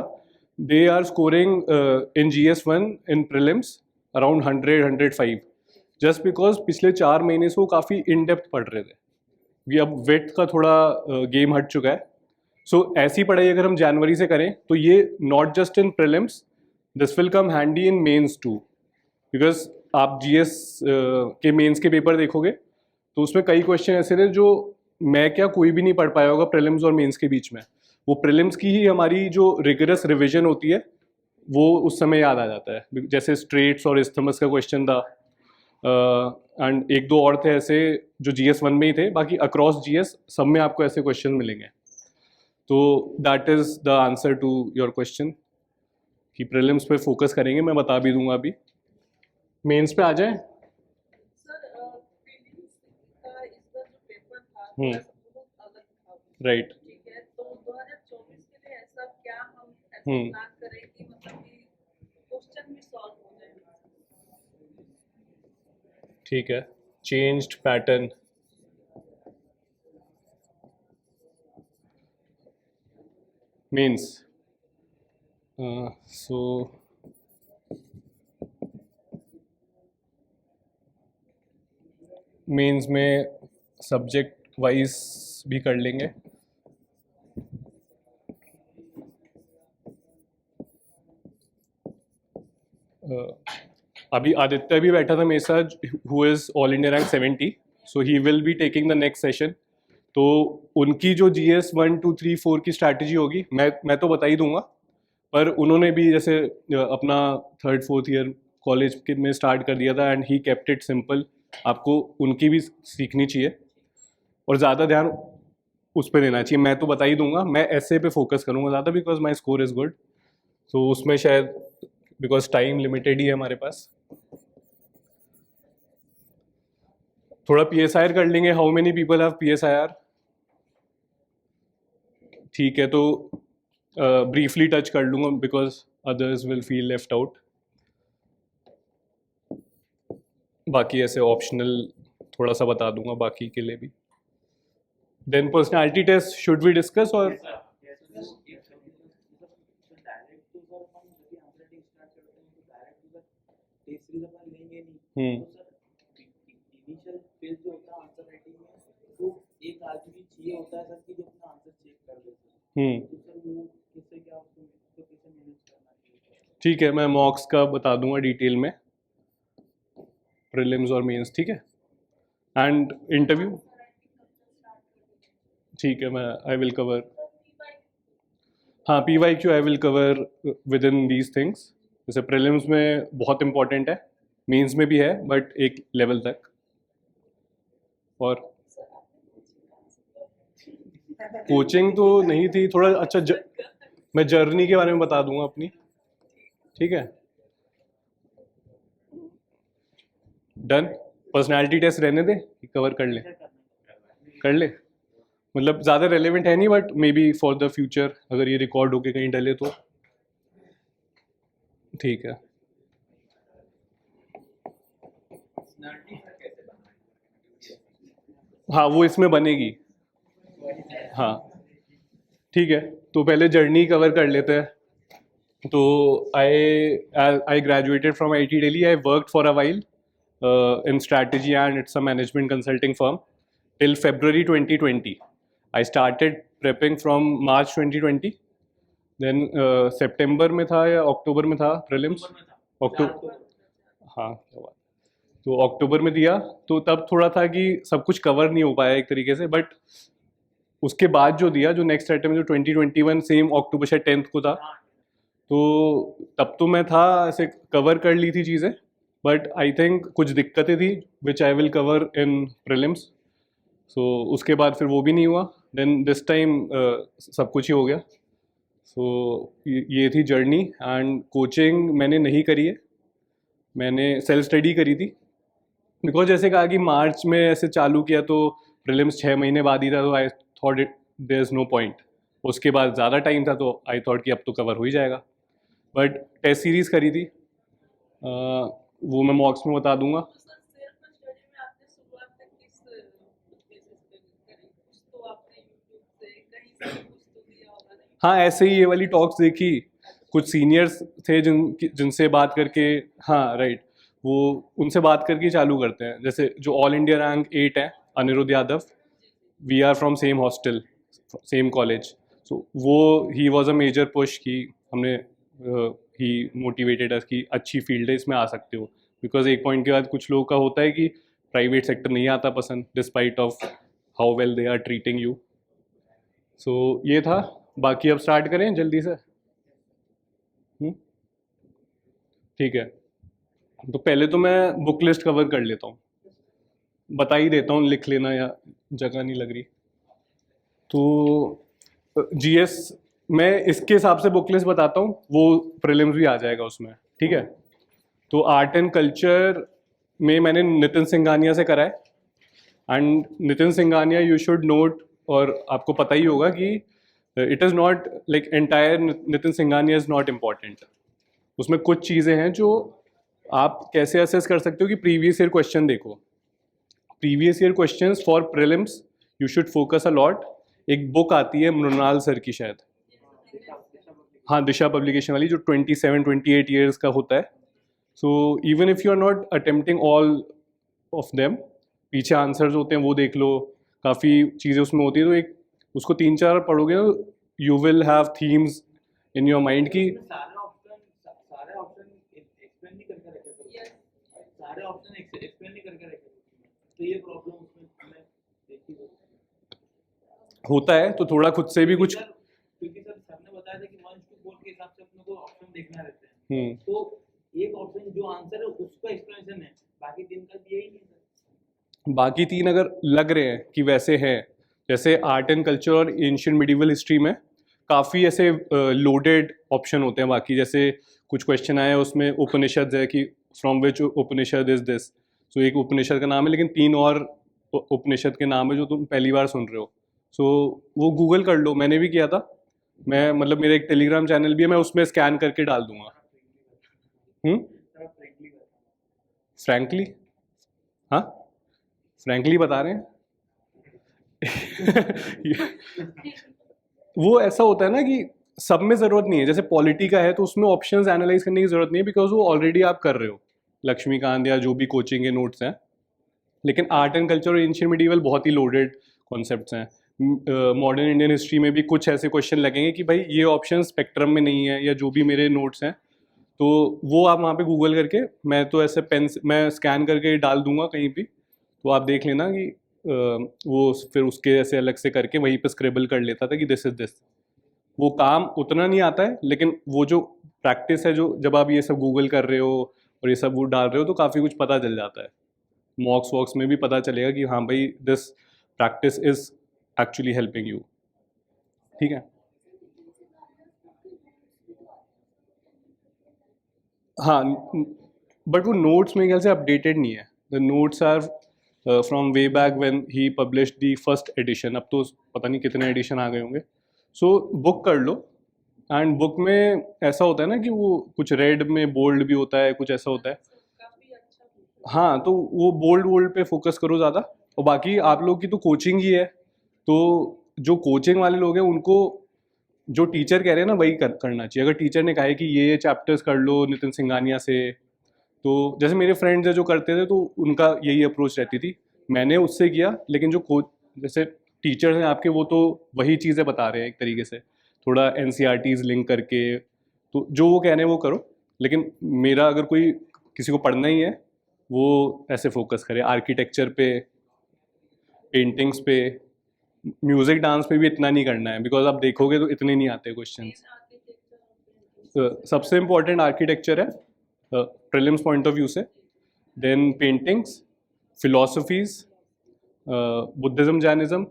they are scoring in GS1 in prelims around 100-105, just because पिछले 4 महीने से वो काफ़ी इन डेप्थ पढ़ रहे थे। ये अब वेट का थोड़ा गेम हट चुका है। सो ऐसी पढ़ाई अगर हम जनवरी से करें, तो ये not just in prelims, this will come handy in mains too. Because आप GS के मेंस के पेपर देखोगे, तो उसमें कई क्वेश्चन ऐसे थे जो मैं क्या कोई भी नहीं पढ़ पाया होगा प्रीलिम्स और मेंस के बीच में। वो प्रीलिम्स की ही हमारी जो रिगरस रिवीजन होती है, वो उस समय याद आ जाता है। जैसे स्ट्रेट्स और इस्थमस का क्वेश्चन था, एंड 1-2 और थे ऐसे जो GS1 में ही थे, बाकी अक्रॉस GS सब में आपको ऐसे क्वेश्चन मिलेंगे। तो that is the answer to your question कि प्रीलिम्स पे फोकस करेंगे, मैं बता भी दूंगा अभी। मेंस पे आ जाए। सर प्रीलिम्स का इस बार जो पेपर था हम्म। थोड़ा सा बहुत अलग था, राइट। ठीक है। तो 2024 के लिए ऐसा क्या हम ऐसा हम्म। प्लान करें कि मतलब कि क्वेश्चन भी सॉल्व हो जाए? ठीक है, चेंज्ड पैटर्न। मेंस, सो मेंस में सब्जेक्ट वाइज भी कर लेंगे। अभी आदित्य भी बैठा था मेरे साथ, who is all India rank 70, so he will be taking the next session. तो उनकी जो GS 1, 2, 3, 4 की स्ट्रैटेजी होगी, मैं तो बता ही दूंगा, पर उन्होंने भी जैसे अपना 3rd 4th ईयर कॉलेज में स्टार्ट कर दिया था, and he kept it simple. आपको उनकी भी सीखनी चाहिए और ज़्यादा ध्यान उस पर देना चाहिए। मैं तो बता ही दूंगा, मैं ऐसे पे फोकस करूंगा ज़्यादा, because my score is good. तो उसमें शायद बिकॉज टाइम लिमिटेड ही है हमारे पास। थोड़ा PSIR कर लेंगे, how many people have PSIR? ठीक है, तो ब्रीफली टच कर लूँगा because others will feel left out. बाकी ऐसे ऑप्शनल थोड़ा सा बता दूंगा बाकी के लिए भी। Then personality test should we discuss और डायरेक्ट तो सर हम जब हैंडराइटिंग स्टार्ट करते हैं तो डायरेक्ट टेस्ट सीरीज अपन ठीक है, मैं मॉक्स का बता दूंगा डिटेल में, प्रीलिम्स और मेंस, ठीक है, एंड इंटरव्यू, ठीक है, मैं आई विल कवर, हाँ PYQ I will cover with in these things. जैसे प्रीलिम्स में बहुत इंपॉर्टेंट है, मेंस में भी है बट एक लेवल तक। और कोचिंग तो नहीं थी, थोड़ा अच्छा मैं जर्नी के बारे में बता दूंगा अपनी, ठीक है, डन। पर्सनालिटी टेस्ट रहने दे, कवर कर ले, मतलब ज़्यादा रेलेवेंट है नहीं but may be for the future अगर ये रिकॉर्ड होके कहीं डले तो ठीक है। हाँ वो इसमें बनेगी, हाँ ठीक है, तो पहले जर्नी कवर कर लेते हैं। तो I graduated from IIT Delhi. I worked for a while in strategy and it's a management consulting firm till February 2020. I started prepping from March 2020. Then सितंबर में था या अक्टूबर में था प्रीलिम्स, अक्टूबर, हाँ क्या बात, तो अक्टूबर में दिया, तो तब थोड़ा था कि सब कुछ कवर नहीं हो पाया एक तरीके से, बट उसके बाद जो दिया, जो नेक्स्ट अटेम्प्ट जो 2021 सेम अक्टूबर से 10th को था, तो तब तो मैं था ऐसे कवर कर ली थी चीज़ें, बट आई थिंक कुछ दिक्कतें थी which I will cover in prelims. So उसके बाद फिर वो भी नहीं हुआ, देन दिस टाइम सब कुछ ही हो गया। सो ये थी जर्नी, एंड कोचिंग मैंने नहीं करी है, मैंने सेल्फ स्टडी करी थी, बिकॉज जैसे कहा कि मार्च में ऐसे चालू किया तो प्रीलिम्स 6 महीने बाद ही था, तो I thought it there is no point. उसके बाद ज़्यादा टाइम था तो आई थॉट कि अब तो कवर हो ही जाएगा, बट टेस्ट सीरीज़ करी थी, वो मैं मॉक्स में बता दूंगा। हाँ ऐसे ही ये वाली टॉक्स देखी, कुछ सीनियर्स थे जिनसे बात करके, हाँ राइट, वो उनसे बात करके चालू करते हैं। जैसे जो ऑल इंडिया रैंक 8 है Aniruddh Yadav, we are from same hostel same college, so वो ही वॉज अ मेजर पुश कि हमने ही मोटिवेटेड अस कि अच्छी फील्ड है, इसमें आ सकते हो, बिकॉज एक पॉइंट के बाद कुछ लोगों का होता है कि प्राइवेट सेक्टर नहीं आता पसंद, despite of how well they are treating you. So ये था, बाकी अब स्टार्ट करें जल्दी से। ठीक है, तो पहले तो मैं बुक लिस्ट कवर कर लेता हूँ, बता ही देता हूँ, लिख लेना या जगह नहीं लग रही। तो GS मैं इसके हिसाब से बुक लिस्ट बताता हूँ, वो प्रीलिम्स भी आ जाएगा उसमें, ठीक है। तो आर्ट एंड कल्चर में मैंने नितिन सिंघानिया से करा है, and Nitin Singhania you should note, और आपको पता ही होगा कि it is not like entire Nitin Singhania is not important. उसमें कुछ चीज़ें हैं जो आप कैसे असेस कर सकते हो कि प्रीवियस ईयर क्वेश्चन देखो, previous year questions for prelims you should focus a lot. एक बुक आती है मृणाल सर की शायद, हाँ दिशा पब्लिकेशन वाली, जो 27-28 ईयर्स का होता है। So even if you are not attempting all of them, पीछे आंसर्स होते हैं वो देख लो, काफ़ी चीज़ें उसमें होती है, तो एक उसको 3-4 पढ़ोगे तो you will have themes in your mind की सारे ऑप्शन एक्सप्लेन नहीं करके रखे सर, सारे ऑप्शन एक्सप्लेन नहीं करके रखे, तो ये प्रॉब्लम उसमें हमें देखी होता है, तो थोड़ा खुद से भी कुछ, क्योंकि सर ने बताया था कि 1:4 के हिसाब से अपने को ऑप्शन देखना रहते हैं, तो एक ऑप्शन जो आंसर है उसका एक्सप्लेनेशन है, बाकी 3 का यही नहीं है। बाकी 3 अगर लग रहे हैं कि वैसे हैं, जैसे आर्ट एंड कल्चर और एंशिएंट मिडिवल हिस्ट्री में काफ़ी ऐसे लोडेड ऑप्शन होते हैं। बाकी जैसे कुछ क्वेश्चन आए उसमें उपनिषद है कि from which Upanishad is this, so एक उपनिषद का नाम है लेकिन 3 और उपनिषद के नाम है जो तुम पहली बार सुन रहे हो। सो वो गूगल कर लो, मैंने भी किया था, मैं मतलब मेरा एक टेलीग्राम चैनल भी है, मैं उसमें स्कैन करके डाल दूंगा। फ्रैंकली, हाँ फ्रैंकली बता रहे हैं वो ऐसा होता है ना कि सब में ज़रूरत नहीं है, जैसे पॉलिटी का है तो उसमें ऑप्शंस एनालाइज करने की ज़रूरत नहीं है, बिकॉज वो ऑलरेडी आप कर रहे हो, लक्ष्मीकांत या जो भी कोचिंग के नोट्स हैं। लेकिन आर्ट एंड कल्चर और एंशिएंट मिडिवल बहुत ही लोडेड कॉन्सेप्ट्स हैं। मॉडर्न इंडियन हिस्ट्री में भी कुछ ऐसे क्वेश्चन लगेंगे कि भाई ये ऑप्शन स्पेक्ट्रम में नहीं है, या जो भी मेरे नोट्स हैं, तो वो आप वहाँ पे गूगल करके, मैं तो ऐसे पेन मैं स्कैन करके डाल दूंगा कहीं भी, तो आप देख लेना कि वो फिर उसके ऐसे अलग से करके वहीं पे स्क्रिबल कर लेता था कि दिस इज दिस। वो काम उतना नहीं आता है, लेकिन वो जो प्रैक्टिस है, जो जब आप ये सब गूगल कर रहे हो और ये सब वो डाल रहे हो, तो काफ़ी कुछ पता चल जाता है। मॉक्स वॉक्स में भी पता चलेगा कि हाँ भाई this practice is actually helping you. ठीक है, हाँ, बट वो नोट्स मेरे ख्याल से अपडेटेड नहीं है। The notes are from way back when he published the first edition. अब तो पता नहीं कितने एडिशन आ गए होंगे। सो बुक कर लो, एंड बुक में ऐसा होता है ना कि वो कुछ रेड में बोल्ड भी होता है, कुछ ऐसा होता है। हाँ, तो वो बोल्ड पे फोकस करो ज़्यादा। और बाकी आप लोग की तो कोचिंग ही है, तो जो कोचिंग वाले लोग हैं उनको जो टीचर कह रहे हैं ना वही करना चाहिए। अगर टीचर ने कहा है कि ये चैप्टर्स कर लो नितिन सिंघानिया से, तो जैसे मेरे फ्रेंड्स हैं जो करते थे, तो उनका यही अप्रोच रहती थी। मैंने उससे किया, लेकिन जो कोच जैसे टीचर्स हैं आपके, वो तो वही चीज़ें बता रहे हैं एक तरीके से, थोड़ा NCERTs लिंक करके। तो जो वो कह रहे हैं वो करो, लेकिन मेरा अगर कोई किसी को पढ़ना ही है, वो ऐसे फोकस करे आर्किटेक्चर पे, पेंटिंग्स पे, म्यूज़िक डांस पे भी इतना नहीं करना है, बिकॉज आप देखोगे तो इतने नहीं आते क्वेश्चंस। सबसे इम्पोर्टेंट आर्किटेक्चर है प्रीलिम्स पॉइंट ऑफ व्यू से, then paintings, philosophies, Buddhism, Jainism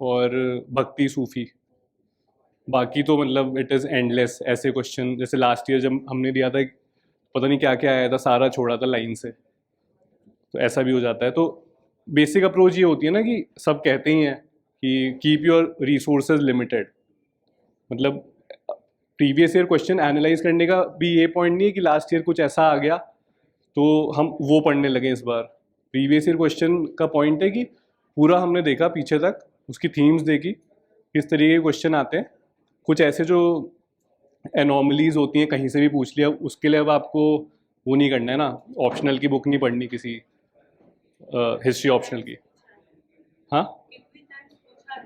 और भक्ति, सूफी। बाकी तो मतलब इट इज़ एंडलेस ऐसे क्वेश्चन। जैसे लास्ट ईयर जब हमने दिया था, पता नहीं क्या क्या आया था, सारा छोड़ा था लाइन से, तो ऐसा भी हो जाता है। तो बेसिक अप्रोच ये होती है ना कि सब कहते ही हैं कि कीप योर रिसोर्सेज लिमिटेड। मतलब प्रीवियस ईयर क्वेश्चन एनालाइज करने का भी ये पॉइंट नहीं है कि लास्ट ईयर कुछ ऐसा आ गया तो हम वो पढ़ने लगे इस बार। प्रीवियस ईयर क्वेश्चन का पॉइंट है कि पूरा हमने देखा पीछे तक, उसकी थीम्स देखी, किस तरीके के क्वेश्चन आते हैं। कुछ ऐसे जो एनॉमलीज होती हैं कहीं से भी पूछ लिया, उसके लिए अब आपको वो नहीं करना है ना, ऑप्शनल की बुक नहीं पढ़नी किसी हिस्ट्री ऑप्शनल की। हाँ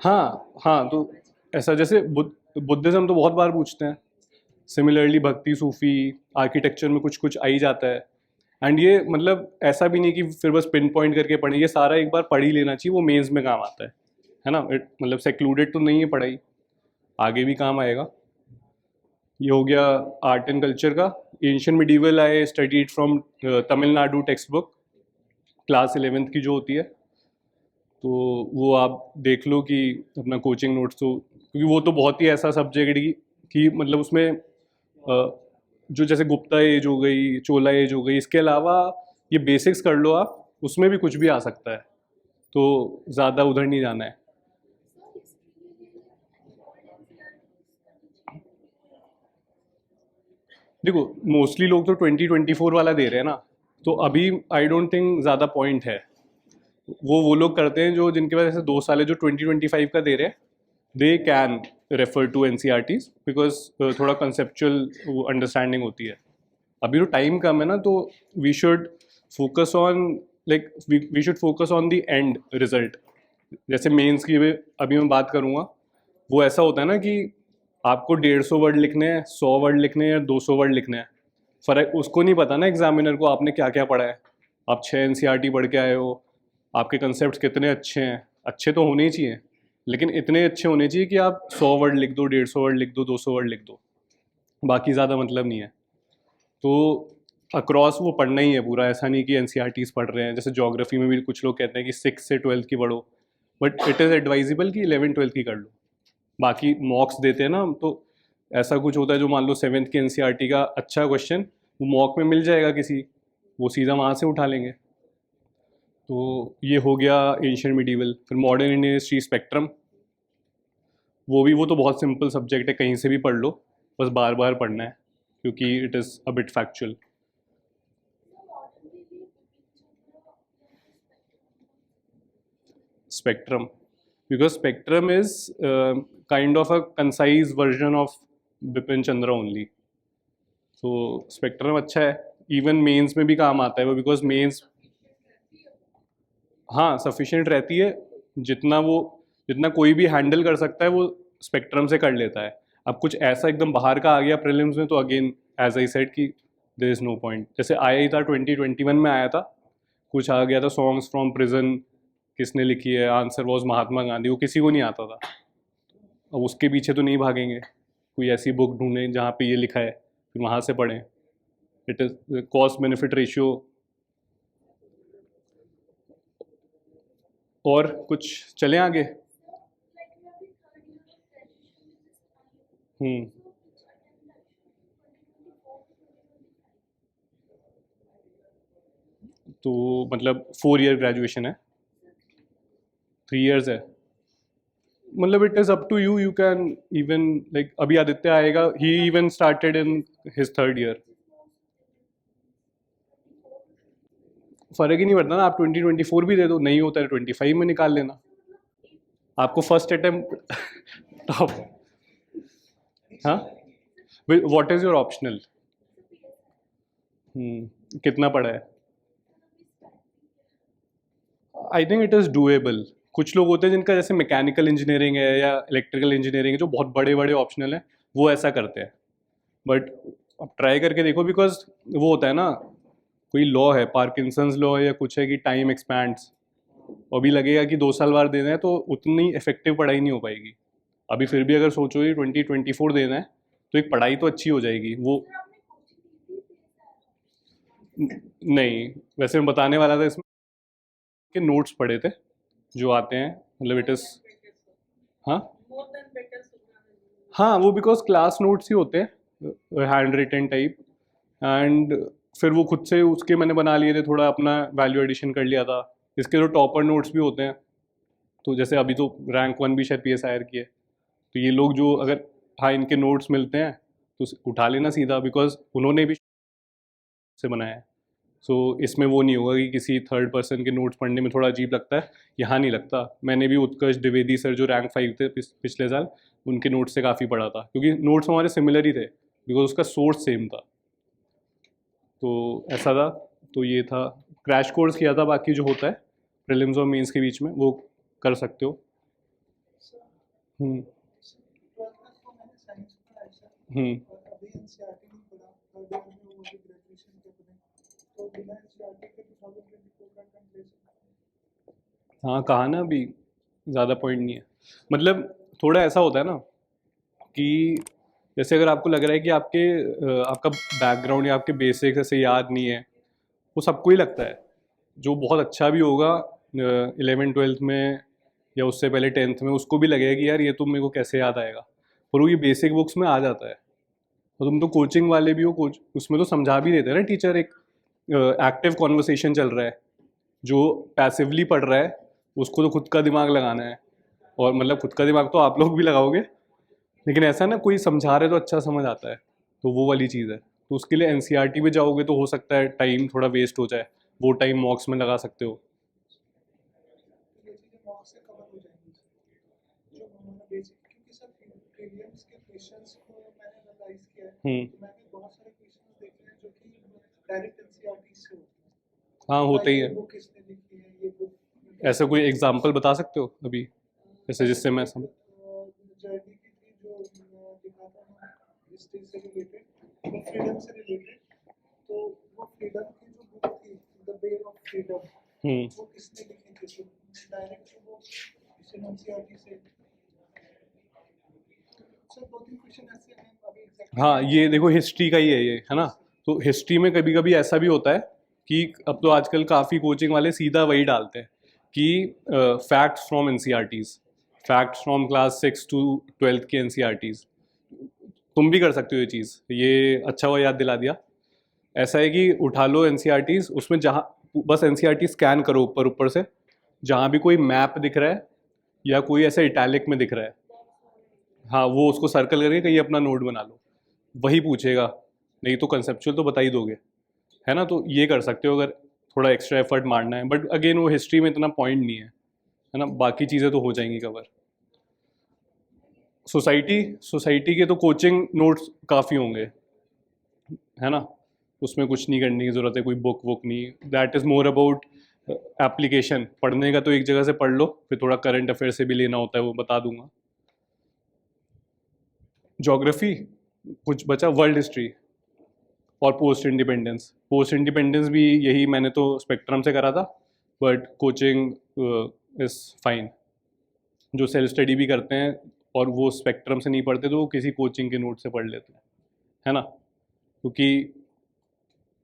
हाँ हाँ, तो ऐसा जैसे बुद्धिज़्म तो बहुत बार पूछते हैं। सिमिलरली भक्ति, सूफी, आर्किटेक्चर में कुछ कुछ आ ही जाता है। एंड ये मतलब ऐसा भी नहीं कि फिर बस पिन पॉइंट करके पढ़ें, ये सारा एक बार पढ़ ही लेना चाहिए, वो मेंस में काम आता है ना। मतलब सेक्लूडेड तो नहीं है पढ़ाई, आगे भी काम आएगा। ये हो गया आर्ट एंड कल्चर का। Ancient medieval I studied from Tamil Nadu text book, class 11th की जो होती है, तो वो आप देख लो कि अपना कोचिंग नोट्स, तो क्योंकि वो तो बहुत ही ऐसा सब्जेक्ट कि मतलब उसमें जो जैसे गुप्ता एज हो गई, चोला एज हो गई, इसके अलावा ये बेसिक्स कर लो आप, उसमें भी कुछ भी आ सकता है, तो ज़्यादा उधर नहीं जाना है। देखो मोस्टली लोग तो 2024 वाला दे रहे हैं ना, तो अभी आई डोंट थिंक ज़्यादा पॉइंट है। वो लोग करते हैं जो जिनके पास ऐसे 2 साल है, जो 2025 का दे रहे हैं, they can refer to NCERTs, because थोड़ा कंसेप्चुअल अंडरस्टैंडिंग होती है। अभी तो टाइम कम है ना, तो we should focus on we should focus on the end result. जैसे मेंस की अभी मैं बात करूँगा, वो ऐसा होता है ना कि आपको 150 वर्ड लिखने हैं, 100 वर्ड लिखने हैं, 200 वर्ड लिखने हैं। फ़र्क उसको नहीं पता ना एग्जामिनर को आपने क्या क्या पढ़ा है। आप 6 NCERT पढ़ के आए हो, आपके कंसेप्ट कितने अच्छे हैं, अच्छे तो होने ही चाहिए, लेकिन इतने अच्छे होने चाहिए कि आप 100 वर्ड लिख दो, 150 वर्ड लिख दो, 200 वर्ड लिख दो, बाकी ज़्यादा मतलब नहीं है। तो अक्रॉस वो पढ़ना ही है पूरा, ऐसा नहीं कि NCERTs पढ़ रहे हैं। जैसे ज्योग्राफी में भी कुछ लोग कहते हैं कि 6 से 12th की पढ़ो, बट इट इज़ एडवाइजेबल कि 11th-12th की कर लो। बाकी मॉक्स देते हैं ना, तो ऐसा कुछ होता है जो मान लो 7th के NCERT का अच्छा क्वेश्चन वो मॉक में मिल जाएगा किसी, वो सीधा वहाँ से उठा लेंगे। तो ये हो गया एंशिएंट मिडीवल। फिर मॉडर्न इंडियन हिस्ट्री स्पेक्ट्रम, वो तो बहुत सिंपल सब्जेक्ट है, कहीं से भी पढ़ लो, बस बार बार पढ़ना है क्योंकि it is a bit factual. Spectrum, because spectrum is kind of a concise version of Bipin Chandra only. तो स्पेक्ट्रम अच्छा है, इवन मेंस में भी काम आता है वो, बिकॉज मेंस हाँ सफिशिएंट रहती है जितना वो जितना कोई भी हैंडल कर सकता है वो स्पेक्ट्रम से कर लेता है। अब कुछ ऐसा एकदम बाहर का आ गया प्रीलिम्स में, तो अगेन एज आई सेड कि देयर इज़ नो पॉइंट। जैसे आया ही था 2021 में आया था, कुछ आ गया था सॉन्ग्स फ्रॉम प्रिजन, किसने लिखी है, आंसर वॉज महात्मा गांधी, वो किसी को नहीं आता था। अब उसके पीछे तो नहीं भागेंगे, कोई ऐसी बुक ढूंढें जहाँ पे ये लिखा है, फिर वहाँ से पढ़ें। It is cost benefit ratio. और कुछ चलें आगे। तो मतलब 4 ईयर ग्रेजुएशन है, 3 इयर्स है, मतलब it is up to you, you can even like अभी आदित्य आएगा, he even started in his 3rd year. फ़र्क ही नहीं पड़ता ना, आप 2024 भी दे दो, नहीं होता है 25 में निकाल लेना। आपको फर्स्ट अटेम्प्ट टॉप। हाँ, व्हाट इज़ योर ऑप्शनल? कितना पड़ा है? I think it is doable. कुछ लोग होते हैं जिनका जैसे मैकेनिकल इंजीनियरिंग है या इलेक्ट्रिकल इंजीनियरिंग है, जो बहुत बड़े बड़े ऑप्शनल हैं, वो ऐसा करते हैं। बट अब ट्राई करके देखो, बिकॉज वो होता है ना, कोई लॉ है, पार्किंसंस लॉ है या कुछ है कि टाइम एक्सपैंड्स, अभी लगेगा कि 2 साल बाद देना है तो उतनी इफेक्टिव पढ़ाई नहीं हो पाएगी। अभी फिर भी अगर सोचो ये 2024 देना है तो एक पढ़ाई तो अच्छी हो जाएगी। वो नहीं, वैसे मैं बताने वाला था इसमें के नोट्स पढ़े थे जो आते हैं, मतलब इट इज़, हाँ हाँ, वो बिकॉज क्लास नोट्स ही होते हैं, हैंड रिटन टाइप, एंड फिर वो खुद से उसके मैंने बना लिए थे, थोड़ा अपना वैल्यू एडिशन कर लिया था। इसके जो टॉपर नोट्स भी होते हैं, तो जैसे अभी तो रैंक 1 भी शायद PSIR की है, तो ये लोग जो अगर हाँ इनके नोट्स मिलते हैं तो उठा लेना सीधा, बिकॉज उन्होंने भी से बनाया है। सो इसमें वो नहीं होगा कि किसी थर्ड पर्सन के नोट्स पढ़ने में थोड़ा अजीब लगता है, यहाँ नहीं लगता। मैंने भी उत्कर्ष द्विवेदी सर जो रैंक 5 थे पिछले साल, उनके नोट्स से काफ़ी पढ़ा था, क्योंकि नोट्स हमारे सिमिलर ही थे, बिकॉज उसका सोर्स सेम था। तो ऐसा था, तो ये था, क्रैश कोर्स किया था। बाकी जो होता है प्रीलिम्स और मेंस के बीच में वो कर सकते हो। हम्म हम्म हाँ, कहा ना अभी, ज़्यादा पॉइंट नहीं है। मतलब थोड़ा ऐसा होता है ना कि जैसे अगर आपको लग रहा है कि आपका बैकग्राउंड या आपके बेसिक्स ऐसे याद नहीं है, वो सबको ही लगता है। जो बहुत अच्छा भी होगा 11th-12th में या उससे पहले 10th में, उसको भी लगेगा कि यार ये तुम मेरे को कैसे याद आएगा, पर वो ये बेसिक बुक्स में आ जाता है। और तुम तो कोचिंग वाले भी हो, कोच उसमें तो समझा भी देते हैं ना टीचर, एक एक्टिव कॉन्वर्सेशन चल रहा है। जो पैसिवली पढ़ रहा है उसको तो खुद का दिमाग लगाना है, और मतलब खुद का दिमाग तो आप लोग भी लगाओगे, लेकिन ऐसा ना कोई समझा रहे तो अच्छा समझ आता है, तो वो वाली चीज़ है। तो उसके लिए NCERT में जाओगे तो हो सकता है टाइम थोड़ा वेस्ट हो जाए, वो टाइम मॉक्स में लगा सकते हो। हाँ, होते ही है। ऐसा कोई एग्जाम्पल बता सकते हो अभी, जैसे जिससे मैं समझ। हाँ, ये देखो हिस्ट्री का ही है ये, है ना। तो हिस्ट्री में कभी कभी ऐसा भी होता है कि अब तो आजकल काफ़ी कोचिंग वाले सीधा वही डालते हैं कि facts from NCERTs, facts from class 6 to 12th के NCERTs। तुम भी कर सकते हो ये चीज़, ये अच्छा हुआ याद दिला दिया। ऐसा है कि उठा लो NCERTs, उसमें जहाँ बस NCERT स्कैन करो ऊपर ऊपर से, जहाँ भी कोई मैप दिख रहा है या कोई ऐसे इटैलिक में दिख रहा है, हाँ वो उसको सर्कल करके कहीं अपना नोट बना लो, वही पूछेगा, नहीं तो कंसेप्चुअल तो बता ही दोगे, है ना। तो ये कर सकते हो अगर थोड़ा एक्स्ट्रा एफर्ट मारना है, बट अगेन वो हिस्ट्री में इतना पॉइंट नहीं है ना, बाकी चीज़ें तो हो जाएंगी कवर। सोसाइटी के तो कोचिंग नोट्स काफ़ी होंगे, है ना, उसमें कुछ नहीं करने की ज़रूरत है, कोई बुक नहीं, that is more about application पढ़ने का तो एक जगह से पढ़ लो, फिर थोड़ा करंट अफेयर से भी लेना होता है वो बता दूंगा। ज्योग्राफी कुछ बचा, वर्ल्ड हिस्ट्री और पोस्ट इंडिपेंडेंस। पोस्ट इंडिपेंडेंस भी यही मैंने तो स्पेक्ट्रम से करा था, बट कोचिंग इज़ फाइन। जो सेल्फ स्टडी भी करते हैं और वो स्पेक्ट्रम से नहीं पढ़ते तो वो किसी कोचिंग के नोट से पढ़ लेते हैं, है ना, क्योंकि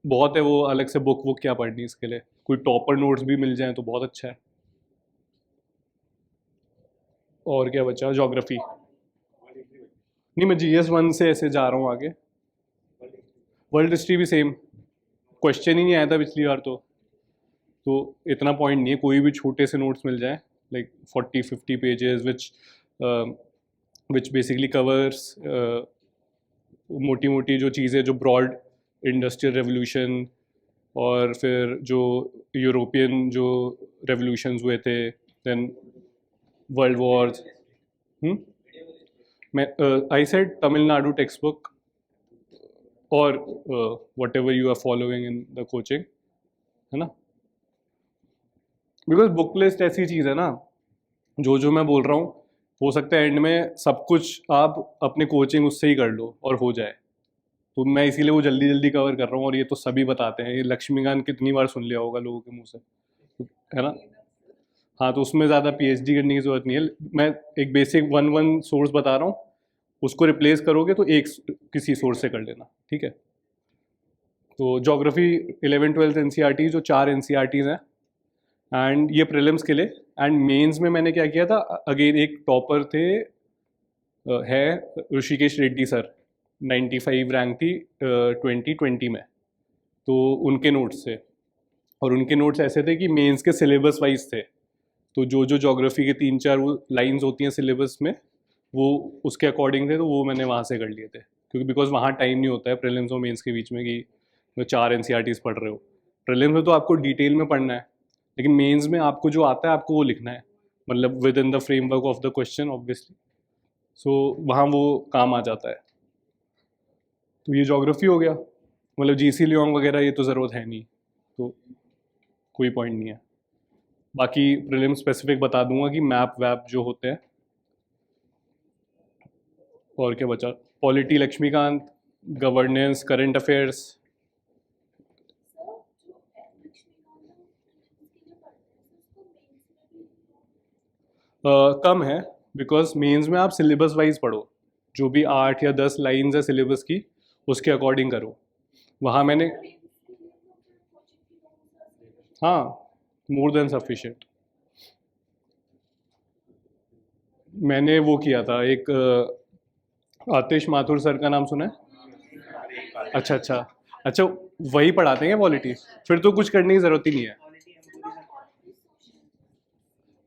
बहुत है वो अलग से बुक क्या पढ़नी इसके लिए। कोई टॉपर नोट्स भी मिल जाए तो बहुत अच्छा है। और क्या बचा, ज्योग्राफी नहीं, मैं GS1 से ऐसे जा रहा हूँ आगे। वर्ल्ड हिस्ट्री भी सेम, क्वेश्चन ही नहीं आया था पिछली बार तो इतना पॉइंट नहीं है, कोई भी छोटे से नोट्स मिल जाए like 40-50 pages which basically covers मोटी मोटी जो चीज़ें, जो ब्रॉड इंडस्ट्रियल रेवोल्यूशन और फिर जो यूरोपियन जो रेवोल्यूशंस हुए थे, देन वर्ल्ड वॉर्स। मैं I said Tamil Nadu text book और whatever you are following in the coaching, है ना, बिकॉज बुक लिस्ट ऐसी चीज़ है ना, जो मैं बोल रहा हूँ हो सकता है एंड में सब कुछ आप अपने कोचिंग उससे ही कर लो और हो जाए। तो मैं इसीलिए वो जल्दी जल्दी कवर कर रहा हूँ, और ये तो सभी बताते हैं, ये लक्ष्मीकांत कितनी बार सुन लिया होगा लोगों के मुंह से, है ना। हाँ, तो उसमें ज़्यादा PhD करने की ज़रूरत नहीं है। मैं एक बेसिक वन सोर्स बता रहा हूँ, उसको रिप्लेस करोगे तो एक किसी सोर्स से कर लेना, ठीक है। तो ज्योग्राफी 11th-12th NCERT जो 4 NCERTs हैं, एंड ये प्रीलिम्स के लिए। एंड मेंस में मैंने क्या किया था, अगेन एक टॉपर थे है ऋषिकेश रेड्डी सर, 95 रैंक थी 2020 में, तो उनके नोट्स थे। और उनके नोट्स ऐसे थे कि मेंस के सिलेबस वाइज थे, तो जो ज्योग्राफी के 3-4 वो लाइन्स होती हैं सिलेबस में, वो उसके अकॉर्डिंग थे, तो वो मैंने वहाँ से कर लिए थे। क्योंकि बिकॉज वहाँ टाइम नहीं होता है प्रीलिम्स और मेंस के बीच में कि 4 NCERTs पढ़ रहे हो। प्रीलिम्स में तो आपको डिटेल में पढ़ना है, लेकिन मेंस में आपको जो आता है आपको वो लिखना है, मतलब within the framework of the question obviously. So वहाँ वो काम आ जाता है। तो ये ज्योग्राफी हो गया, मतलब GC लियोंग वगैरह ये तो ज़रूरत है नहीं, तो कोई पॉइंट नहीं है। बाकी प्रीलिम स्पेसिफिक बता दूंगा कि मैप वैप जो होते हैं। और क्या बचा, polity Laxmikanth, governance, current affairs. कम है, बिकॉज मेंस में आप सिलेबस वाइज पढ़ो, जो भी 8 या 10 लाइन्स है सिलेबस की उसके अकॉर्डिंग करो। वहाँ मैंने, हाँ, मोर देन सफिशिएंट। मैंने वो किया था, एक आतिश माथुर सर का नाम सुना है? अच्छा, वही पढ़ाते हैं पॉलिटी, फिर तो कुछ करने की ज़रूरत ही नहीं है।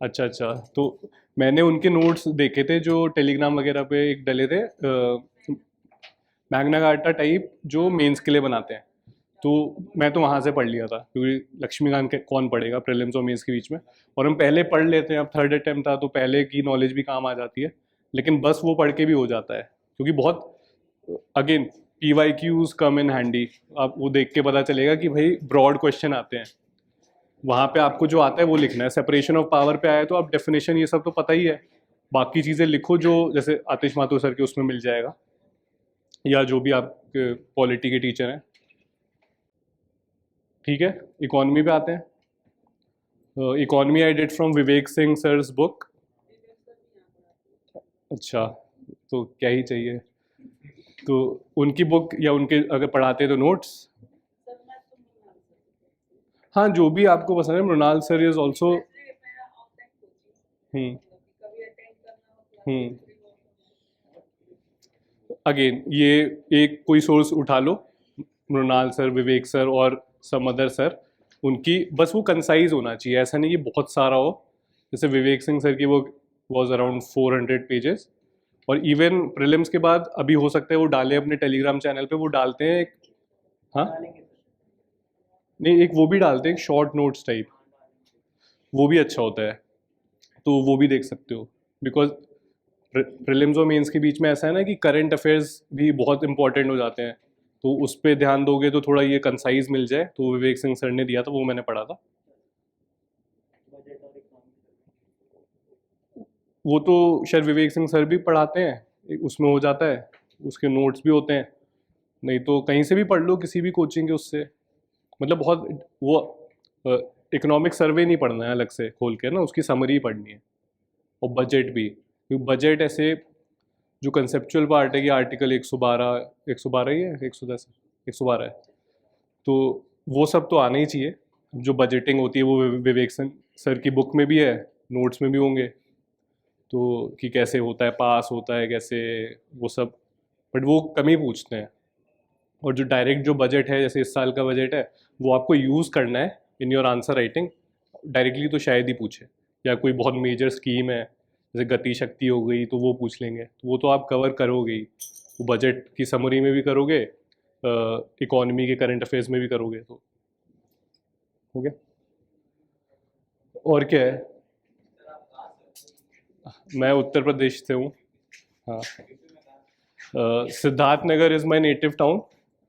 अच्छा, तो मैंने उनके नोट्स देखे थे जो टेलीग्राम वगैरह पे एक डले थे, मैग्ना कार्टा टाइप जो मेंस के लिए बनाते हैं, तो मैं तो वहाँ से पढ़ लिया था, क्योंकि लक्ष्मीकांत के कौन पढ़ेगा प्रीलिम्स और मेंस के बीच में। और हम पहले पढ़ लेते हैं, अब 3rd अटेम्प्ट था तो पहले की नॉलेज भी काम आ जाती है, लेकिन बस वो पढ़ के भी हो जाता है, क्योंकि बहुत अगेन PYQs कम इन हैंडी। आप वो देख के पता चलेगा कि भाई ब्रॉड क्वेश्चन आते हैं, वहाँ पे आपको जो आता है वो लिखना है। सेपरेशन ऑफ पावर पे आया तो आप डेफिनेशन ये सब तो पता ही है, बाकी चीज़ें लिखो जो जैसे आतिश माथुर सर के उसमें मिल जाएगा, या जो भी आपके पॉलिटी के टीचर हैं, ठीक है। इकोनॉमी पे आते हैं। Economy I did from Vivek Singh sir's book. अच्छा, तो क्या ही चाहिए, तो उनकी बुक या उनके अगर पढ़ाते तो नोट्स, हाँ, जो भी आपको पसंद है। Mrinal sir is also, again ये एक कोई सोर्स उठा लो, मृणाल सर, विवेक सर और सम अदर सर, उनकी बस वो कंसाइज होना चाहिए, ऐसा नहीं कि बहुत सारा हो। जैसे विवेक सिंह सर की वो वॉज अराउंड 400 पेजेस। और इवन प्रीलिम्स के बाद अभी हो सकता है वो डालें अपने टेलीग्राम चैनल पे, वो डालते हैं एक, हाँ नहीं, एक वो भी डालते हैं शॉर्ट नोट्स टाइप, वो भी अच्छा होता है, तो वो भी देख सकते हो। बिकॉज प्रीलिम्स और मेंस के बीच में ऐसा है ना कि करंट अफेयर्स भी बहुत इंपॉर्टेंट हो जाते हैं, तो उस पर ध्यान दोगे तो थोड़ा ये कंसाइज मिल जाए। तो विवेक सिंह सर ने दिया था, वो मैंने पढ़ा था। वो तो शायद विवेक सिंह सर भी पढ़ाते हैं, उसमें हो जाता है, उसके नोट्स भी होते हैं। नहीं तो कहीं से भी पढ़ लो, किसी भी कोचिंग के उससे, मतलब बहुत वो इकोनॉमिक सर्वे नहीं पढ़ना है अलग से खोल के ना, उसकी समरी पढ़नी है। और बजट भी, क्योंकि बजट ऐसे जो कंसेप्चुअल पार्ट है कि आर्टिकल 112 ही है, 110 112 है, तो वो सब तो आना ही चाहिए। जो बजटिंग होती है वो विवेक सिंह सर की बुक में भी है, नोट्स में भी होंगे, तो कि कैसे होता है, पास होता है कैसे, वो सब, बट वो कम ही पूछते हैं। और जो डायरेक्ट जो बजट है, जैसे इस साल का बजट है, वो आपको यूज़ करना है in your answer writing. Directly तो शायद ही पूछे, या कोई बहुत मेजर स्कीम है जैसे गति शक्ति हो गई तो वो पूछ लेंगे, तो वो तो आप कवर करोगे ही, वो बजट की समरी में भी करोगे, इकोनॉमी के करंट अफेयर्स में भी करोगे, तो हो गया। और क्या है, मैं उत्तर प्रदेश से हूँ। हाँ, Siddharth Nagar is my native town,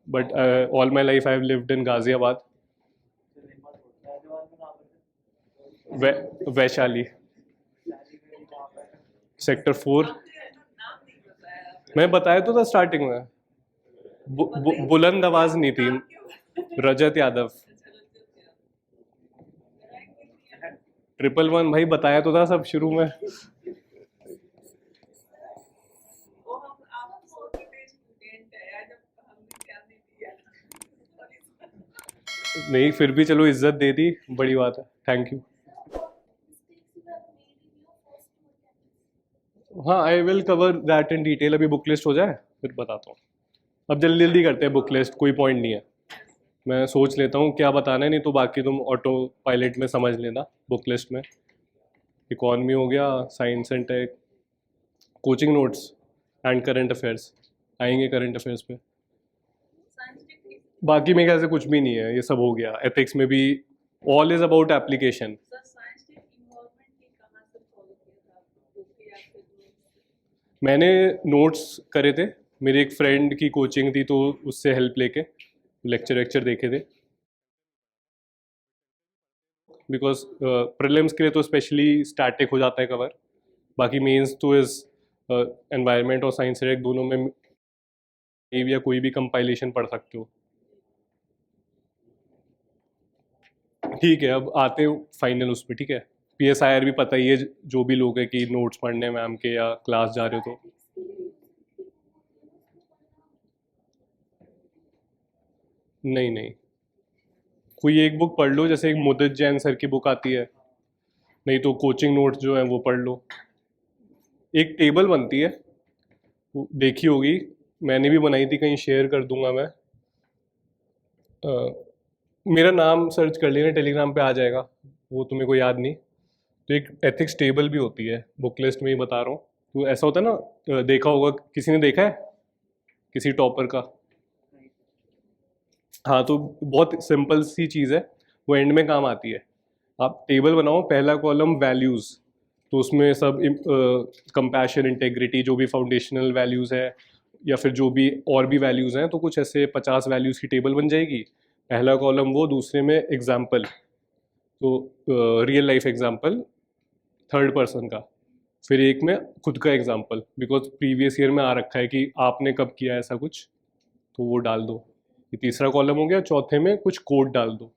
but all my life I have lived in Ghaziabad, Vaishali, sector 4। मैं बताया तो था स्टार्टिंग में, बुलंद आवाज़ नहीं थी, रजत यादव। 111 भाई, बताया तो था सब शुरू में। नहीं, फिर भी चलो इज्जत दे दी, बड़ी बात है, थैंक यू। हाँ, आई will cover that in detail, अभी बुक लिस्ट हो जाए फिर बताता हूँ। अब जल्दी जल्दी करते हैं बुक लिस्ट, कोई पॉइंट नहीं है, मैं सोच लेता हूँ क्या बताना है, नहीं तो बाकी तुम ऑटो पायलट में समझ लेना बुक लिस्ट में। इकॉनमी हो गया, science and tech, coaching notes and current affairs, आएंगे करंट अफेयर्स पे। बाकी मेरे ख्याल से कुछ भी नहीं है, ये सब हो गया। एथिक्स में भी ऑल इज अबाउट एप्लीकेशन। मैंने नोट्स करे थे, मेरे एक फ्रेंड की कोचिंग थी तो उससे हेल्प लेके लेक्चर देखे थे, बिकॉज प्रीलिम्स के लिए तो स्पेशली स्टैटिक हो जाता है कवर, बाकी मेंस तो इज एनवायरनमेंट और साइंस एक दोनों में या कोई भी कंपाइलेशन पढ़ सकते हो। ठीक है, अब आते हो फाइनल उस पर। ठीक है, PSIR भी पता ही है जो भी लोग हैं कि नोट्स पढ़ने मैम के या क्लास जा रहे हो तो। नहीं, कोई एक बुक पढ़ लो, जैसे एक मुदित जैन सर की बुक आती है, नहीं तो कोचिंग नोट्स जो है वो पढ़ लो। एक टेबल बनती है, वो देखी होगी, मैंने भी बनाई थी, कहीं शेयर कर दूंगा मैं। मेरा नाम सर्च कर लेना, टेलीग्राम पे आ जाएगा, वो तुम्हें को याद नहीं। तो एक एथिक्स टेबल भी होती है, बुक लिस्ट में ही बता रहा हूँ। तो ऐसा होता है ना, देखा होगा, किसी ने देखा है किसी टॉपर का? हाँ, तो बहुत सिंपल सी चीज़ है, वो एंड में काम आती है। आप टेबल बनाओ, पहला कॉलम वैल्यूज़, तो उसमें सब कंपैशन, इंटेग्रिटी, जो भी फाउंडेशनल वैल्यूज़ है या फिर जो भी और भी वैल्यूज़ हैं, तो कुछ ऐसे 50 वैल्यूज़ की टेबल बन जाएगी। पहला कॉलम वो, दूसरे में एग्जाम्पल, तो real life example third person का, फिर एक में खुद का एग्जाम्पल, बिकॉज प्रीवियस ईयर में आ रखा है कि आपने कब किया ऐसा कुछ, तो वो डाल दो। ये तीसरा कॉलम हो गया। चौथे में कुछ कोट डाल दो।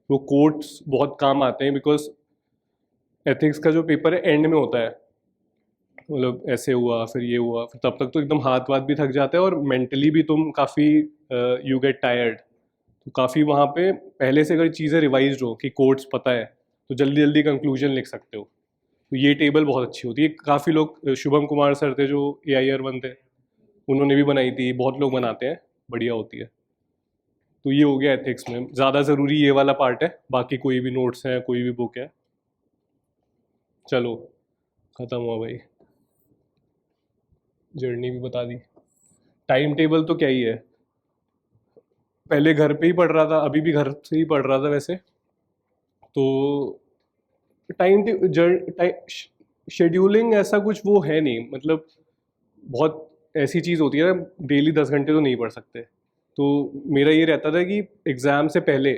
वो कोट्स बहुत काम आते हैं, बिकॉज एथिक्स का जो पेपर है एंड में होता है, मतलब ऐसे हुआ फिर ये हुआ, फिर तब तक तो एकदम हाथ वाथ भी थक जाता है और मेंटली भी तुम काफ़ी यू गेट टायर्ड। तो काफ़ी वहाँ पे पहले से अगर चीज़ें रिवाइज हो कि कोट्स पता है, तो जल्दी जल्दी कंक्लूजन लिख सकते हो। तो ये टेबल बहुत अच्छी होती है। काफ़ी लोग, शुभम कुमार सर थे जो AIR1 थे, उन्होंने भी बनाई थी, बहुत लोग बनाते हैं, बढ़िया होती है। तो ये हो गया एथिक्स में, ज़्यादा ज़रूरी ये वाला पार्ट है, बाकी कोई भी नोट्स हैं, कोई भी बुक है। चलो ख़त्म हुआ भाई, जर्नी भी बता दी। टाइम टेबल तो क्या ही है, पहले घर पे ही पढ़ रहा था, अभी भी घर से ही पढ़ रहा था वैसे। तो टाइम शेड्यूलिंग ऐसा कुछ वो है नहीं, मतलब बहुत ऐसी चीज़ होती है ना, डेली 10 घंटे तो नहीं पढ़ सकते। तो मेरा ये रहता था कि एग्ज़ाम से पहले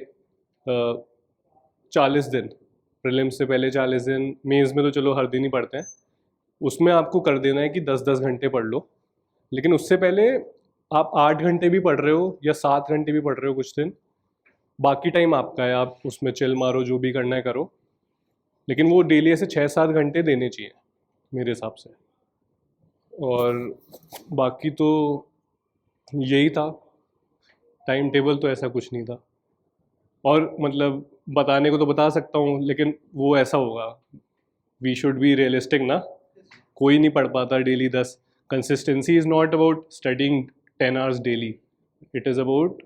40 दिन, प्रीलिम्स से पहले 40 दिन, मेंस में तो चलो हर दिन ही पढ़ते हैं, उसमें आपको कर देना है कि 10-10 घंटे पढ़ लो, लेकिन उससे पहले आप 8 घंटे भी पढ़ रहे हो या 7 घंटे भी पढ़ रहे हो कुछ दिन, बाकी टाइम आपका है, आप उसमें चिल मारो, जो भी करना है करो, लेकिन वो डेली ऐसे 6-7 घंटे देने चाहिए मेरे हिसाब से। और बाकी तो यही था, टाइम टेबल तो ऐसा कुछ नहीं था। और मतलब बताने को तो बता सकता हूँ, लेकिन वो ऐसा होगा, वी शुड बी रियलिस्टिक ना, कोई नहीं पढ़ पाता daily 10। Consistency is not about studying 10 hours daily, it is about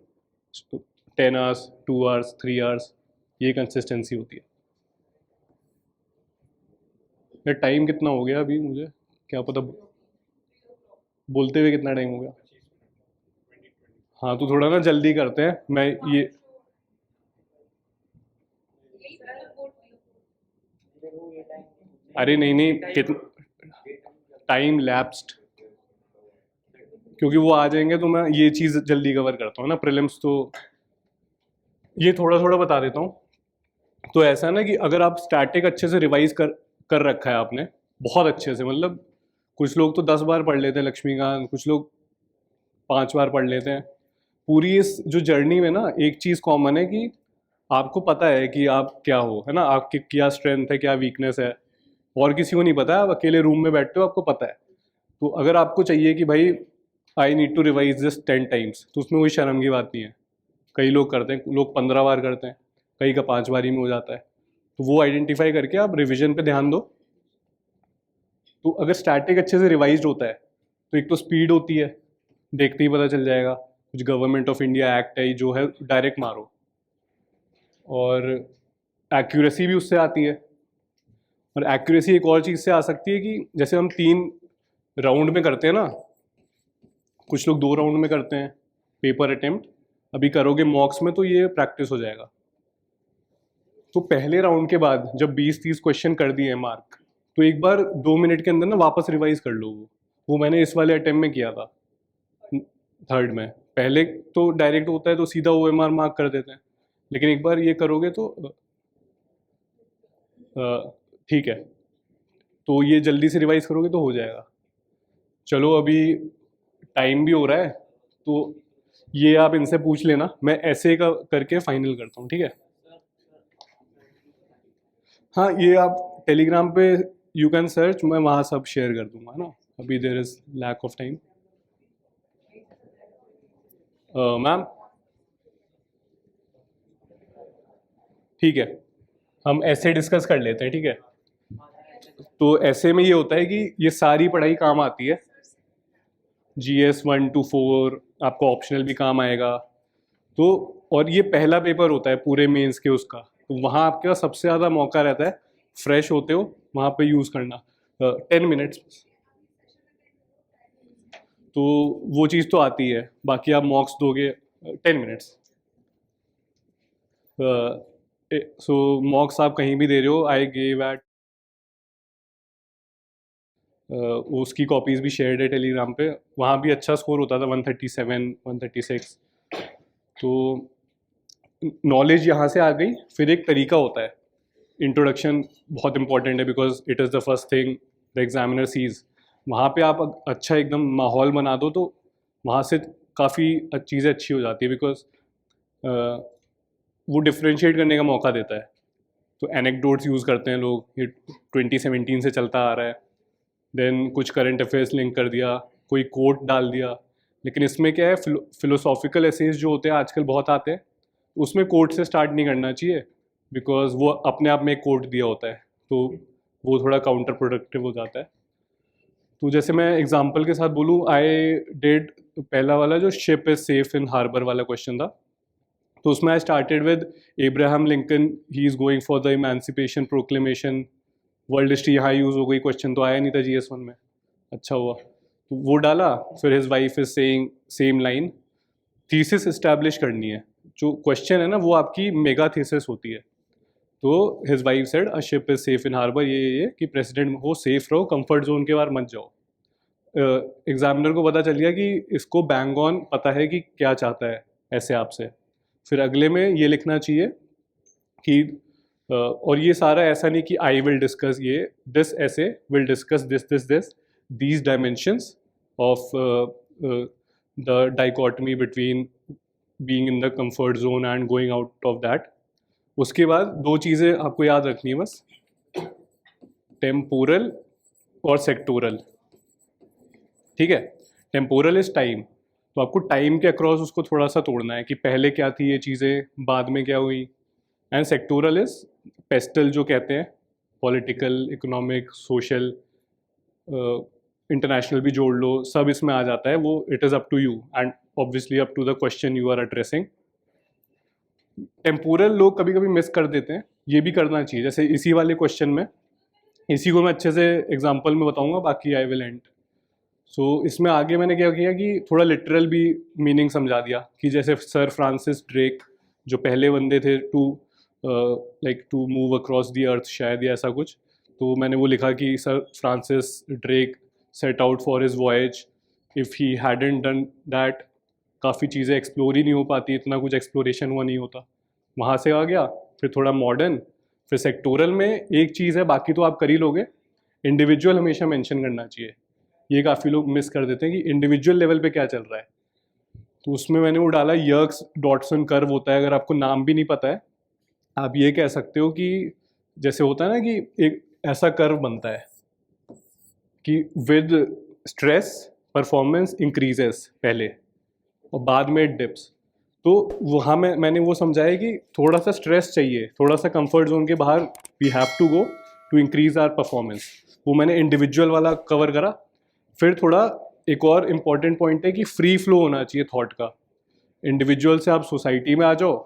10 hours, 2 hours, 3 hours, ये कंसिस्टेंसी होती है। ये टाइम कितना हो गया अभी, मुझे क्या पता, बोलते हुए कितना टाइम हो गया? हाँ तो थोड़ा ना जल्दी करते हैं, मैं ये अरे नहीं कितना टाइम लैप्स्ड, क्योंकि वो आ जाएंगे तो मैं ये चीज़ जल्दी कवर करता हूँ ना, प्रीलिम्स तो ये थोड़ा थोड़ा बता देता हूँ। तो ऐसा है ना कि अगर आप स्टैटिक अच्छे से रिवाइज कर रखा है आपने, बहुत अच्छे से, मतलब कुछ लोग तो 10 बार पढ़ लेते हैं लक्ष्मीकांत, कुछ लोग 5 बार पढ़ लेते हैं। पूरी इस जो जर्नी में ना एक चीज़ कॉमन है कि आपको पता है कि आप क्या हो, है ना, आपकी क्या स्ट्रेंथ है, क्या वीकनेस है, और किसी को नहीं पता है। आप अकेले रूम में बैठते हो, आपको पता है। तो अगर आपको चाहिए कि भाई I need to revise this 10 times, तो उसमें कोई शर्म की बात नहीं है। कई लोग करते हैं, लोग 15 बार करते हैं, कई का 5 बार ही में हो जाता है। तो वो आइडेंटिफाई करके आप रिविजन पे ध्यान दो। तो अगर स्टैटिक अच्छे से रिवाइज होता है तो एक तो स्पीड होती है, देखते ही पता चल जाएगा, कुछ गवर्नमेंट ऑफ इंडिया एक्ट है जो है, डायरेक्ट मारो। और एक्यूरेसी भी उससे आती है। और एक्यूरेसी एक और चीज़ से आ सकती है कि जैसे हम 3 राउंड में करते हैं ना, कुछ लोग 2 राउंड में करते हैं पेपर अटेम्प्ट, अभी करोगे मॉक्स में तो ये प्रैक्टिस हो जाएगा। तो पहले राउंड के बाद जब 20-30 क्वेश्चन कर दिए मार्क, तो एक बार 2 मिनट के अंदर ना वापस रिवाइज कर लो। वो मैंने इस वाले अटेम्प्ट में किया था, 3rd में। पहले तो डायरेक्ट होता है तो सीधा OMR मार्क कर देते हैं, लेकिन एक बार ये करोगे तो ठीक है, तो ये जल्दी से रिवाइज करोगे तो हो जाएगा। चलो अभी टाइम भी हो रहा है, तो ये आप इनसे पूछ लेना, मैं ऐसे का करके फाइनल करता हूँ, ठीक है? हाँ, ये आप टेलीग्राम पे यू कैन सर्च, मैं वहाँ सब शेयर कर दूंगा ना। अभी there is lack of time. Ma'am ठीक है, हम ऐसे डिस्कस कर लेते हैं, ठीक है? तो ऐसे में ये होता है कि ये सारी पढ़ाई काम आती है, GS 1 to 4 आपको ऑप्शनल भी काम आएगा। तो और ये पहला पेपर होता है पूरे मेंस के उसका, तो वहाँ आपके पास सबसे ज़्यादा मौका रहता है, फ्रेश होते हो वहाँ पे यूज़ करना। 10 मिनट्स, तो वो चीज़ तो आती है। बाकी आप मॉक्स दोगे 10 मिनट्स। सो मॉक्स आप कहीं भी दे रहे हो, आई गेव एट, उसकी कॉपीज़ भी शेयर्ड है टेलीग्राम पे, वहाँ भी अच्छा स्कोर होता था, 137, 136। तो नॉलेज यहाँ से आ गई। फिर एक तरीका होता है, इंट्रोडक्शन बहुत इंपॉर्टेंट है, because it is the first thing the examiner sees. वहाँ पे आप अच्छा एकदम माहौल बना दो तो वहाँ से काफ़ी चीज़ें अच्छी हो जाती है, बिकॉज वो डिफ्रेंशिएट करने का मौका देता है। तो एनेक्डोट्स यूज़ करते हैं लोग, ये 2017 से चलता आ रहा है। देन कुछ करंट अफेयर्स लिंक कर दिया, कोई कोट डाल दिया। लेकिन इसमें क्या है, फिलोसॉफिकल एसेज जो होते हैं आजकल बहुत आते हैं, उसमें कोट से स्टार्ट नहीं करना चाहिए, बिकॉज वो अपने आप में एक कोट दिया होता है, तो वो थोड़ा काउंटर प्रोडक्टिव हो जाता है। तो जैसे मैं एग्जांपल के साथ बोलूँ, आई डिड पहला वाला जो ship is safe in harbour वाला क्वेश्चन था, तो उसमें I started with Abraham Lincoln, he is going for the emancipation proclamation. World history यहाँ यूज़ हो गई, क्वेश्चन तो आया नहीं था GS 1 में, अच्छा हुआ। तो वो डाला। फिर his wife is saying same line. Thesis establish करनी है, जो क्वेश्चन है ना वो आपकी मेगा थीसिस होती है। तो his wife said a ship is safe in harbour, ये कि प्रेसिडेंट हो, सेफ रहो, कंफर्ट जोन के बाहर मत जाओ। एग्जामिनर को पता चल गया कि इसको बैंग ऑन पता है कि क्या चाहता है ऐसे आपसे। फिर अगले में ये लिखना चाहिए कि और ये सारा ऐसा नहीं कि आई विल डिस्कस ये, दिस ऐसे will discuss this these dimensions of the dichotomy between being in the comfort zone and going out of that. उसके बाद दो चीज़ें आपको याद रखनी है बस, टेम्पोरल और सेक्टोरल, ठीक है। टेम्पोरल इज टाइम, तो आपको टाइम के अक्रॉस उसको थोड़ा सा तोड़ना है कि पहले क्या थी ये चीज़ें, बाद में क्या हुई। एंड सेक्टोरल इज पेस्टल जो कहते हैं, पॉलिटिकल, इकोनॉमिक, सोशल, इंटरनेशनल भी जोड़ लो, सब इसमें आ जाता है। वो it is up to you and obviously up to the question you are addressing. Temporal लोग कभी कभी मिस कर देते हैं, ये भी करना चाहिए। जैसे इसी वाले क्वेश्चन में, इसी को मैं अच्छे से एग्जांपल में बताऊंगा, बाकी आई विल एंड। सो इसमें आगे मैंने क्या किया कि थोड़ा लिटरल भी मीनिंग समझा दिया कि जैसे सर फ्रांसिस ड्रेक जो पहले बंदे थे to move across the earth शायद, या ऐसा कुछ, तो मैंने वो लिखा कि sir Francis Drake set out for his voyage, if he hadn't done that काफ़ी चीज़ें एक्सप्लोर ही नहीं हो पाती, इतना कुछ एक्सप्लोरेशन हुआ नहीं होता। वहाँ से आ गया, फिर थोड़ा मॉडर्न, फिर सेक्टोरल में एक चीज़ है, बाकी तो आप कर ही लोगे। इंडिविजुअल हमेशा मेंशन करना चाहिए, ये काफ़ी लोग मिस कर देते हैं कि इंडिविजुअल लेवल पे क्या चल रहा है। तो उसमें मैंने वो डाला, यर्क्स डॉटसन कर्व होता है। अगर आपको नाम भी नहीं पता है, आप ये कह सकते हो कि जैसे होता है ना कि एक ऐसा कर्व बनता है कि विद स्ट्रेस परफॉर्मेंस इंक्रीजेस पहले और बाद में डिप्स। तो वहाँ में मैंने वो समझाया कि थोड़ा सा स्ट्रेस चाहिए, थोड़ा सा कंफर्ट जोन के बाहर we have to go to increase our performance. वो मैंने इंडिविजुअल वाला कवर करा। फिर थोड़ा एक और इम्पॉर्टेंट पॉइंट है कि फ्री फ्लो होना चाहिए थॉट का। इंडिविजुअल से आप सोसाइटी में आ जाओ,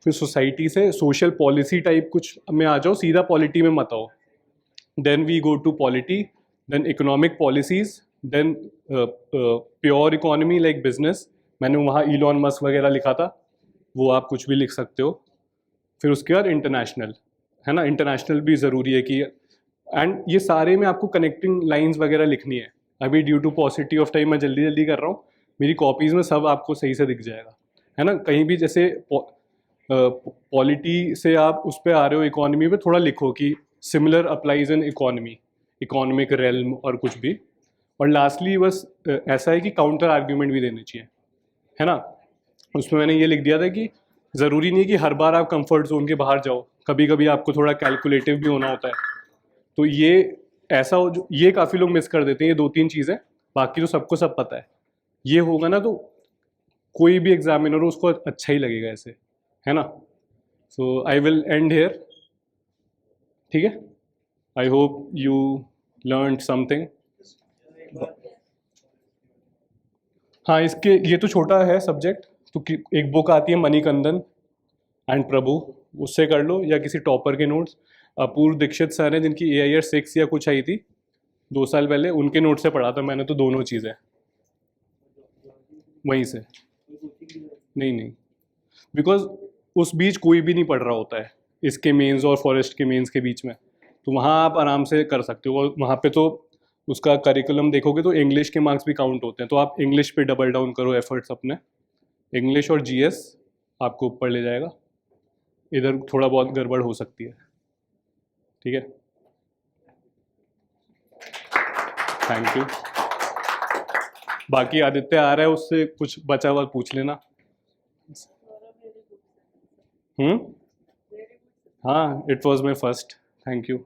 फिर सोसाइटी से सोशल पॉलिसी टाइप कुछ में आ जाओ, सीधा पॉलिटी में मत आओ। Then we go to polity, then economic policies, then pure economy like business. मैंने वहाँ इलॉन मस्क वगैरह लिखा था, वो आप कुछ भी लिख सकते हो। फिर उसके बाद इंटरनेशनल, है ना, इंटरनेशनल भी ज़रूरी है कि, एंड ये सारे में आपको कनेक्टिंग लाइंस वगैरह लिखनी है। अभी due to paucity of time मैं जल्दी जल्दी कर रहा हूँ, मेरी कॉपीज़ में सब आपको सही से दिख जाएगा, है ना। कहीं भी जैसे पॉलिटी से आप उस पर आ रहे हो इकोनॉमी पे, थोड़ा लिखो कि similar applies in economy, economic realm और कुछ भी। और लास्टली बस ऐसा है कि काउंटर आर्ग्यूमेंट भी देने चाहिए, है ना। उसमें मैंने ये लिख दिया था कि ज़रूरी नहीं कि हर बार आप कंफर्ट जोन के बाहर जाओ, कभी कभी आपको थोड़ा कैलकुलेटिव भी होना होता है। तो ये ऐसा हो, जो ये काफ़ी लोग मिस कर देते हैं, ये दो तीन चीज़ें, बाकी तो सबको सब पता है। ये होगा ना तो कोई भी एग्जामिनर हो उसको अच्छा ही लगेगा ऐसे, है ना। सो आई विल एंड हेयर, ठीक है। I hope you learn something. हाँ, इसके ये तो छोटा है सब्जेक्ट, तो एक बुक आती है मणिकंदन एंड प्रभु, उससे कर लो, या किसी टॉपर के नोट्स। अपूर्व दीक्षित सर हैं जिनकी AIR 6 या कुछ आई थी 2 साल पहले, उनके नोट से पढ़ा था मैंने, तो दोनों चीज़ें वहीं से। नहीं, बिकॉज उस बीच कोई भी नहीं पढ़ रहा होता है, इसके मेंस और फॉरेस्ट के मेंस के बीच में, तो वहाँ आप आराम से कर सकते हो। और वहाँ पे तो उसका करिकुलम देखोगे तो इंग्लिश के मार्क्स भी काउंट होते हैं, तो आप इंग्लिश पे डबल डाउन करो एफर्ट्स अपने। इंग्लिश और GS आपको ऊपर ले जाएगा, इधर थोड़ा बहुत गड़बड़ हो सकती है, ठीक है। Thank you. बाकी आदित्य आ रहा है, उससे कुछ बचा हुआ पूछ लेना। हाँ, it was my first. Thank you.